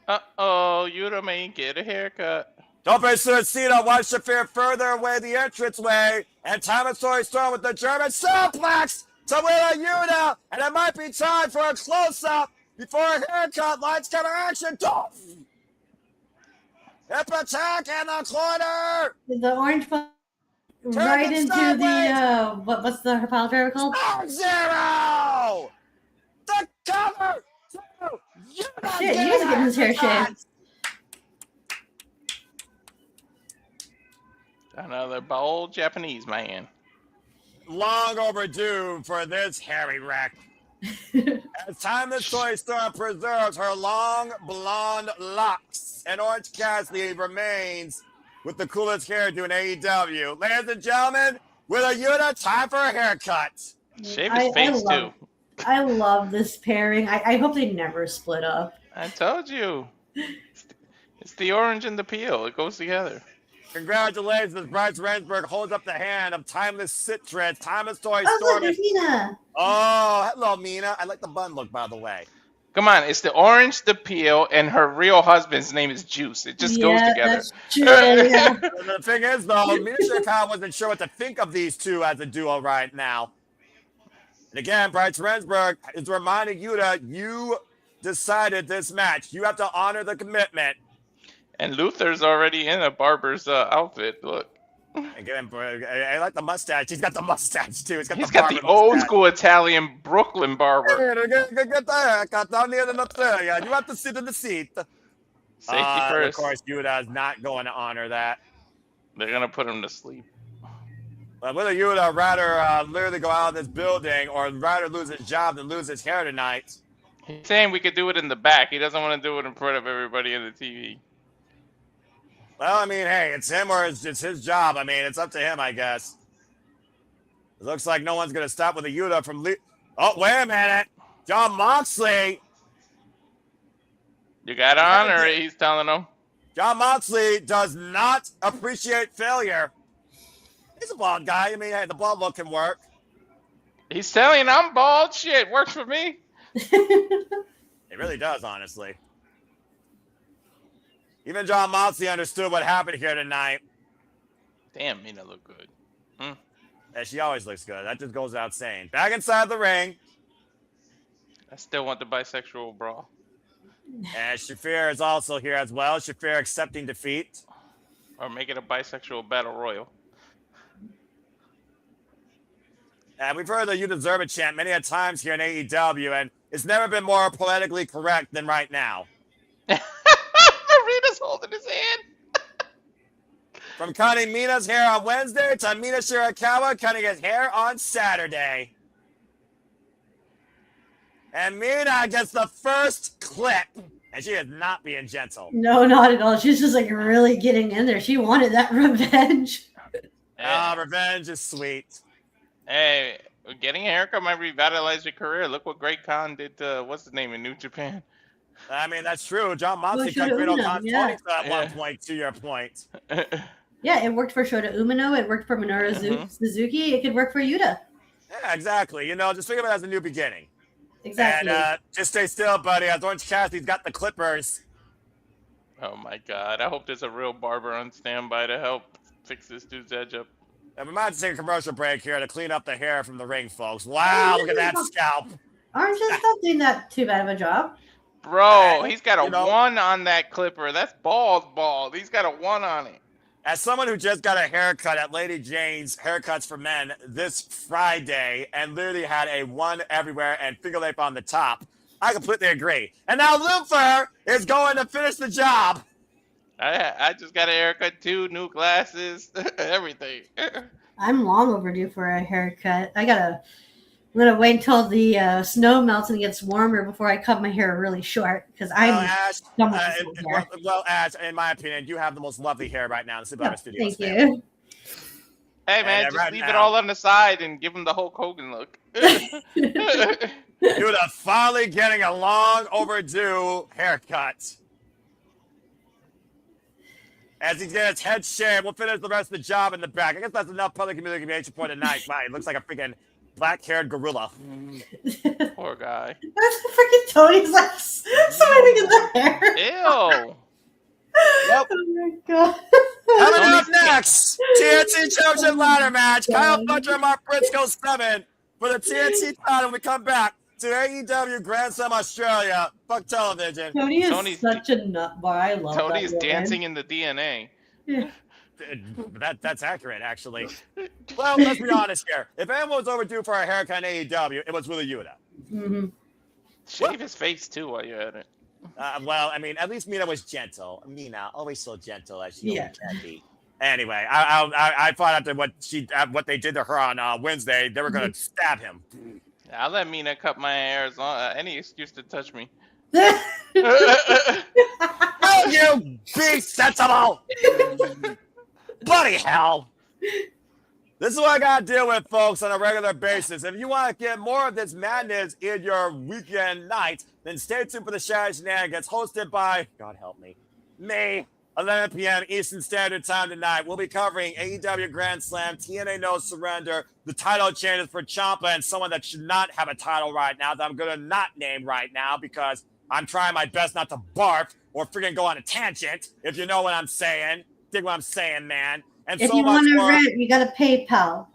Uh-oh, Yuta may get a haircut. Tope Suicida watch Shafir further away the entranceway, and Tamasori Storm with the German suplex to win a Yuta, and it might be time for a close-up before a haircut. Lights, camera, action. Hip attack in the corner. The orange right into the what's the pile driver called? Zero. The cover. Shit, you guys are getting his hair shaved. Another bold Japanese man. Long overdue for this hairy wreck. As Timeless Toy Storm preserves her long blonde locks, and Orange Cassidy remains with the coolest hairdo in AEW. Ladies and gentlemen, with a Yuta, time for a haircut. Shave his face too. I love this pairing. I hope they never split up. I told you. It's the orange and the peel. It goes together. Congratulations as Bryce Rensburg holds up the hand of Timeless Citrus, Timeless Toy Oh, Storm. look, Mina. Oh, hello, Mina. I like the bun look, by the way. Come on, it's the orange, the peel, and her real husband's name is Juice. It just goes together. That's true. Yeah. The thing is, though, Mina Shirakawa wasn't sure what to think of these two as a duo right now. And again, Bryce Rensburg is reminding Yuta, you decided this match. You have to honor the commitment. And Luther's already in a barber's outfit. Look. Again, I like the mustache. He's got the mustache, too. He's got the old school Italian Brooklyn barber. Get the haircut down near the area. You have to sit in the seat. Safety first. Of course, Yuta is not going to honor that. They're going to put him to sleep. But whether Yuta rather literally go out of this building or rather lose his job than lose his hair tonight. He's saying we could do it in the back. He doesn't want to do it in front of everybody in the TV. Well, I mean, hey, it's him or it's his job. I mean, it's up to him, I guess. It looks like no one's going to stop with a Yuta from... Oh, wait a minute. John Moxley. You got on, or he's telling them? John Moxley does not appreciate failure. He's a bald guy. I mean, hey, the bald look can work. He's telling I'm bald. Shit, works for me. It really does, honestly. Even John Moxley understood what happened here tonight. Damn, Mina look good. Yeah, she always looks good. That just goes without saying. Back inside the ring. I still want the bisexual brawl. And Shafir is also here as well. Shafir accepting defeat. Or make it a bisexual battle royal. And we've heard the "You Deserve It" chant many a times here in AEW, and it's never been more politically correct than right now. Marina's holding his hand. From cutting Mina's hair on Wednesday to Mina Shirakawa cutting his hair on Saturday. And Mina gets the first clip, and she is not being gentle. No, not at all. She's just like really getting in there. She wanted that revenge. Revenge is sweet. Hey, getting a haircut might revitalize your career. Look what Great Khan did what's his name in New Japan. I mean, that's true. John Moxley cut Great Khan's ponytail at one point, to your point. Yeah, it worked for Shota Umino. It worked for Minoru Suzuki. It could work for Yuta. Yeah, exactly. You know, just think of it as a new beginning. Exactly. And just stay still, buddy, as Orange Cassidy's got the clippers. Oh, my God. I hope there's a real barber on standby to help fix this dude's edge up. And we might have to take a commercial break here to clean up the hair from the ring, folks. Wow, look at that scalp. Orange is not doing that too bad of a job. Bro, he's got a 1 on that clipper. That's bald. He's got a 1 on it. As someone who just got a haircut at Lady Jane's Haircuts for Men this Friday and literally had a 1 everywhere and finger length on the top, I completely agree. And now Luther is going to finish the job. I just got a haircut too, new glasses, everything. I'm long overdue for a haircut. I'm gonna wait until the snow melts and gets warmer before I cut my hair really short because I'm Ash, well, Ash, in my opinion, you have the most lovely hair right now in the Super Studios. Thank you. Hey man, And just right leave now, it all on the side and give him the Hulk Hogan look. Yuta finally getting a long overdue haircut. As he gets head shaved, we'll finish the rest of the job in the back. I guess that's enough public communication for tonight. Wow, he looks like a freaking black-haired gorilla. Poor guy. Freaking Tony's like smiling in the hair. Ew. Yep. Oh my god. Coming up Tony's- next, TNT Championship ladder match. Kyle God. Fletcher and Mark Briscoe 7 for the TNT title when we come back to AEW Grand Slam Australia. Fuck television. Tony is Tony's- such a nut bar. I love Tony's that man. dancing in the DNA. Yeah. That's accurate, actually. Well, let's be honest here. If anyone was overdue for a haircut in AEW, it was really Yuta. Mhm. Shave his face too while you're at it. Well, I mean, at least Mina was gentle. Mina, always so gentle as she Yeah. always can be. Anyway, I thought after what they did to her on Wednesday, they were going to stab him. I'll let Mina cut my hair as long any excuse to touch me. Will you be sensible? Bloody hell. This is what I got to deal with, folks, on a regular basis. If you want to get more of this madness in your weekend night, then stay tuned for the Shadow Shenanigans, hosted by, God help me, 11 p.m. Eastern Standard Time tonight. We'll be covering AEW Grand Slam, TNA No Surrender, the title changes for Ciampa, and someone that should not have a title right now that I'm going to not name right now because I'm trying my best not to barf or freaking go on a tangent, if you know what I'm saying. Dig what I'm saying, man. And If so you much want to more. rent, you gotta PayPal.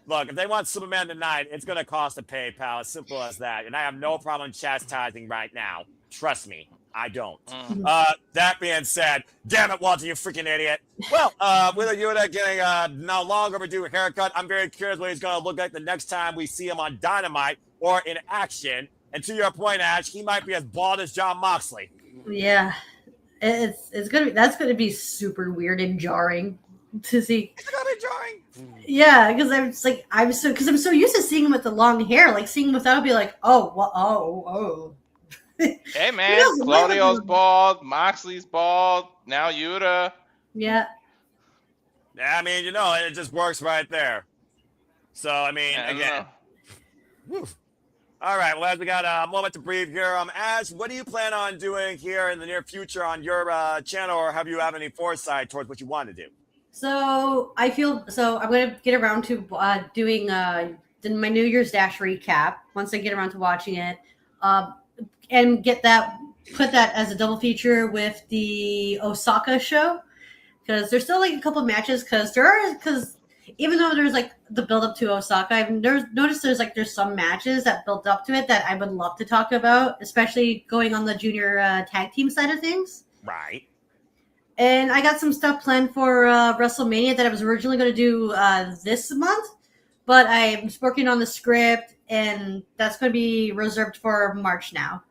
Look, if they want Superman tonight, it's going to cost a PayPal. As simple as that. And I have no problem chastising right now. Trust me, I don't. That being said, damn it, Walter, you freaking idiot. Well, with Yuta getting a now long overdue haircut, I'm very curious what he's going to look like the next time we see him on Dynamite or in action. And to your point, Ash, he might be as bald as John Moxley. Yeah, it's gonna be super weird and jarring to see. It's going to be jarring. Yeah, because I'm so used to seeing him with the long hair. Like seeing him without, be like, oh, well, oh. Hey man, knows? Claudio's bald, Moxley's bald, now Yuta. Yeah. I mean, you know, it just works right there. So, I mean, I don't again. know. Whew. All right, well, as we got a moment to breathe here, Ash, what do you plan on doing here in the near future on your channel, or have you have any foresight towards what you want to do? So I'm gonna get around to doing my New Year's Dash recap once I get around to watching it, and put that as a double feature with the Osaka show because there's still like a couple of matches because even though there's like the build up to Osaka, I've noticed there's some matches that build up to it that I would love to talk about, especially going on the junior tag team side of things. Right. And I got some stuff planned for WrestleMania that I was originally going to do this month, but I'm working on the script, and that's going to be reserved for March now.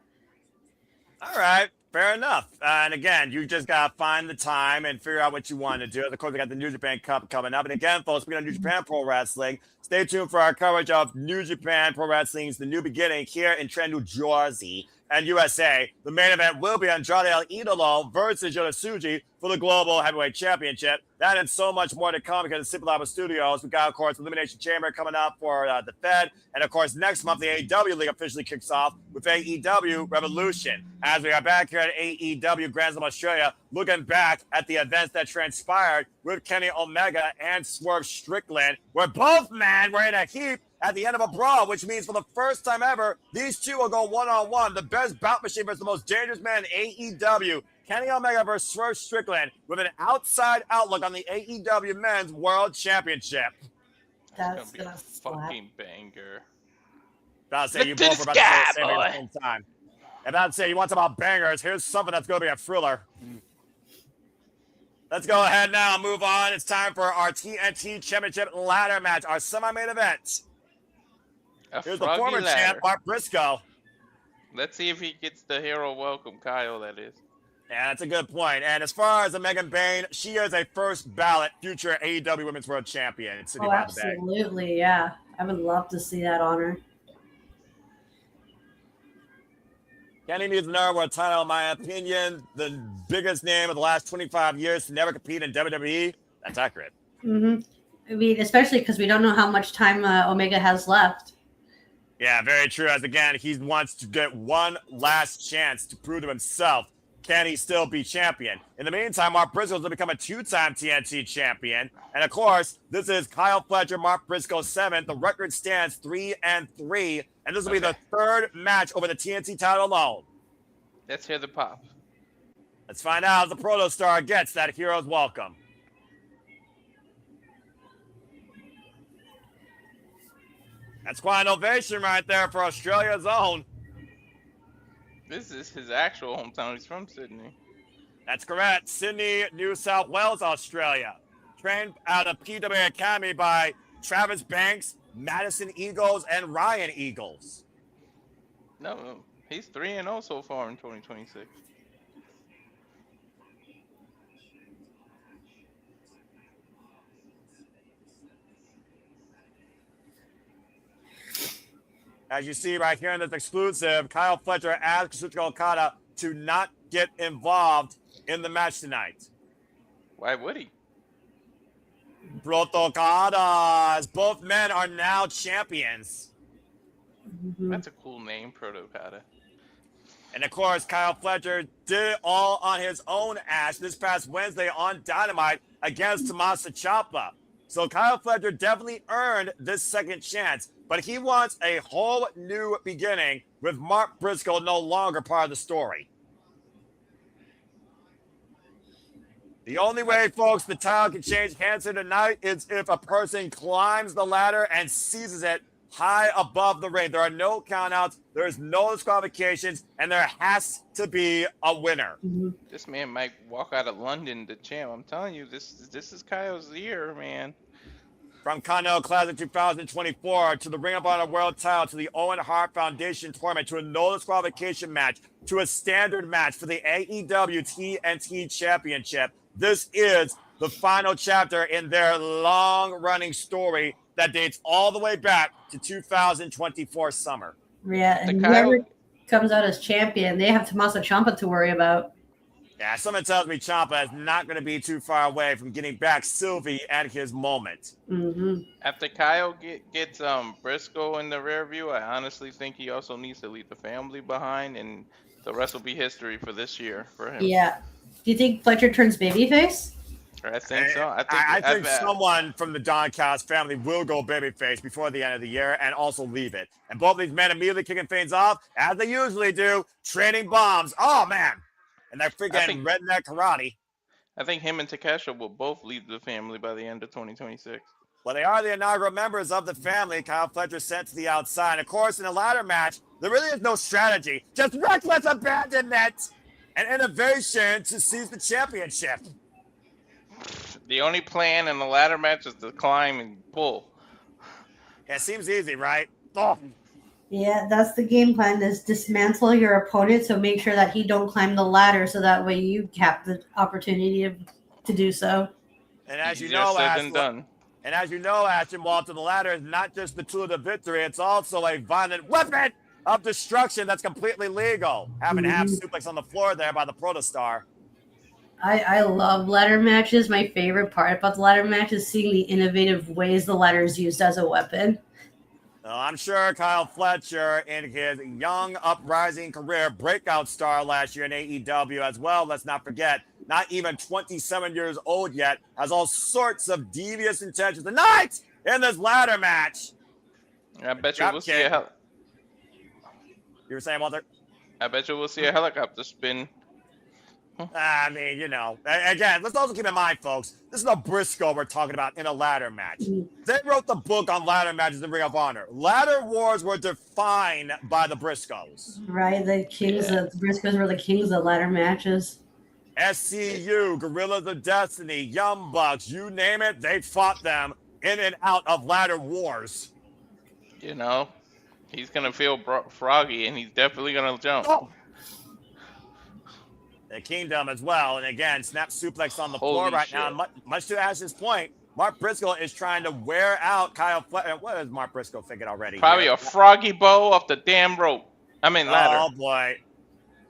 All right. Fair enough. And again, you just got to find the time and figure out what you want to do. Of course, we got the New Japan Cup coming up. And again, folks, speaking of New Japan Pro Wrestling, stay tuned for our coverage of New Japan Pro Wrestling's The New Beginning here in Trenton, New Jersey and USA. The main event will be Andrade El Idolo versus Yoshisuji for the Global Heavyweight Championship. That and so much more to come because of Simple Lava Studios. We got, of course, Elimination Chamber coming up for the Fed. And, of course, next month, the AEW League officially kicks off with AEW Revolution. As we are back here at AEW Grand Slam Australia, looking back at the events that transpired with Kenny Omega and Swerve Strickland, where both men were in a heap at the end of a brawl, which means for the first time ever, these two will go one-on-one. The best bout machine versus the most dangerous man in AEW. Kenny Omega versus Swerve Strickland with an outside outlook on the AEW Men's World Championship. That's Gonna be a gonna slap. fucking banger. About to say, Look you to both the are about to say sky, the same thing boy. at the same time. About to say, you want some about bangers, here's something that's going to be a thriller. Let's go ahead now and move on. It's time for our TNT Championship ladder match, our semi-main event. Here's the former champ, Mark Briscoe. Let's see if he gets the hero welcome, Kyle, that is. Yeah, that's a good point. And as far as Megan Bayne, she is a first ballot future AEW Women's World Champion. Oh, absolutely, yeah. I would love to see that honor. Kenny needs an World title, in my opinion. The biggest name of the last 25 years to never compete in WWE. That's accurate. Mm-hmm. I mean, especially because we don't know how much time Omega has left. Yeah, very true. As again, he wants to get one last chance to prove to himself, can he still be champion? In the meantime, Mark Briscoe's going to become a 2-time TNT champion. And of course, this is Kyle Fletcher, Mark Briscoe 7th. The record stands 3-3. And this will be the third match over the TNT title alone. Let's hear the pop. Let's find out if the Protostar gets that hero's welcome. That's quite an ovation right there for Australia's own. This is his actual hometown. He's from Sydney. That's correct. Sydney, New South Wales, Australia. Trained out of PW Academy by Travis Banks, Madison Eagles, and Ryan Eagles. No, he's 3-0 so far in 2026. As you see right here in this exclusive, Kyle Fletcher asked Kazuchika Okada to not get involved in the match tonight. Why would he? Proto Okadas. Both men are now champions. Mm-hmm. That's a cool name, Proto Okada. And of course, Kyle Fletcher did it all on his own ass this past Wednesday on Dynamite against Tommaso Ciampa. So Kyle Fletcher definitely earned this second chance, but he wants a whole new beginning with Mark Briscoe no longer part of the story. The only way, folks, the title can change hands here tonight is if a person climbs the ladder and seizes it high above the ring. There are no countouts, there's no disqualifications, and there has to be a winner. Mm-hmm. This man might walk out of London to champ. I'm telling you, this is Kyle's year, man. From Continental Classic 2024 to the Ring of Honor World Title to the Owen Hart Foundation Tournament to a no disqualification match to a standard match for the AEW TNT Championship. This is the final chapter in their long-running story that dates all the way back to 2024 summer. Yeah, and whoever comes out as champion, they have Tommaso Ciampa to worry about. Yeah, someone tells me Ciampa is not going to be too far away from getting back Sylvie at his moment. Mm-hmm. After Kyle gets Briscoe in the rear view, I honestly think he also needs to leave the family behind, and the rest will be history for this year for him. Yeah. Do you think Fletcher turns babyface? I think so. I think someone from the Doncast family will go babyface before the end of the year and also leave it. And both these men immediately kicking things off, as they usually do, training bombs. Oh, man. And they're freaking redneck karate. I think him and Takeshita will both leave the family by the end of 2026. Well, they are the inaugural members of the family. Kyle Fletcher sent to the outside. And of course, in a ladder match, there really is no strategy. Just reckless abandonment and innovation to seize the championship. The only plan in the ladder match is to climb and pull. Yeah, it seems easy, right? Oh. Yeah, that's the game plan, is dismantle your opponent, so make sure that he don't climb the ladder, so that way you have the opportunity to do so. And as Easier you know, said than done. And as you know, Ashton Walter, the ladder is not just the tool of victory, it's also a violent weapon of destruction that's completely legal. Having to have suplex on the floor there by the Protostar. I love ladder matches. My favorite part about the ladder match is seeing the innovative ways the ladder is used as a weapon. I'm sure Kyle Fletcher, in his young uprising career, breakout star last year in AEW as well, let's not forget, not even 27 years old yet, has all sorts of devious intentions tonight in this ladder match. I bet you we'll see a You were saying, Walter? I bet you we'll see a helicopter spin. I mean, you know, again, let's also keep in mind, folks, this is a Briscoe we're talking about in a ladder match. They wrote the book on ladder matches in Ring of Honor. Ladder wars were defined by the Briscoes. Right, the kings of the Briscoes were the kings of ladder matches. SCU, Gorillas of Destiny, Young Bucks, you name it, they fought them in and out of ladder wars. You know, he's going to feel froggy, and he's definitely going to jump. Oh. The Kingdom as well. And again, snap suplex on the floor right now. Much to Ash's point, Mark Briscoe is trying to wear out Kyle Fletcher. What is Mark Briscoe thinking already? Probably a froggy bow off the damn rope. I mean, ladder. Oh, boy.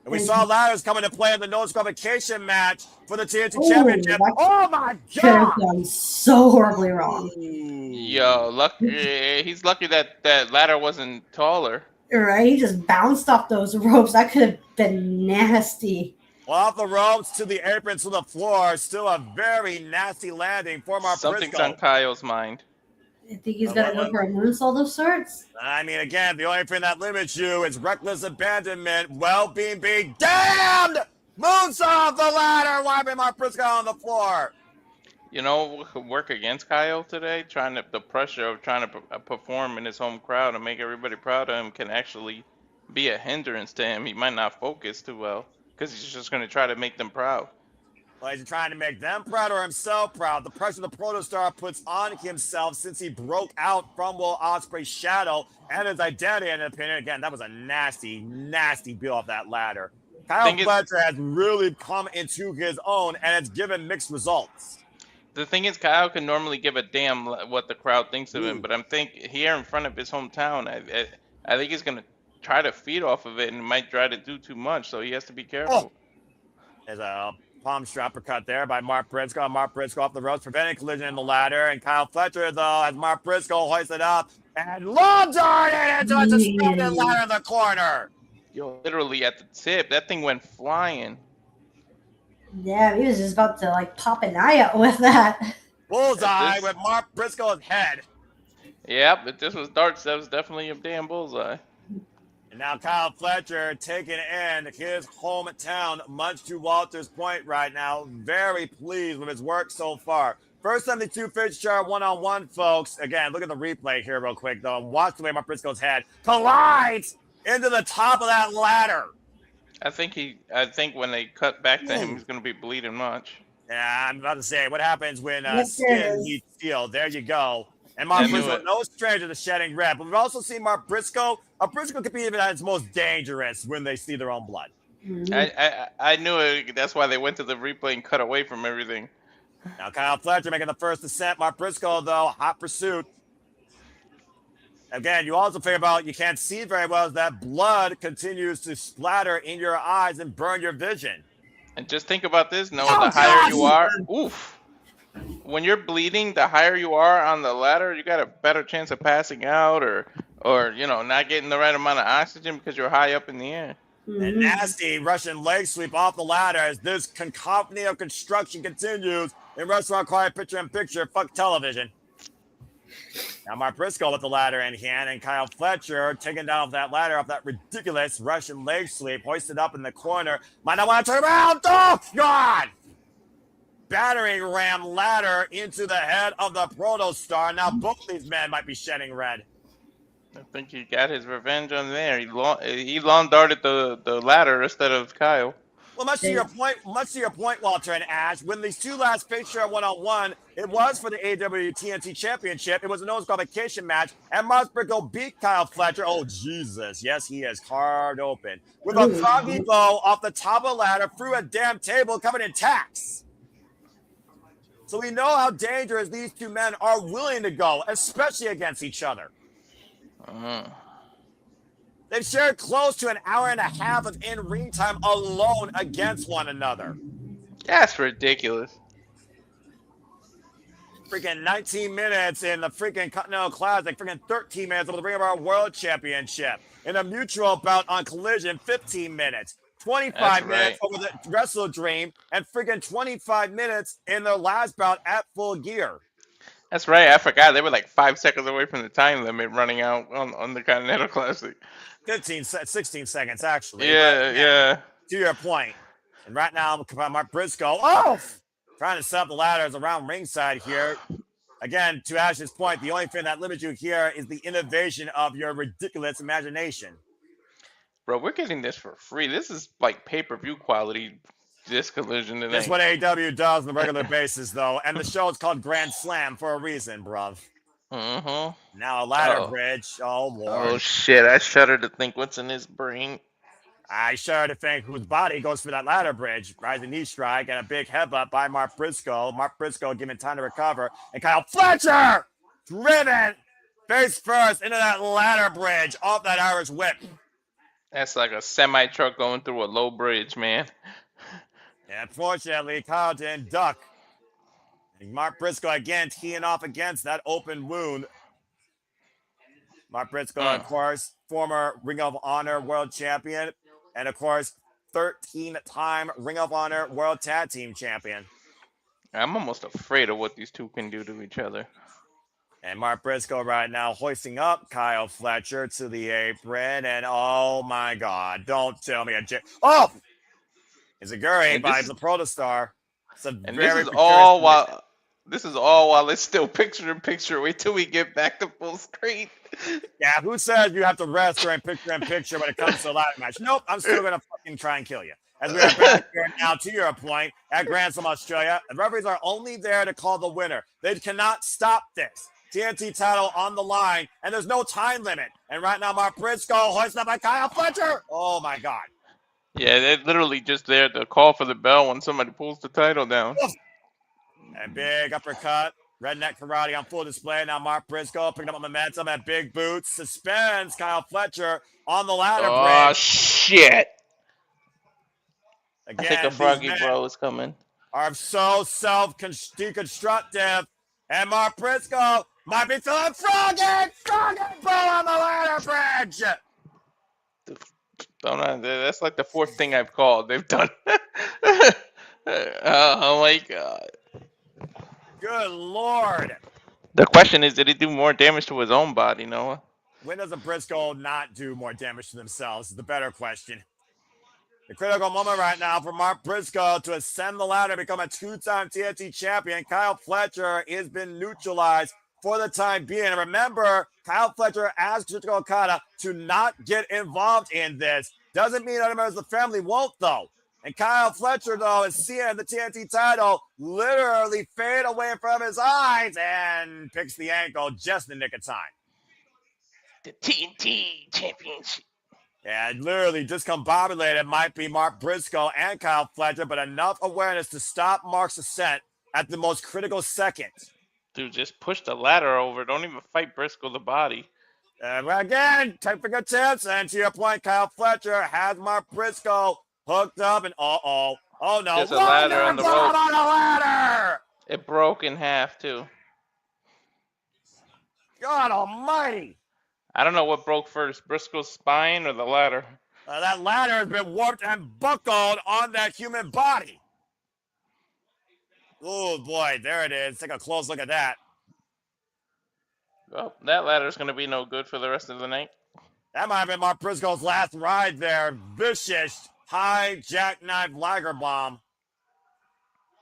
And we saw ladders coming to play in the no disqualification match for the TNT Ooh, Championship. that Oh my could have God! gone so horribly wrong. Yo, he's lucky that that ladder wasn't taller. Right? He just bounced off those ropes. That could have been nasty. Well, off the ropes to the apron to the floor. Still a very nasty landing for Mark Something's Briscoe. on Kyle's mind. I think he's gonna go for a moonsault of sorts. I mean, again, the only thing that limits you is reckless abandonment. Well, being damned! Moonsault the ladder, wiping Mark Briscoe on the floor. You know what could work against Kyle today? The pressure of trying to perform in his home crowd and make everybody proud of him can actually be a hindrance to him. He might not focus too well because he's just going to try to make them proud. Well, he's trying to make them proud or himself proud. The pressure the Protostar puts on himself since he broke out from Will Ospreay's shadow and his identity and opinion. Again, that was a nasty, nasty beat off that ladder. Kyle Fletcher has really come into his own, and it's given mixed results. The thing is, Kyle can normally give a damn what the crowd thinks of him, but I'm thinking here in front of his hometown, I think he's going to try to feed off of it and might try to do too much, so he has to be careful. There's a palm strapper cut there by Mark Briscoe. Mark Briscoe off the ropes, preventing collision in the ladder, and Kyle Fletcher, though, as Mark Briscoe hoisted up and low darted into a suspended ladder in the corner. Yo, literally at the tip, that thing went flying. Yeah, he was just about to like pop an eye out with that. Bullseye with Mark Briscoe's head. Yep, if this was darts, that was definitely a damn bullseye. And now Kyle Fletcher taking in his hometown, much to Walter's point right now. Very pleased with his work so far. First 72 Fisher one-on-one, folks. Again, look at the replay here real quick, though. Watch the way Mark Briscoe's head collides into the top of that ladder. I think when they cut back to him, he's going to be bleeding much. Yeah, I'm about to say, what happens when skin meets steel? There you go. And Mark Briscoe, no stranger to shedding red. But we've also seen Mark Briscoe. Briscoe could be even at its most dangerous when they see their own blood. I knew it. That's why they went to the replay and cut away from everything. Now Kyle Fletcher making the first descent. Mark Briscoe, though, hot pursuit. Again, you also figure about you can't see very well as that blood continues to splatter in your eyes and burn your vision. And just think about this, Noah, the higher you are, when you're bleeding, the higher you are on the ladder, you got a better chance of passing out or not getting the right amount of oxygen because you're high up in the air. A nasty Russian leg sweep off the ladder as this cacophony of construction continues in Restaurant Quiet Picture-in-Picture. Fuck television. Now Mark Briscoe with the ladder in hand, and Kyle Fletcher taking down off that ladder off that ridiculous Russian leg sweep, hoisted up in the corner. Might not want to turn around. Oh, God! Battering ram ladder into the head of the Protostar. Now both these men might be shedding red. I think he got his revenge on there. He lawn darted the ladder instead of Kyle. Well, much to your point, Walter and Ash, when these two last faced each one-on-one, it was for the AEW TNT Championship. It was a no disqualification match, and Mark Briscoe beat Kyle Fletcher. Oh, Jesus. Yes, he is carved open. With a froggy blow off the top of the ladder through a damn table covered in tacks. So we know how dangerous these two men are willing to go, especially against each other. They've shared close to an hour and a half of in-ring time alone against one another. That's ridiculous. Freaking 19 minutes in the freaking Continental Classic. Freaking 13 minutes over the Ring of Our World Championship. In a mutual bout on Collision, 15 minutes. 25 minutes over the Wrestle Dream. And freaking 25 minutes in their last bout at Full Gear. That's right. I forgot. They were like 5 seconds away from the time limit running out on the Continental Classic. 16 seconds, actually. Yeah. To your point. And right now, Mark Briscoe, trying to set up the ladders around ringside here. Again, to Ash's point, the only thing that limits you here is the innovation of your ridiculous imagination. Bro, we're getting this for free. This is like pay-per-view quality. This collision today. That's what AEW does on a regular basis, though. And the show is called Grand Slam for a reason, bruv. Now a ladder bridge. Oh, Lord. Oh, shit. I shudder to think what's in his brain. I shudder to think whose body goes for that ladder bridge. Rising knee strike and a big headbutt by Mark Briscoe. Mark Briscoe given time to recover. And Kyle Fletcher driven face first into that ladder bridge off that Irish whip. That's like a semi truck going through a low bridge, man. And unfortunately, Kyle didn't duck. And Mark Briscoe again teeing off against that open wound. Mark Briscoe, of course, former Ring of Honor World Champion, and of course, 13-time Ring of Honor World Tag Team Champion. I'm almost afraid of what these two can do to each other. And Mark Briscoe right now hoisting up Kyle Fletcher to the apron, and oh my God, don't tell me oh! It's a Guri by the Protostar. It's a and very this is all while it's still picture in picture. Wait till we get back to full screen. Yeah, who says you have to rest during picture in picture when it comes to a ladder match? Nope, I'm still gonna fucking try and kill you. As we are back here now to your point at Grand Slam Australia, the referees are only there to call the winner. They cannot stop this. TNT title on the line, and there's no time limit. And right now, Mark Briscoe hoisted up by Kyle Fletcher. Oh my God. Yeah, they're literally just there to call for the bell when somebody pulls the title down. And big uppercut. Redneck karate on full display. Now Mark Briscoe picking up momentum at big boots. Suspends Kyle Fletcher on the ladder Oh, bridge. shit. Again, I think a Froggy Bro is coming. Are so self-deconstructive. And Mark Briscoe might be feeling Froggy Bro on the ladder bridge. That's like the fourth thing I've called. They've done. Oh my God. Good Lord. The question is, did he do more damage to his own body, Noah? When does a Briscoe not do more damage to themselves is the better question. The critical moment right now for Mark Briscoe to ascend the ladder and become a two-time TNT champion. Kyle Fletcher has been neutralized for the time being. And remember, Kyle Fletcher asked Kazuchika Okada to not get involved in this. Doesn't mean other members of the family won't, though. And Kyle Fletcher, though, is seeing the TNT title literally fade away from his eyes and picks the ankle just in the nick of time. The TNT Championship. Yeah, literally discombobulated might be Mark Briscoe and Kyle Fletcher, but enough awareness to stop Mark's ascent at the most critical second. Dude, just push the ladder over. Don't even fight Briscoe the body. And again, take fingertips, and to your point, Kyle Fletcher has Mark Briscoe hooked up, and oh no, there's a ladder on the rope. On a ladder! It broke in half too. God Almighty! I don't know what broke first, Briscoe's spine or the ladder. That ladder has been warped and buckled on that human body. Oh boy, there it is. Take a close look at that. Well, that ladder's going to be no good for the rest of the night. That might have been Mark Briscoe's last ride there. Vicious high jackknife Liger bomb.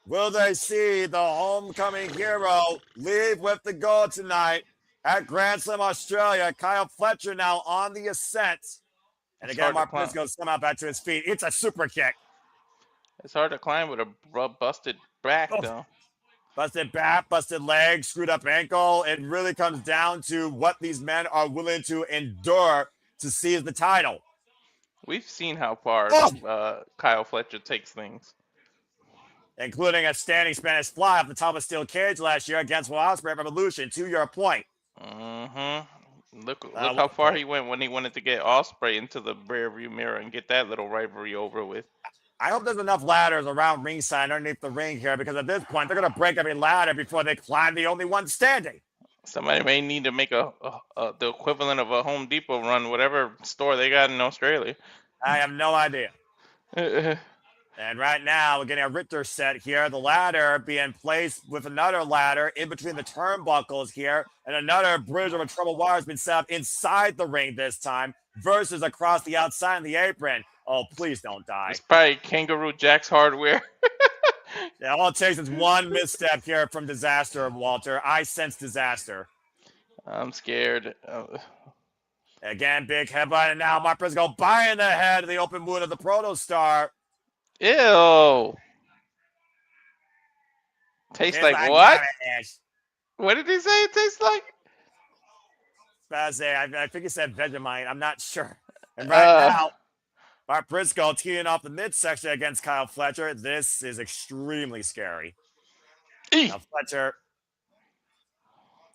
Will they see the homecoming hero leave with the gold tonight at Grand Slam Australia? Kyle Fletcher now on the ascent. And again, Mark Briscoe somehow back to his feet. It's a super kick. It's hard to climb with a busted back, though. Busted back, busted leg, screwed up ankle. It really comes down to what these men are willing to endure to seize the title. We've seen how far Kyle Fletcher takes things. Including a standing Spanish fly off the top of a steel cage last year against Will Ospreay at Revolution, to your point. Look how far he went when he wanted to get Ospreay into the rearview mirror and get that little rivalry over with. I hope there's enough ladders around ringside underneath the ring here, because at this point, they're going to break every ladder before they climb the only one standing. Somebody may need to make the equivalent of a Home Depot run, whatever store they got in Australia. I have no idea. And right now, we're getting a Richter set here. The ladder being placed with another ladder in between the turnbuckles here. And another bridge over troubled wire has been set up inside the ring this time versus across the outside in the apron. Oh, please don't die. It's probably Kangaroo Jack's hardware. Yeah, all it takes is one misstep here from disaster, Walter. I sense disaster. I'm scared. Again, big headbutt, and now Mark Briscoe buying the head of the open wound of the Protostar. Ew. Tastes like what? What did he say it tastes like? I think he said Vegemite. I'm not sure. And right now, Mark Briscoe teeing off the midsection against Kyle Fletcher. This is extremely scary. Now Fletcher,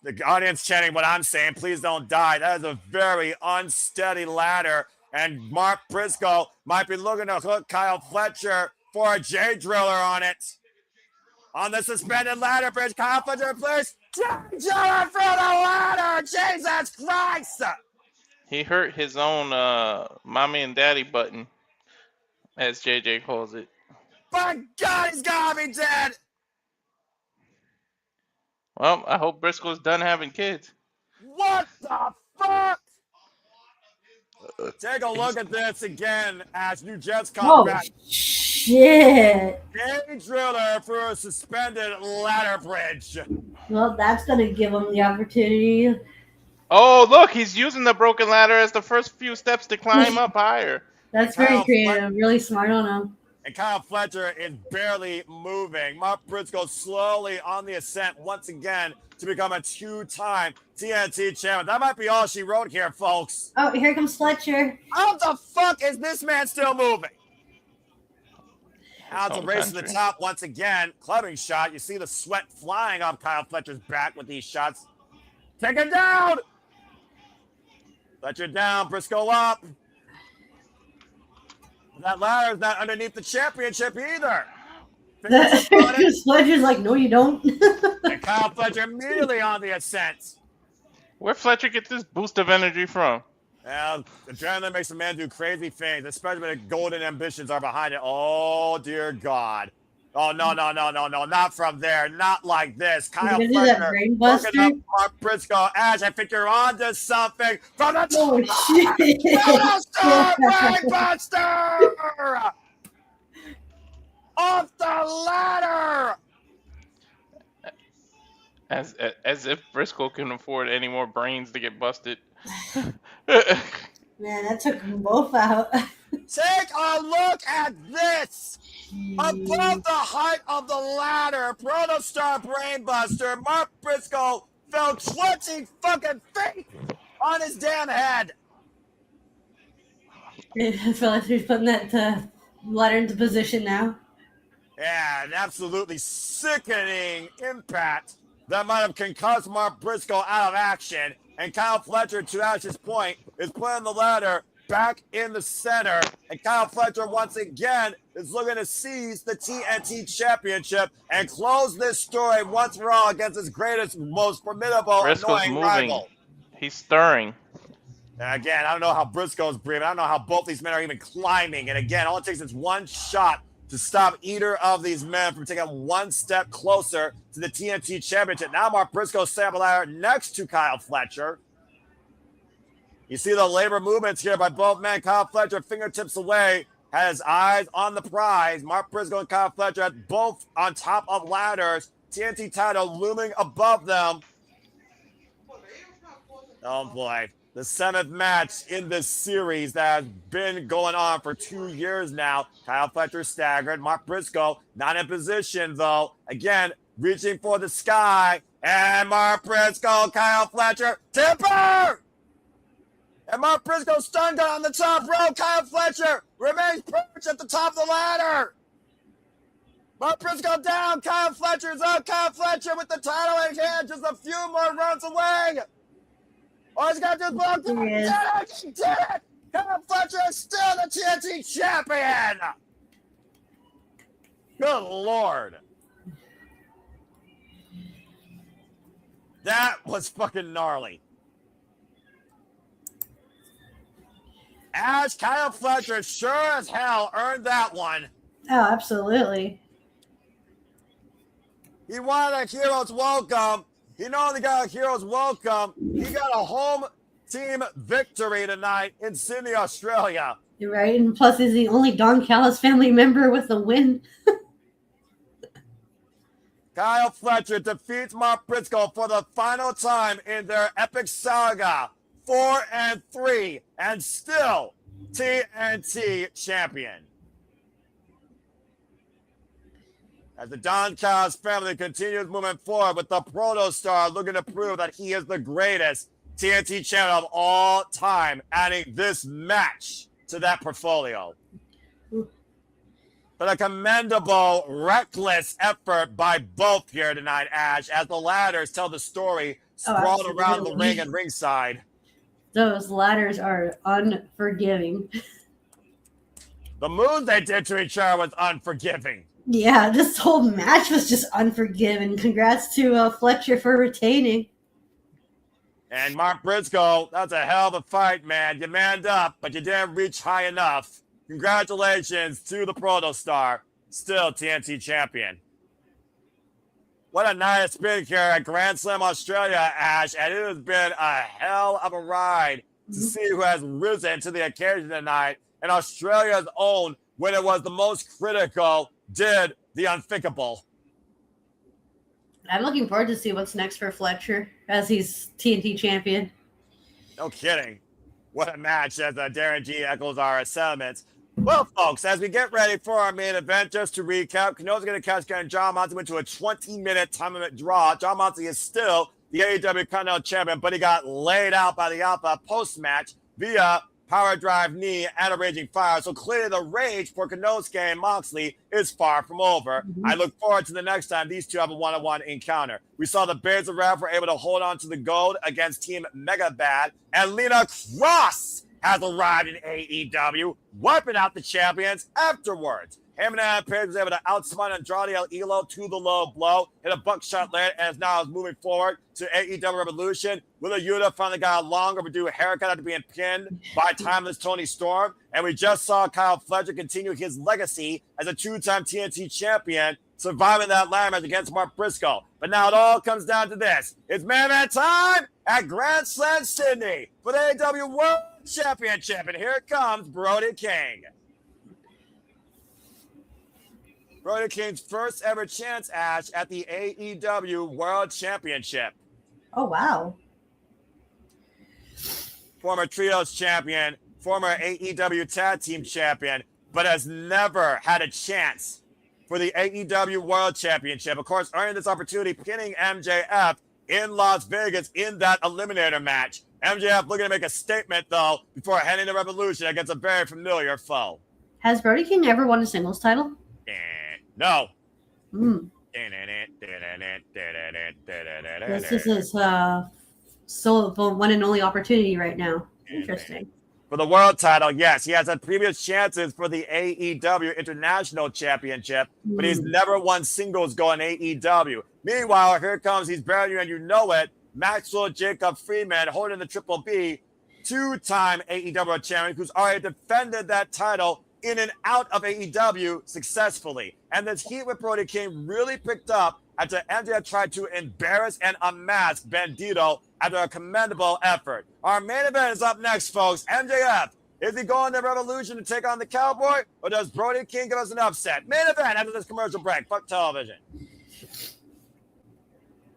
the audience chanting what I'm saying, please don't die. That is a very unsteady ladder And Mark Briscoe might be looking to hook Kyle Fletcher for a J Driller on it. On the suspended ladder bridge, Kyle Fletcher plays J Driller for the ladder. Jesus Christ! He hurt his own mommy and daddy button, as JJ calls it. My God, he's gotta be dead. Well, I hope Briscoe's done having kids. What the fuck? Take a look at this again as New Jets come Oh, back. shit. J Driller for a suspended ladder bridge. Well, that's going to give him the opportunity. Oh, look, he's using the broken ladder as the first few steps to climb up higher. That's Kyle very creative. Really smart on him. And Kyle Fletcher is barely moving. Mark Briscoe slowly on the ascent once again to become a two-time TNT champion. That might be all she wrote here, folks. Oh, here comes Fletcher. How the fuck is this man still moving? Now it's a race to the top once again. Clubbing shot. You see the sweat flying off Kyle Fletcher's back with these shots. Take it down. Fletcher down. Briscoe up. That ladder is not underneath the championship either. Fletcher's like, no, you don't. And Kyle Fletcher immediately on the ascent. Where Fletcher get this boost of energy from? Well, adrenaline makes a man do crazy things, especially when the golden ambitions are behind it. Oh, dear God. Oh, no, not from there. Not like this. Kyle Fletcher looking up Mark Briscoe. Ash, I think you're on to something. From the oh, shit. Brainbuster! Off the ladder! As if Briscoe can afford any more brains to get busted. Man, that took them both out. Take a look at this! Above the height of the ladder, Protostar Brainbuster, Mark Briscoe fell 20 fucking feet on his damn head. I feel like he's putting that ladder into position now. Yeah, an absolutely sickening impact that might have concussed Mark Briscoe out of action. And Kyle Fletcher, to Ash's point, is putting the ladder back in the center. And Kyle Fletcher, once again, is looking to seize the TNT Championship and close this story once for all against his greatest, most formidable, Briscoe's annoying moving. rival. He's stirring. And again, I don't know how Briscoe's breathing. I don't know how both these men are even climbing. And again, all it takes is one shot to stop either of these men from taking one step closer to the TNT Championship. Now Mark Briscoe sat ladder next to Kyle Fletcher. You see the labor movements here by both men. Kyle Fletcher, fingertips away, has eyes on the prize. Mark Briscoe and Kyle Fletcher both on top of ladders. TNT title looming above them. Oh boy. The seventh match in this series that has been going on for 2 years now. Kyle Fletcher staggered. Mark Briscoe not in position, though. Again, reaching for the sky. And Mark Briscoe, Kyle Fletcher, tipper! And Mark Briscoe stun gun on the top row. Kyle Fletcher remains perched at the top of the ladder. Mark Briscoe down. Kyle Fletcher's up. Kyle Fletcher with the title in hand. Just a few more runs away. Oh, he's got this block. He did it! Kyle Fletcher is still the TNT champion! Good Lord. That was fucking gnarly. Ash, Kyle Fletcher sure as hell earned that one. Oh, absolutely. He wanted a hero's welcome. He not only got a hero's welcome, he got a home team victory tonight in Sydney, Australia. You're right. And plus, he's the only Don Callis family member with a win. Kyle Fletcher defeats Mark Briscoe for the final time in their epic saga. 4-3, and still TNT champion. As the Don Callis family continues moving forward with the Protostar looking to prove that he is the greatest TNT champion of all time, adding this match to that portfolio. But a commendable, reckless effort by both here tonight, Ash, as the ladders tell the story sprawled around the ring and ringside. Those ladders are unforgiving. The moves they did to each other was unforgiving. Yeah, this whole match was just unforgiving. Congrats to Fletcher for retaining. And Mark Briscoe, that's a hell of a fight, man. You manned up, but you didn't reach high enough. Congratulations to the Protostar, still TNT champion. What a night it's been here at Grand Slam Australia, Ash, and it has been a hell of a ride to see who has risen to the occasion tonight. And Australia's own, when it was the most critical, did the unthinkable. I'm looking forward to see what's next for Fletcher as he's TNT champion. No kidding. What a match as Darren G echoes our sentiments. Well, folks, as we get ready for our main event, just to recap, Konosuke and Cassidy and John Moxley went to a 20-minute time limit draw. John Moxley is still the AEW Continental champion, but he got laid out by the Alpha post-match via power drive knee and a raging fire. So clearly the rage for Konosuke and Moxley is far from over. I look forward to the next time these two have a one-on-one encounter. We saw the Bears of Wrath were able to hold on to the gold against Team Megabad, and Lena Cross has arrived in AEW, wiping out the champions afterwards. Hangman and Page was able to outsmart Andrade El Idolo to the low blow, hit a buckshot later, and is now moving forward to AEW Revolution. Willow Yuta finally got a long overdue haircut after being pinned by timeless Toni Storm. And we just saw Kyle Fletcher continue his legacy as a two-time TNT champion, surviving that ladder match against Mark Briscoe. But now it all comes down to this. It's man time at Grand Slam Sydney for the AEW World Championship. And here comes Brody King. Brody King's first ever chance, Ash, at the AEW World Championship. Oh, wow. Former Trios champion, former AEW Tag Team champion, but has never had a chance for the AEW World Championship. Of course, earning this opportunity, pinning MJF in Las Vegas in that Eliminator match. MJF looking to make a statement, though, before heading to Revolution against a very familiar foe. Has Brody King ever won a singles title? No. This is his solo one and only opportunity right now. Interesting. For the world title, yes, he has had previous chances for the AEW International Championship, but he's never won singles going AEW. Meanwhile, here comes, he's better and you know it, Maxwell Jacob Freeman holding the Triple B, two-time AEW champion who's already defended that title in and out of AEW successfully. And this heat with Brody King really picked up after MJF tried to embarrass and unmask Bandito after a commendable effort. Our main event is up next, folks. MJF, is he going to Revolution to take on the Cowboy, or does Brody King give us an upset? Main event after this commercial break. Fuck television.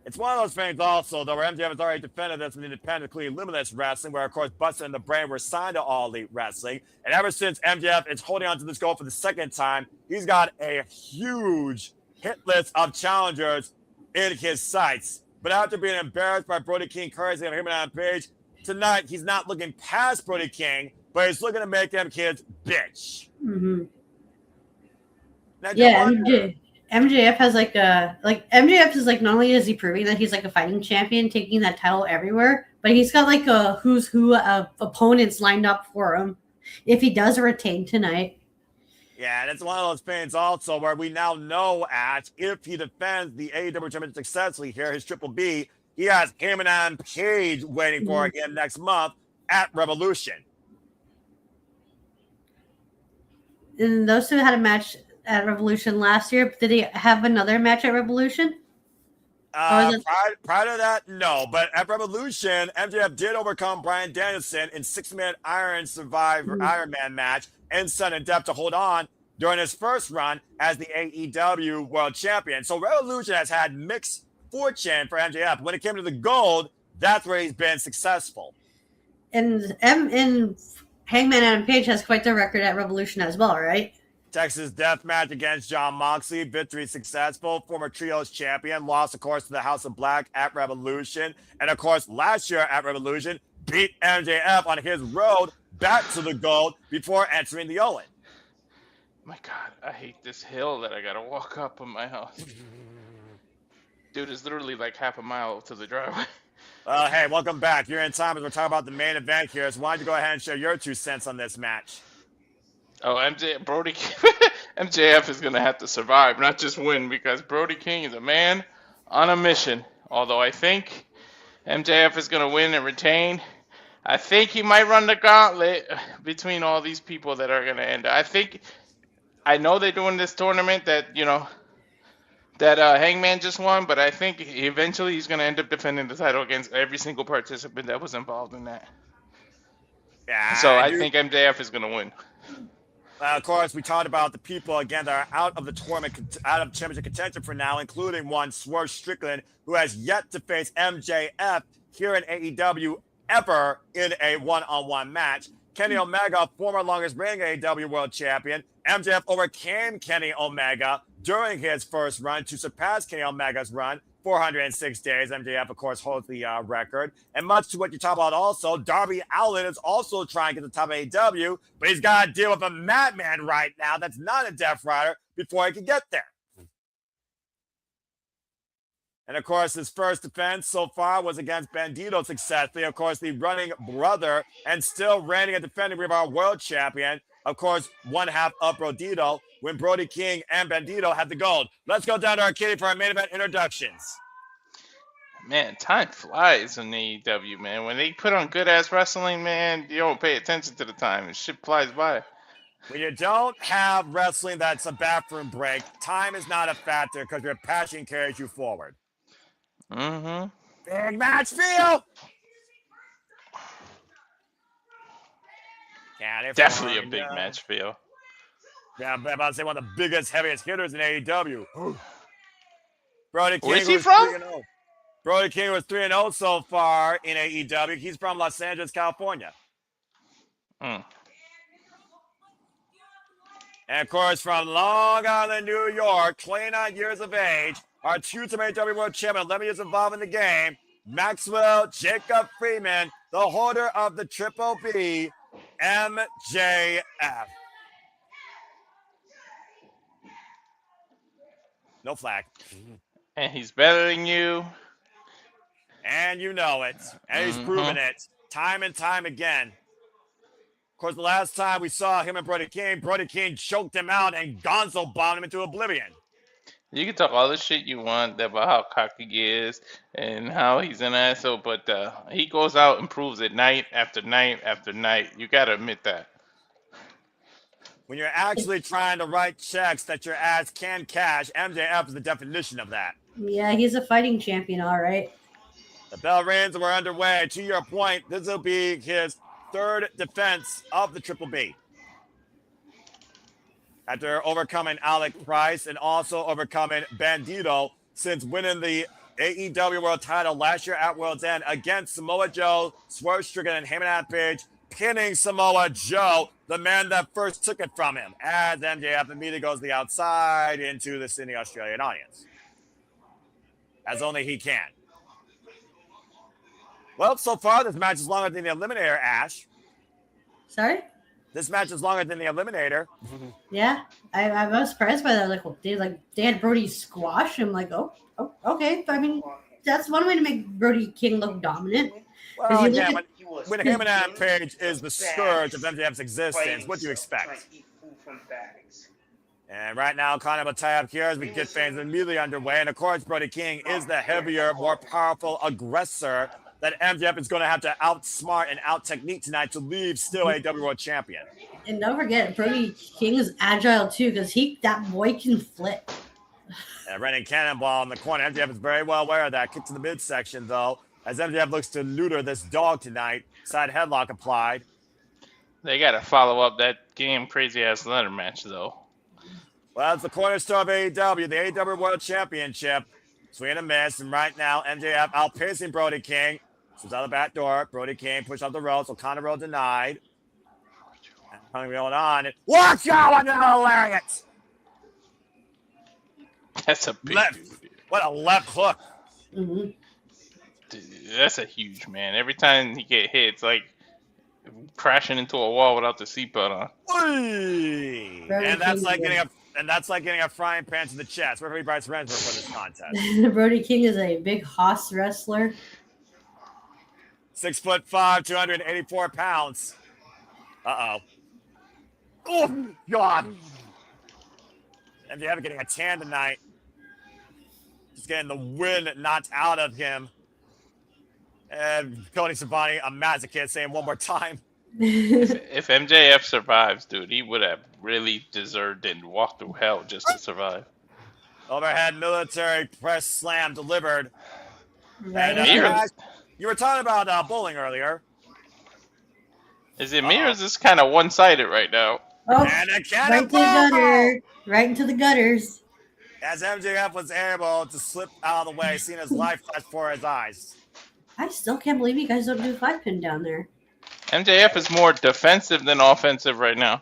It's one of those things also, though, where MJF has already defended this in independently limitless wrestling, where, of course, Busted and the Brain were signed to All Elite Wrestling. And ever since MJF is holding on to this goal for the second time, he's got a huge hit list of challengers in his sights. But after being embarrassed by Brody King, Currency, and Hangman Page, tonight he's not looking past Brody King, but he's looking to make him his bitch. Mm-hmm. Now, yeah, MJF has MJF is not only is he proving that he's like a fighting champion, taking that title everywhere, but he's got like a who's who of opponents lined up for him if he does retain tonight. Yeah, and it's one of those things also where we now know, Ash, if he defends the AEW Championship successfully here, his Triple B, he has Hangman Page waiting for again next month at Revolution. And those two had a match at Revolution last year. Did he have another match at Revolution? Prior to that, no. But at Revolution, MJF did overcome Bryan Danielson in 6-minute Iron Survivor Iron Man match in sudden death to hold on during his first run as the AEW World Champion. So Revolution has had mixed fortune for MJF. When it came to the gold, that's where he's been successful. And Hangman Adam Page has quite the record at Revolution as well, right? Texas Death Match against John Moxley. Victory successful. Former Trios champion. Lost, of course, to the House of Black at Revolution. And, of course, last year at Revolution, beat MJF on his road back to the gold before entering the Owen. My God, I hate this hill that I got to walk up in my house. Dude, it's literally like half a mile to the driveway. Hey, welcome back. You're in time as we're talking about the main event here. So why don't you go ahead and share your 2 cents on this match? Oh, Brody MJF is gonna have to survive, not just win, because Brody King is a man on a mission. Although I think MJF is gonna win and retain. I think he might run the gauntlet between all these people that are gonna end. I know they're doing this tournament that Hangman just won, but I think eventually he's gonna end up defending the title against every single participant that was involved in that. Yeah, So I think MJF is gonna win. Of course, we talked about the people again that are out of the tournament, out of championship contention for now, including one Swerve Strickland, who has yet to face MJF here in AEW ever in a one-on-one match. Kenny Omega, former longest reigning AEW World Champion. MJF overcame Kenny Omega during his first run to surpass Kenny Omega's run. 406 days. MJF, of course, holds the record. And much to what you talk about also, Darby Allin is also trying to get to the top of AEW, but he's got to deal with a madman right now that's not a Death Rider before he can get there. And, of course, his first defense so far was against Bandito successfully. Of course, the running brother and still reigning and defending our world champion. Of course, one half of Brodito when Brody King and Bandito had the gold. Let's go down to our kitty for our main event introductions. Man, time flies in AEW, man. When they put on good-ass wrestling, man, you don't pay attention to the time. And shit flies by. When you don't have wrestling that's a bathroom break, time is not a factor because your passion carries you forward. Mm-hmm. Big match feel! Definitely a big match feel. Yeah, I'm about to say one of the biggest, heaviest hitters in AEW. Brody King. Where's he from? Brody King was 3-0 so far in AEW. He's from Los Angeles, California. And of course, from Long Island, New York, 29 years of age, our two-time AEW World Champion, 11 years involved in the game, Maxwell Jacob Freeman, the holder of the Triple B, MJF. No flag. And he's better than you. And you know it. And he's proven it time and time again. Of course, the last time we saw him and Brody King choked him out and gonzo bombed him into oblivion. You can talk all the shit you want about how cocky he is and how he's an asshole, but he goes out and proves it night after night after night. You got to admit that. When you're actually trying to write checks that your ass can cash, MJF is the definition of that. Yeah, he's a fighting champion, all right. The bell rings and we're underway. To your point, this will be his third defense of the Triple B. After overcoming Alec Price and also overcoming Bandito since winning the AEW World title last year at World's End against Samoa Joe, Swerve Strickland, and Hangman Page, pinning Samoa Joe, the man that first took it from him, as MJF immediately goes to the outside into the Sydney Australian audience. As only he can. Well, so far, this match is longer than the Eliminator, Ash. Sorry? This match is longer than the Eliminator. Yeah, I was surprised by that. They had Brody squash him. Oh, okay. I mean, that's one way to make Brody King look dominant. Well, yeah, when Hangman Page is the scourge of MJF's existence, what do you expect? And right now, kind of a tie-up here as we get things immediately underway. And of course, Brody King is the heavier, more powerful aggressor that MJF is going to have to outsmart and out-technique tonight to leave still AEW World Champion. And don't forget, Brody King is agile too, because that boy can flip. And running cannonball in the corner. MJF is very well aware of that. Kick to the midsection, though, as MJF looks to neuter this dog tonight. Side headlock applied. They got to follow up that game crazy-ass ladder match, though. Well, it's the cornerstone of AEW, the AEW World Championship. Swing and a miss, and right now, MJF outpacing Brody King. Swings out the back door. Brody King pushed up the ropes. O'Connor roll denied. And going on. And watch out on the lariat! That's a big left. Dude. What a left hook. Mm-hmm. Dude, that's a huge man. Every time he get hit, it's like crashing into a wall without the seatbelt on. And that's like getting a frying pan to the chest. Referee Bryce Rensburg for this contest. Brody King is a big hoss wrestler. 6'5", 284 pounds. Uh-oh. Oh, God. MJF getting a tan tonight. Just getting the wind knocked out of him. And Tony Schiavone, a masochist, saying one more time. If MJF survives, dude, he would have really deserved and walked through hell just to survive. Overhead military press slam delivered. Right. And, you were talking about bowling earlier. Is it me or is this kind of one-sided right now? Oh, And a right to the cannonball! gutter. Right into the gutters. As MJF was able to slip out of the way, seeing his life flash before his eyes. I still can't believe you guys don't do 5-pin down there. MJF is more defensive than offensive right now.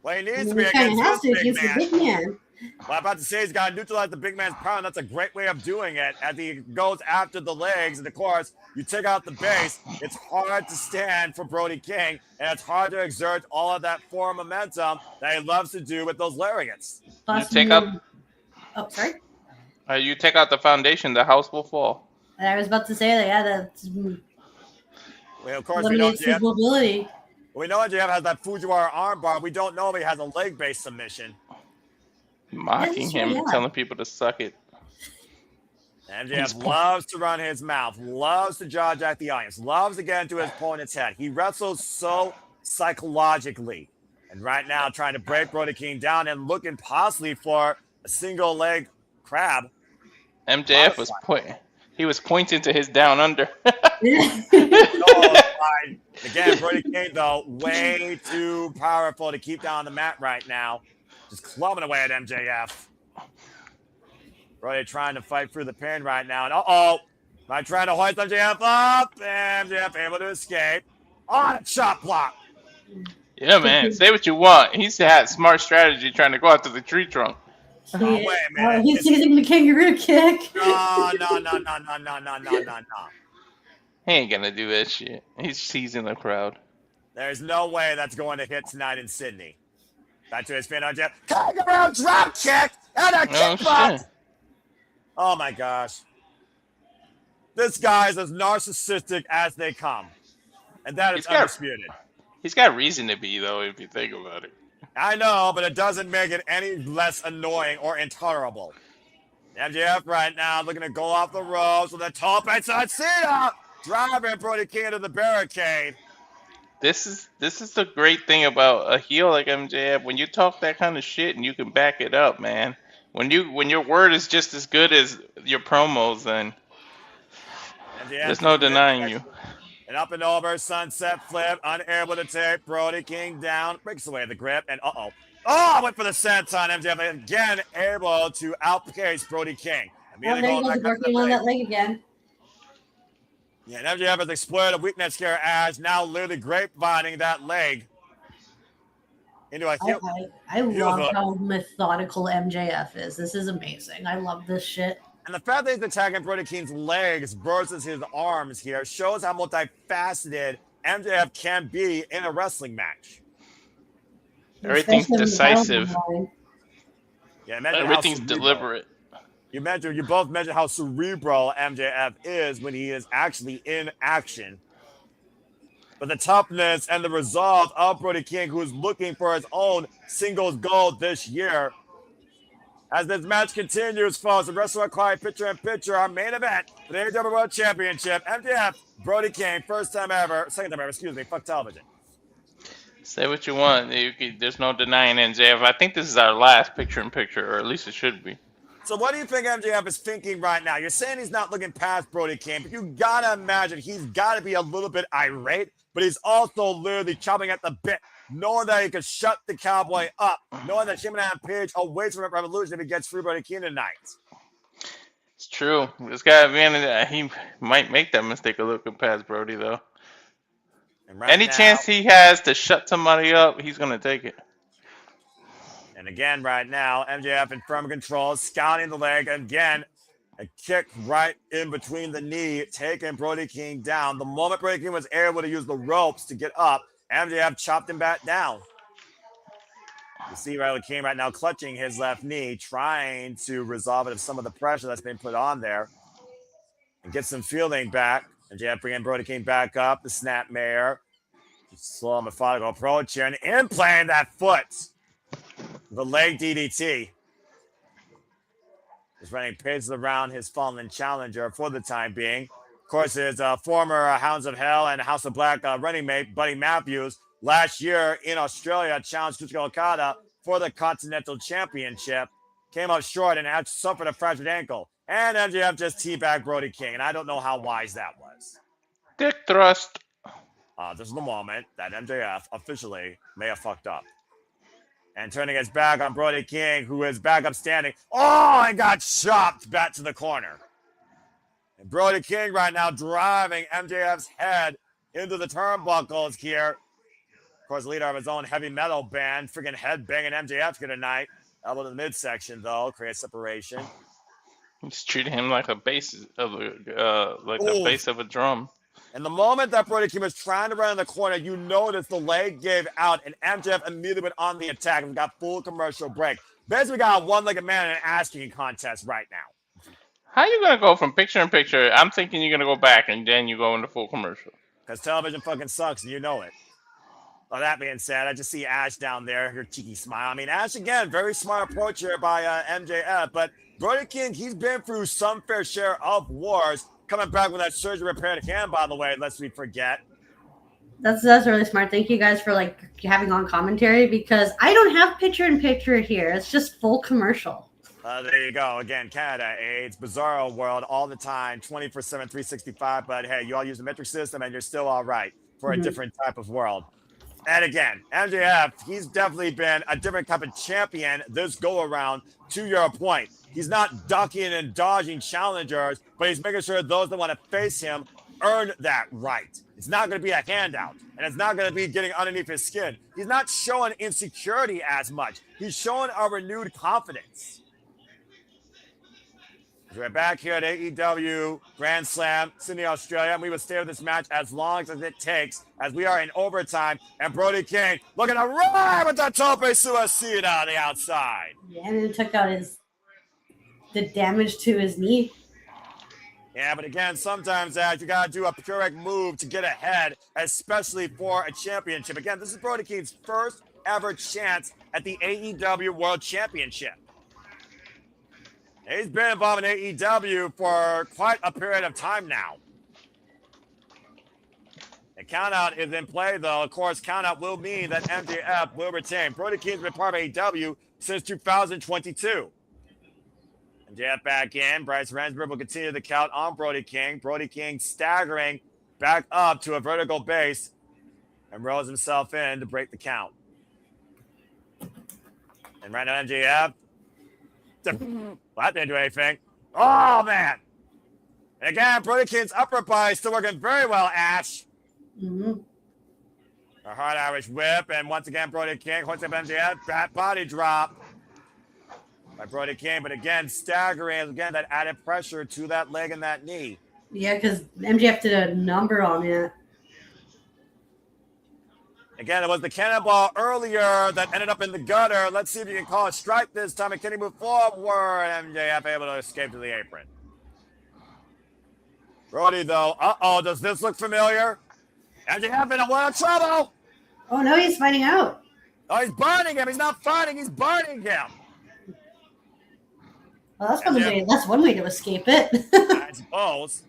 Well, he needs to He be kind of against has to this big against man. the big man. Well, I'm about to say he's got to neutralize the big man's power, and that's a great way of doing it. As he goes after the legs, and of course, you take out the base, it's hard to stand for Brody King, and it's hard to exert all of that forward momentum that he loves to do with those lariats. Plus, take out- Oh, sorry. You take out the foundation, the house will fall. I was about to say that. Yeah, that Well, of course, we know eliminates his mobility. MJF has that Fujiwara armbar. We don't know if he has a leg-based submission. Mocking true, him, yeah. telling people to suck it. MJF loves to run his mouth, loves to jaw jack the audience, loves to get into his opponent's head. He wrestles so psychologically. And right now, trying to break Brody King down and looking possibly for a single leg crab. MJF was pointing to his down under. Again, Brody King, though, way too powerful to keep down on the mat right now. Just clubbing away at MJF. Brody trying to fight through the pin right now. And am I trying to hoist MJF up? MJF able to escape. On a chop block. Yeah, man. Say what you want. He's had smart strategy trying to go after the tree trunk. Oh, wait a minute. He's using the kangaroo kick. No. He ain't gonna do that shit. He's teasing the crowd. There's no way that's going to hit tonight in Sydney. Back to his fin on Jeff. Kangaroo drop kick and a kickbox. Shit. Oh my gosh. This guy's as narcissistic as they come. And that is undisputed. He's got reason to be, though, if you think about it. I know, but it doesn't make it any less annoying or intolerable. MJF right now looking to go off the ropes with a tope and Cena driving Brody King into the barricade. This is the great thing about a heel like MJF. When you talk that kind of shit and you can back it up, man. When your word is just as good as your promos, then there's no denying you. An up and over sunset flip, unable to take Brody King down, breaks away the grip, and went for the senton. MJF again able to outpace Brody King. There he goes working on that leg again. Yeah, and MJF has exploited a weakness here as now literally grapevining that leg into a heel. I love how methodical MJF is. This is amazing. I love this shit. And the fact that he's attacking Brody King's legs versus his arms here shows how multifaceted MJF can be in a wrestling match. Everything's decisive. Yeah, everything's deliberate. You both mentioned how cerebral MJF is when he is actually in action. But the toughness and the resolve of Brody King, who's looking for his own singles gold this year. As this match continues, folks, the Wrestler Quiet picture-in-picture, our main event for the AEW World Championship. MJF, Brody King, second time ever, fuck television. Say what you want. There's no denying MJF. I think this is our last picture-in-picture, or at least it should be. So what do you think MJF is thinking right now? You're saying he's not looking past Brody King, but you gotta imagine he's gotta be a little bit irate, but he's also literally chopping at the bit, knowing that he could shut the Cowboy up, knowing that him and Adam Page awaits from Revolution if he gets free Brody King tonight. It's true. This guy, man, he might make that mistake of looking past Brody, though. Any chance he has to shut somebody up, he's going to take it. And again, right now, MJF in firm control, scouting the leg. Again, a kick right in between the knee, taking Brody King down. The moment Brody King was able to use the ropes to get up, MJF chopped him back down. You see Riley King right now clutching his left knee, trying to resolve it of some of the pressure that's been put on there and get some feeling back. MJF bringing Brody King back up. The snapmare. Slow methodical approach here and implanting that foot. The leg DDT. He's running paces around his fallen challenger for the time being. Of course, his former Hounds of Hell and House of Black running mate, Buddy Matthews, last year in Australia challenged Kazuchika Okada for the Continental Championship. Came up short and had suffered a fractured ankle. And MJF just teabagged Brody King, and I don't know how wise that was. Dick thrust. This is the moment that MJF officially may have fucked up. And turning his back on Brody King, who is back up standing. Oh, and got chopped back to the corner. And Brody King right now driving MJF's head into the turnbuckles here. Of course, leader of his own heavy metal band, freaking head banging MJF here tonight. Elbow to the midsection, though, creates separation. He's treating him like a bass of a bass of a drum. And the moment that Brody King was trying to run in the corner, you noticed the leg gave out, and MJF immediately went on the attack and got full commercial break. Basically, got a one-legged man in an ass-kicking contest right now. How you gonna go from picture in picture? I'm thinking you're gonna go back and then you go into full commercial. Because television fucking sucks, and you know it. Well, that being said, I just see Ash down there, her cheeky smile. I mean, Ash, again, very smart approach here by MJF, but Brody King, he's been through some fair share of wars. Coming back with that surgery repaired hand, by the way, lest we forget. That's really smart. Thank you guys for like having on commentary because I don't have picture in picture here. It's just full commercial. There you go. Again, Canada, it's bizarro world all the time, 24/7, 365. But hey, you all use the metric system and you're still all right for a different type of world. And again, MJF, he's definitely been a different type of champion this go around. To your point, he's not ducking and dodging challengers, but he's making sure those that want to face him earn that right. It's not going to be a handout, and it's not going to be getting underneath his skin. He's not showing insecurity as much. He's showing a renewed confidence. We're back here at AEW Grand Slam, Sydney, Australia, and we will stay with this match as long as it takes, as we are in overtime. And Brody King looking to ride with the tope suicida on the outside. Yeah, and it took out the damage to his knee. Yeah, but again, sometimes you got to do a correct move to get ahead, especially for a championship. Again, this is Brody King's first ever chance at the AEW World Championship. He's been involved in AEW for quite a period of time now. The countout is in play, though. Of course, countout will mean that MJF will retain. Brody King's been part of AEW since 2022. MJF back in. Bryce Rensburg will continue the count on Brody King. Brody King staggering back up to a vertical base and rolls himself in to break the count. And right now, MJF. Well, that didn't do anything. Oh, man. And again, Brody King's upper body still working very well, Ash. Mm-hmm. A hard Irish whip. And once again, Brody King hoists up MJF. Back body drop by Brody King. But again, staggering. Again, that added pressure to that leg and that knee. Yeah, because MJF did a number on it. Again, it was the cannonball earlier that ended up in the gutter. Let's see if you can call a strike this time. And can he move forward? MJF able to escape to the apron. Brody, though. Uh-oh, does this look familiar? MJF in a lot of trouble. Oh, no, he's fighting out. Oh, he's burning him. He's not fighting. He's burning him. Well, that's one way to escape it. I suppose.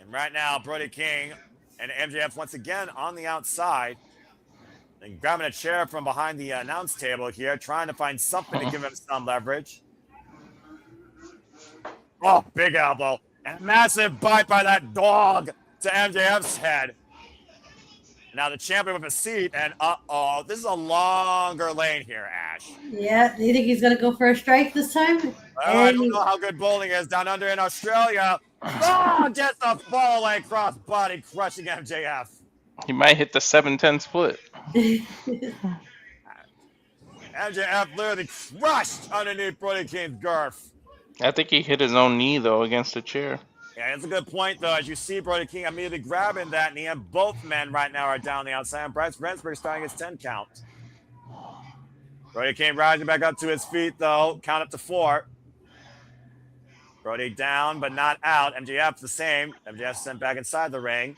And right now, Brody King and MJF once again on the outside and grabbing a chair from behind the announce table here, trying to find something to give him some leverage. Oh, big elbow. And a massive bite by that dog to MJF's head. Now the champion with a seat, and uh-oh, this is a longer lane here, Ash. Yeah, do you think he's going to go for a strike this time? Well, I don't know how good bowling is down under in Australia. Oh, just a fall away cross body crushing MJF. He might hit the 7-10 split. MJF literally crushed underneath Brody King's girth. I think he hit his own knee, though, against the chair. Yeah, that's a good point, though. As you see Brody King immediately grabbing that knee, and both men right now are down the outside. And Bryce Rensburg starting his 10 count. Brody King rising back up to his feet, though. Count up to 4. Brody down, but not out. MJF the same. MJF sent back inside the ring.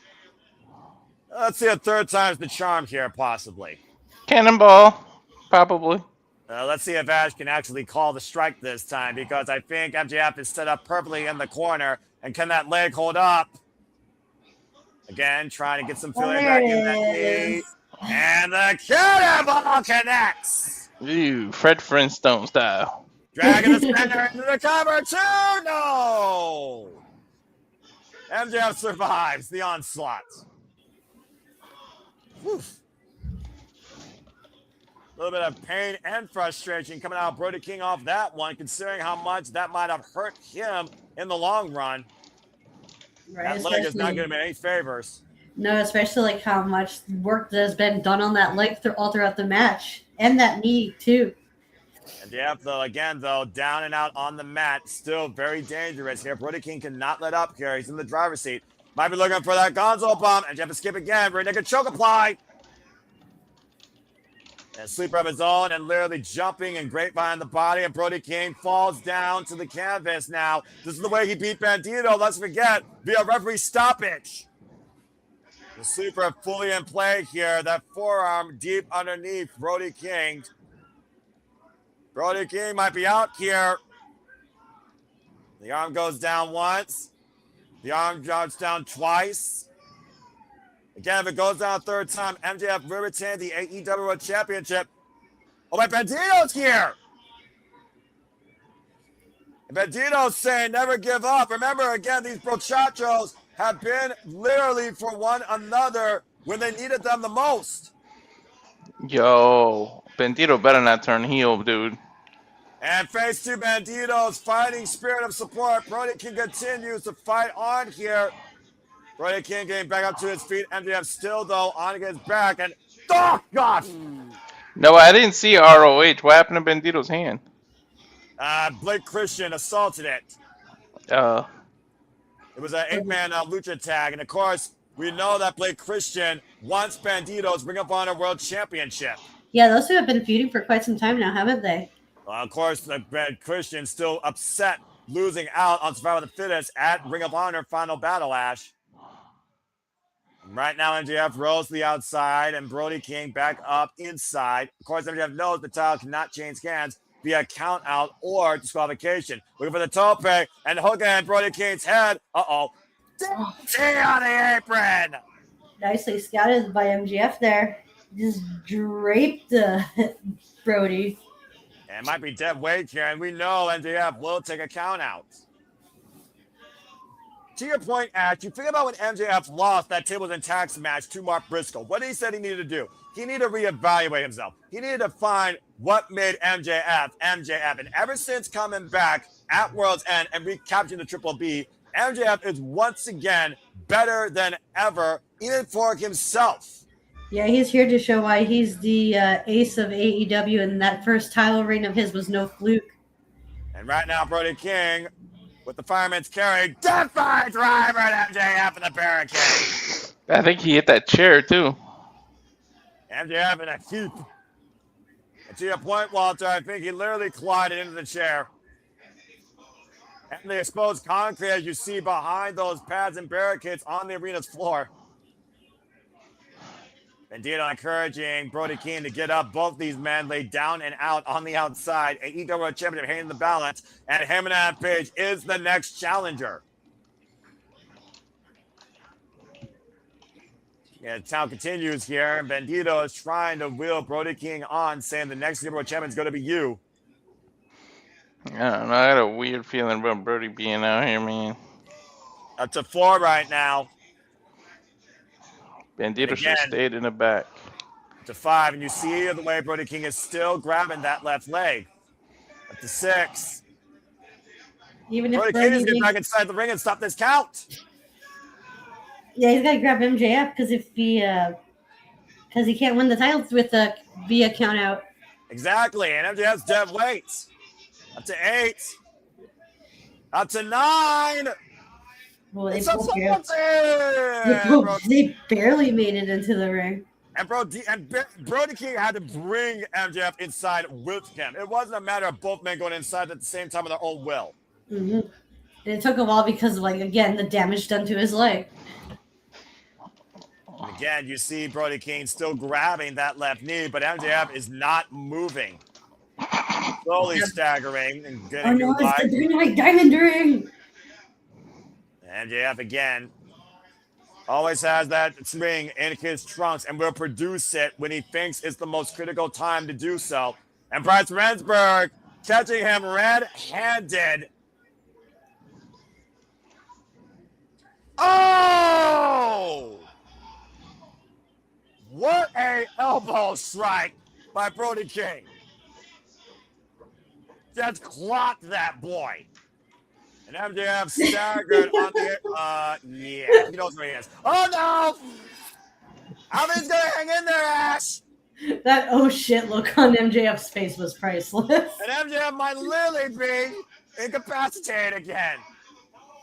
Let's see a third time's the charm here, possibly. Cannonball, probably. Let's see if Ash can actually call the strike this time, because I think MJF is set up perfectly in the corner. And can that leg hold up? Again, trying to get some feeling back in that knee. And the cannonball connects. Ew, Fred Flintstone style. Dragging the spinner into the cover. 2. No. MJF survives the onslaught. Whew. A little bit of pain and frustration coming out of Brody King off that one, considering how much that might have hurt him in the long run. Right, that leg is not going to be any favors. No, especially like how much work that has been done on that leg all throughout the match. And that knee, too. And MJF, though, again, down and out on the mat. Still very dangerous here. Brody King cannot let up here. He's in the driver's seat. Might be looking for that Gonzo bomb. And MJF escape again. Rear naked choke apply. And sleeper of his own and literally jumping and grapevine the body. And Brody King falls down to the canvas now. This is the way he beat Bandito. Let's forget, via referee stoppage. The sleeper fully in play here. That forearm deep underneath Brody King. Brody King might be out here. The arm goes down once. The arm drops down twice. Again, if it goes down a third time, MJF will retain the AEW World Championship. Oh, my Bandito's here. And Bandito's saying never give up. Remember, again, these brochachos have been literally for one another when they needed them the most. Yo, Bandito better not turn heel, dude. And face to Bandito's fighting spirit of support. Brody King continues to fight on here. Brody King getting back up to his feet. MJF still, though, on his back. And, oh, gosh! No, I didn't see ROH. What happened to Bandito's hand? Blake Christian assaulted it. It was an 8-man lucha tag. And, of course, we know that Blake Christian wants Bandito's Ring of Honor World Championship. Yeah, those two have been feuding for quite some time now, haven't they? Of course, Blake Christian still upset losing out on Survival of the Fittest at Ring of Honor Final Battle, Ash. Right now, MJF rolls to the outside and Brody King back up inside. Of course, MJF knows the title cannot change hands via count out or disqualification. Looking for the tope and hooking at Brody King's head. Uh-oh. T on the apron. Nicely scouted by MJF there. Just draped Brody. And it might be dead weight here, and we know MJF will take a count out. To your point, Ash, you think about when MJF lost that tables and tax match to Mark Briscoe. What he said he needed to do. He needed to reevaluate himself. He needed to find what made MJF. And ever since coming back at World's End and recapturing the Triple B, MJF is once again better than ever, even for himself. Yeah, he's here to show why he's the ace of AEW, and that first title reign of his was no fluke. And right now, Brody King, with the fireman's carry, death by driver at MJF in the barricade. I think he hit that chair, too. MJF in a heap. And to your point, Walter, I think he literally collided into the chair. And the exposed concrete, as you see behind those pads and barricades on the arena's floor. Bandito encouraging Brody King to get up. Both these men laid down and out on the outside. AEW World Championship hanging in the balance. And Hangman Page is the next challenger. Yeah, the town continues here. And Bandito is trying to wheel Brody King on, saying the next World Champion is going to be you. I don't know. I got a weird feeling about Brody being out here, man. Up to 4 right now. Bandito should have stayed in the back. To 5, and you see the way Brody King is still grabbing that left leg. Up to 6. Even if Brody King is getting back inside the ring and stop this count. Yeah, he's got to grab MJF because if he can't win the titles with via count out. Exactly, and MJF's dead weight. Up to 8. Up to 9. Well, they barely made it into the ring. And Brody King had to bring MJF inside with him. It wasn't a matter of both men going inside at the same time of their own will. Mm-hmm. And it took a while because, like, again, the damage done to his leg. And again, you see Brody King still grabbing that left knee, but MJF is not moving. Slowly staggering and Oh getting no, by. it's the Dynamite Diamond Ring! MJF again always has that ring in his trunks and will produce it when he thinks it's the most critical time to do so. And Bryce Remsburg catching him red-handed. Oh! What a elbow strike by Brody King. Just clocked that boy. And MJF staggered on the yeah, he knows where he is. Oh no! How many's gonna hang in there, Ash? That oh shit look on MJF's face was priceless. And MJF might literally be incapacitated again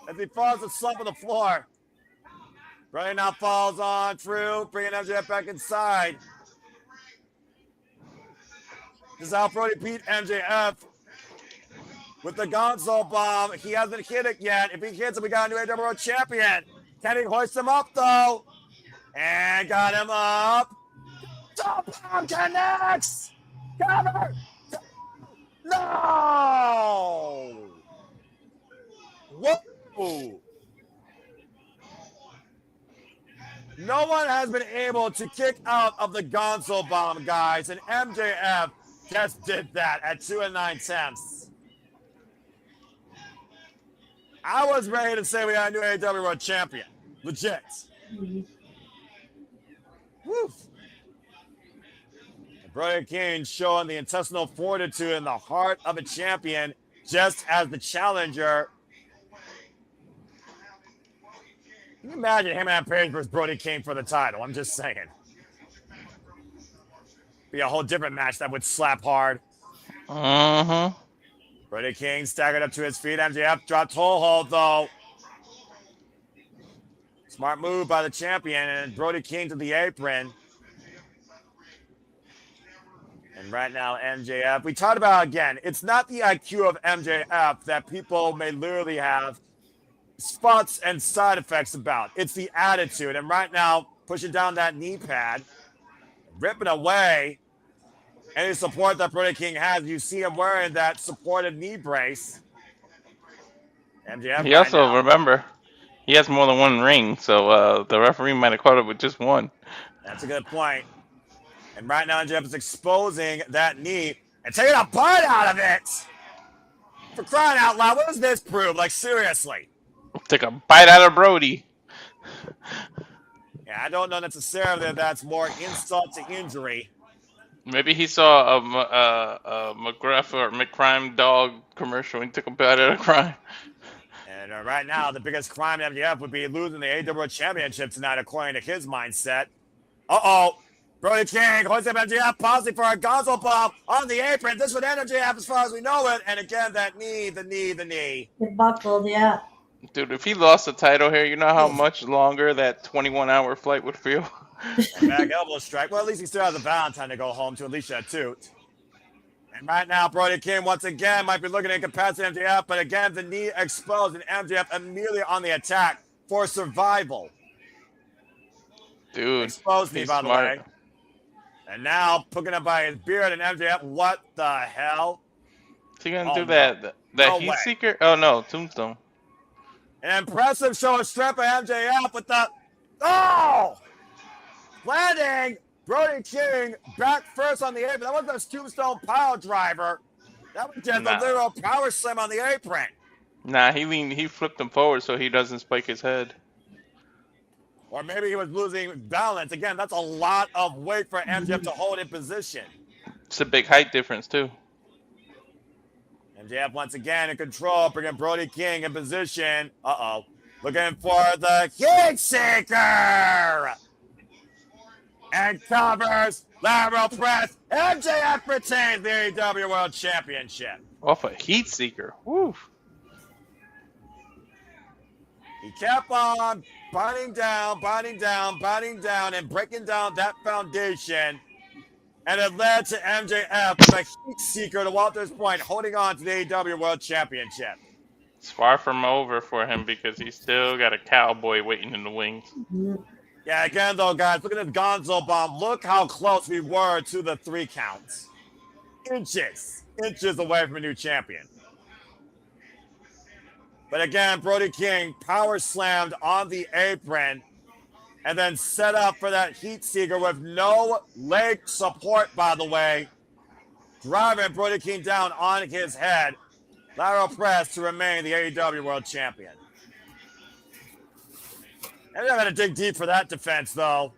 as he falls asleep on the floor. Brody now falls on through, bringing MJF back inside. This is how Brody beat MJF with the Gonzo bomb. He hasn't hit it yet. If he hits it, we got a new AEW World Champion. Can he hoist him up, though? And got him up. Top bomb connects. Cover. No. Whoa. No one has been able to kick out of the Gonzo bomb, guys. And MJF just did that at 2 9/10. I was ready to say we got a new AEW World Champion. Legit. Mm-hmm. Woo. Brody King showing the intestinal fortitude in the heart of a champion, just as the challenger. Can you imagine Hangman Page versus Brody King for the title? I'm just saying. Be a whole different match that would slap hard. Uh-huh. Brody King staggered up to his feet. MJF dropped toe hold, though. Smart move by the champion, and Brody King to the apron. And right now, MJF, we talked about, again, it's not the IQ of MJF that people may literally have spots and side effects about. It's the attitude. And right now, pushing down that knee pad, ripping away any support that Brody King has. You see him wearing that supportive knee brace. MJF He also, remember, he has more than one ring, so the referee might have caught it with just one. That's a good point. And right now, MJF is exposing that knee and taking a bite out of it. For crying out loud, what does this prove? Like, seriously. Take a bite out of Brody. Yeah, I don't know necessarily that that's more insult to injury. Maybe he saw a McGruff or McCrime dog commercial and took a bite out of crime. And right now, the biggest crime to MJF would be losing the AEW World Championship tonight, according to his mindset. Uh-oh. Brody King hoists up MJF, pausing for a Gonzo bomb on the apron. This would end MJF as far as we know it. And again, that knee, the knee. It buckled, yeah. Dude, if he lost the title here, you know how much longer that 21-hour flight would feel? And back elbow strike. Well, at least he still has a Valentine to go home to, at least a toot. And right now, Brody King once again might be looking at incapacitated MJF, but again, the knee exposed and MJF immediately on the attack for survival. Dude, Exposed me, by the way. And now, picking up by his beard and MJF, what the hell? Is he going to do that No heat way. seeker? Oh, no, Tombstone. An impressive show of strength by MJF with the... Oh! Landing Brody King back first on the apron. That wasn't a tombstone pile driver. That was just a literal power slam on the apron. Nah, he flipped him forward so he doesn't spike his head. Or maybe he was losing balance. Again, that's a lot of weight for MJF to hold in position. It's a big height difference, too. MJF once again in control, bringing Brody King in position. Uh-oh. Looking for the Heat Seeker. And covers, lateral press. MJF retains the AEW World Championship. Off a heat seeker. Woo. He kept on biting down, and breaking down that foundation. And it led to MJF with a heat seeker to Walter's point, holding on to the AEW World Championship. It's far from over for him because he's still got a cowboy waiting in the wings. Yeah, again, though, guys, look at this Gonzo bomb. Look how close we were to the 3 counts. Inches away from a new champion. But again, Brody King power slammed on the apron and then set up for that heat seeker with no leg support, by the way. Driving Brody King down on his head. Lateral press to remain the AEW World Champion. And they're going to dig deep for that defense, though.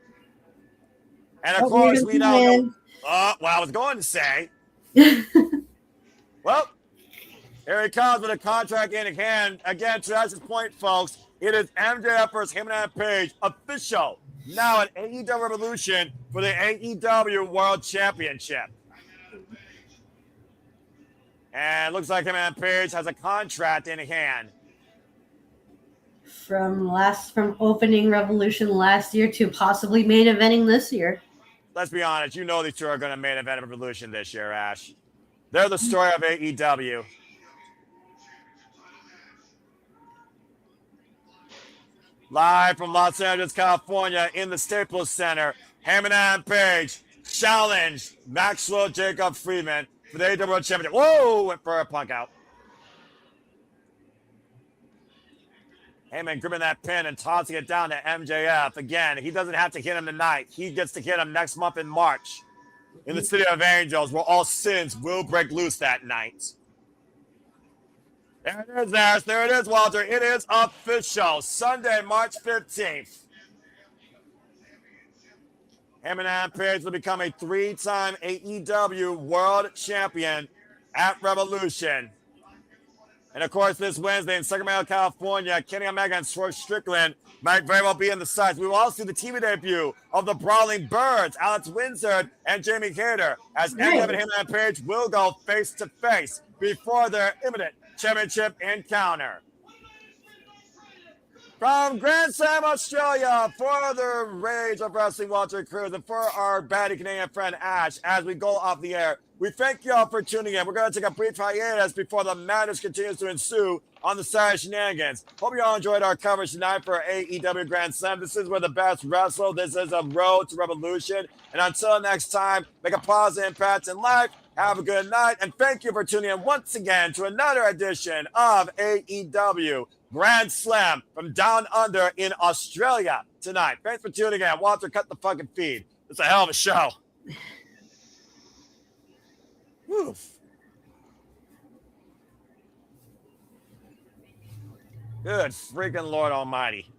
And of course, we now know. Well, I was going to say. Well, here he comes with a contract in hand. Again, to Ash's point, folks, it is MJF versus Hangman Page official now at AEW Revolution for the AEW World Championship. And it looks like Hangman Page has a contract in hand. From opening Revolution last year to possibly main eventing this year. Let's be honest, you know these two are going to main event Revolution this year, Ash. They're the story of AEW. Live from Los Angeles, California, in the Staples Center, Hangman Page challenged Maxwell Jacob Friedman for the AEW World Championship. Whoa, went for a punk out. Heyman gripping that pin and tossing it down to MJF. Again, he doesn't have to hit him tonight. He gets to hit him next month in March in the City of Angels, where all sins will break loose that night. There it is, Ash. There it is, Walter. It is official. Sunday, March 15th. Hangman Page will become a 3-time AEW World Champion at Revolution. And of course, this Wednesday in Sacramento, California, Kenny Omega and Swerve Strickland might very well be in the sights. We will also see the TV debut of the Brawling Birds, Alex Windsor and Jamie Hayter, as MJF and Hangman Page will go face to face before their imminent championship encounter. From Grand Slam, Australia, for the Rage of Wrestling, Walter Cruz, and for our baddie Canadian friend Ash, as we go off the air, we thank you all for tuning in. We're going to take a brief hiatus before the madness continues to ensue on the Saturday Shenanigans. Hope you all enjoyed our coverage tonight for AEW Grand Slam. This is where the best wrestle. This is a road to revolution. And until next time, make a positive impact in life. Have a good night. And thank you for tuning in once again to another edition of AEW Grand Slam from down under in Australia tonight. Thanks for tuning in. Walter, cut the fucking feed. It's a hell of a show. Oof. Good freaking Lord Almighty.